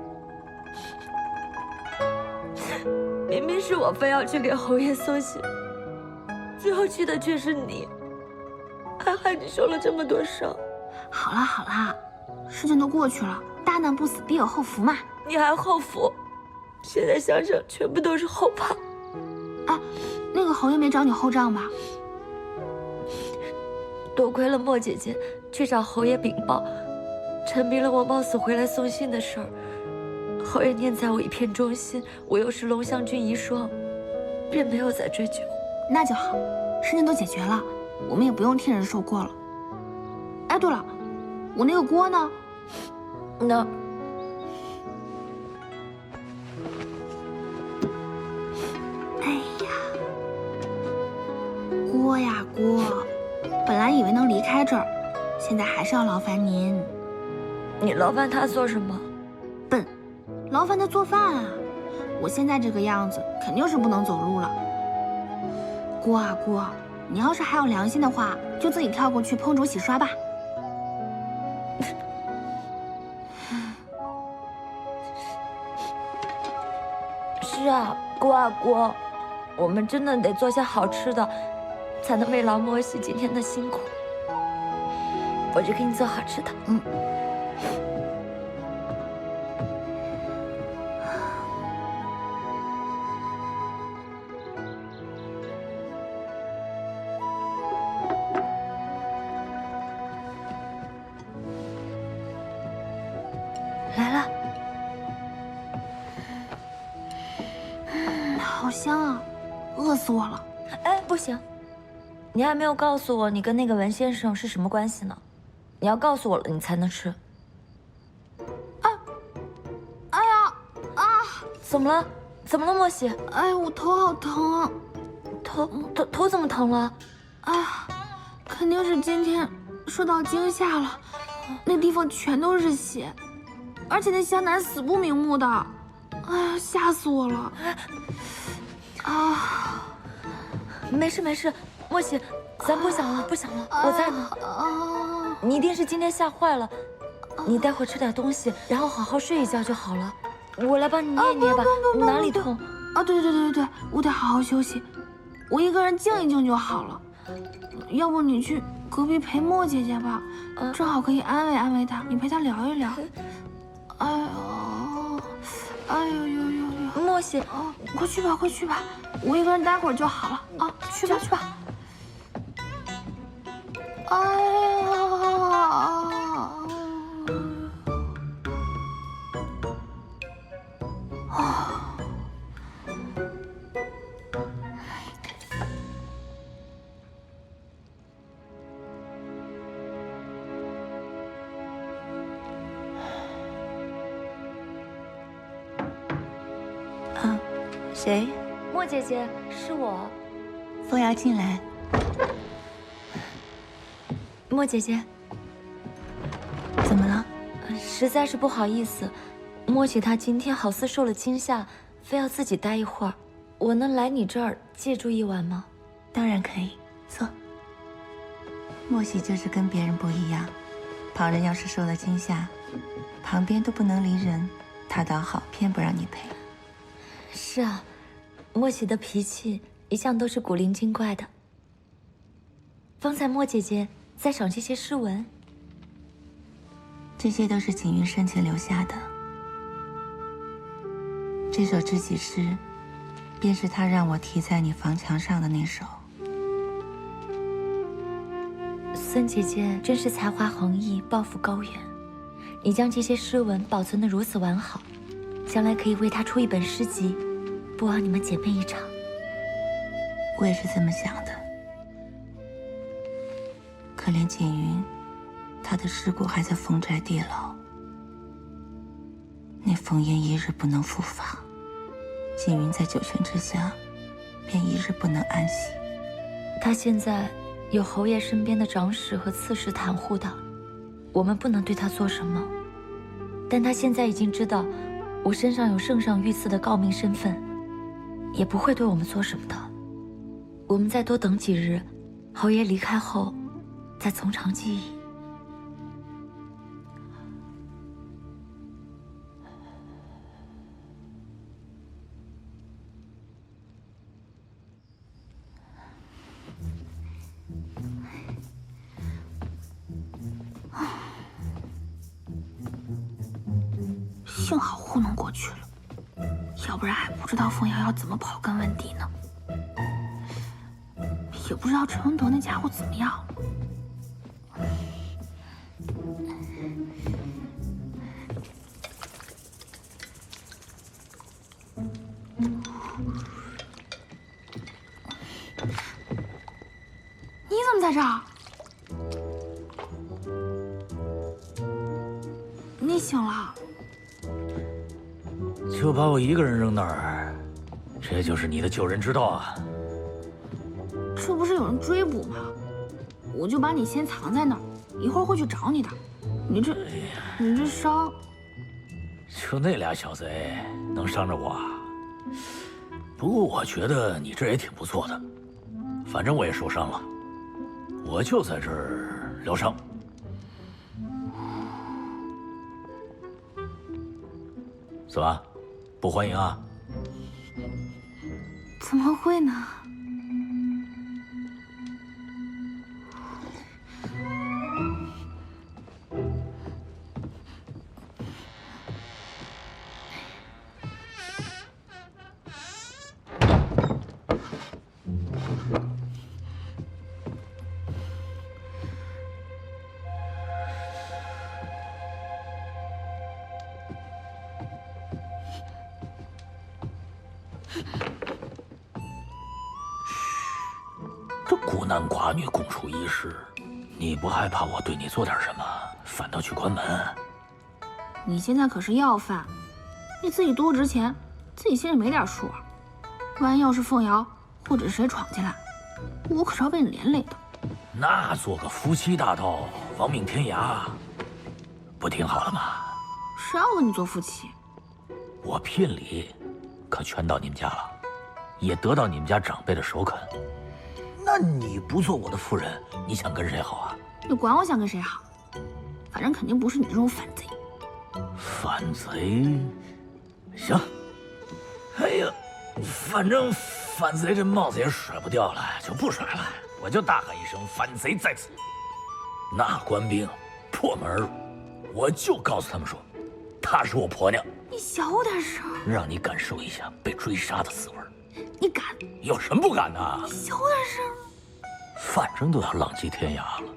明明是我非要去给侯爷送信，最后去的却是你，还害你受了这么多伤。好啦好啦，事情都过去了，大难不死必有后福嘛。你还后福？现在想想，全部都是后怕。哎，那个侯爷没找你后账吧？多亏了莫姐姐去找侯爷禀报，陈明了我冒死回来送信的事儿。侯爷念在我一片忠心，我又是龙象郡遗孀，便没有再追究。那就好，事情都解决了，我们也不用替人受过了。哎，对了，我那个锅呢？那。哎呀，锅呀锅，本来以为能离开这儿，现在还是要劳烦您。你劳烦他做什么？笨，劳烦他做饭啊！我现在这个样子，肯定是不能走路了。锅啊锅，你要是还有良心的话，就自己跳过去烹煮洗刷吧。是啊，锅啊锅，我们真的得做些好吃的，才能慰劳莫喜今天的辛苦。我去给你做好吃的。来了。好香啊，饿死我了。哎，不行，你还没有告诉我你跟那个文先生是什么关系呢？你要告诉我了，你才能吃。哎呀啊！怎么了？怎么了，莫喜？哎，我头好疼啊！头怎么疼了？哎呀，肯定是今天受到惊吓了，那地方全都是血，而且那湘南死不瞑目的，哎呀，吓死我了！啊，没事没事，莫喜，咱不想了不想了，我在呢。你一定是今天吓坏了，你待会儿吃点东西，然后好好睡一觉就好了。我来帮你捏一捏吧，哪里痛？啊，对，我得好好休息，我一个人静一静就好了。要不你去隔壁陪莫姐姐吧，正好可以安慰安慰她，你陪她聊一聊。哎呦，莫喜，快去吧，快去吧，我一个人待会儿就好了啊，去吧去吧。哎呀！谁？莫姐姐，是我。风瑶进来。莫姐姐，怎么了？实在是不好意思，莫姐她今天好似受了惊吓，非要自己待一会儿。我能来你这儿借住一晚吗？当然可以，坐。莫喜就是跟别人不一样，旁人要是受了惊吓，旁边都不能离人，他倒好，偏不让你陪。是啊，莫喜的脾气一向都是古灵精怪的。方才莫姐姐在赏这些诗文，这些都是景云生前留下的。这首知己诗，便是他让我题在你房墙上的那首。孙姐姐真是才华横溢，抱负高远。你将这些诗文保存得如此完好，将来可以为她出一本诗集，不枉你们姐妹一场。我也是这么想的。可怜景云，她的尸骨还在风宅地牢，那烽烟一日不能复发，景云在九泉之下，便一日不能安息。她现在有侯爷身边的长史和刺史袒护她，我们不能对她做什么。但她现在已经知道我身上有圣上御赐的诰命身份，也不会对我们做什么的。我们再多等几日，侯爷离开后，再从长计议。幸好糊弄过去了，要不然还不知道凤瑶要怎么刨根问底呢。也不知道陈文德那家伙怎么样了。你怎么在这儿？你醒了？就把我一个人扔那儿，这就是你的救人之道啊！这不是有人追捕吗？我就把你先藏在那儿，一会儿会去找你的。你这伤，就那俩小贼能伤着我？不过我觉得你这也挺不错的，反正我也受伤了，我就在这儿疗伤。怎么，不欢迎啊？怎么会呢？这孤男寡女共处一室，你不害怕我对你做点什么，反倒去关门？你现在可是要饭，你自己多值钱，自己心里没点数啊？万一要是凤瑶或者是谁闯进来，我可是要被你连累的。那做个夫妻大道，亡命天涯，不挺好了吗？谁要跟你做夫妻？我聘礼可全到你们家了，也得到你们家长辈的首肯。那你不做我的夫人，你想跟谁好啊？你管我想跟谁好，反正肯定不是你这种反贼。反贼？行。哎呀，反正反贼这帽子也甩不掉了，就不甩了。我就大喊一声“反贼在此”，那官兵破门而入，我就告诉他们说，她是我婆娘。你小点声，让你感受一下被追杀的滋味。你敢？有什么不敢的？你小点声。反正都要浪迹天涯了，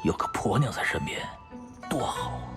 有个婆娘在身边，多好啊！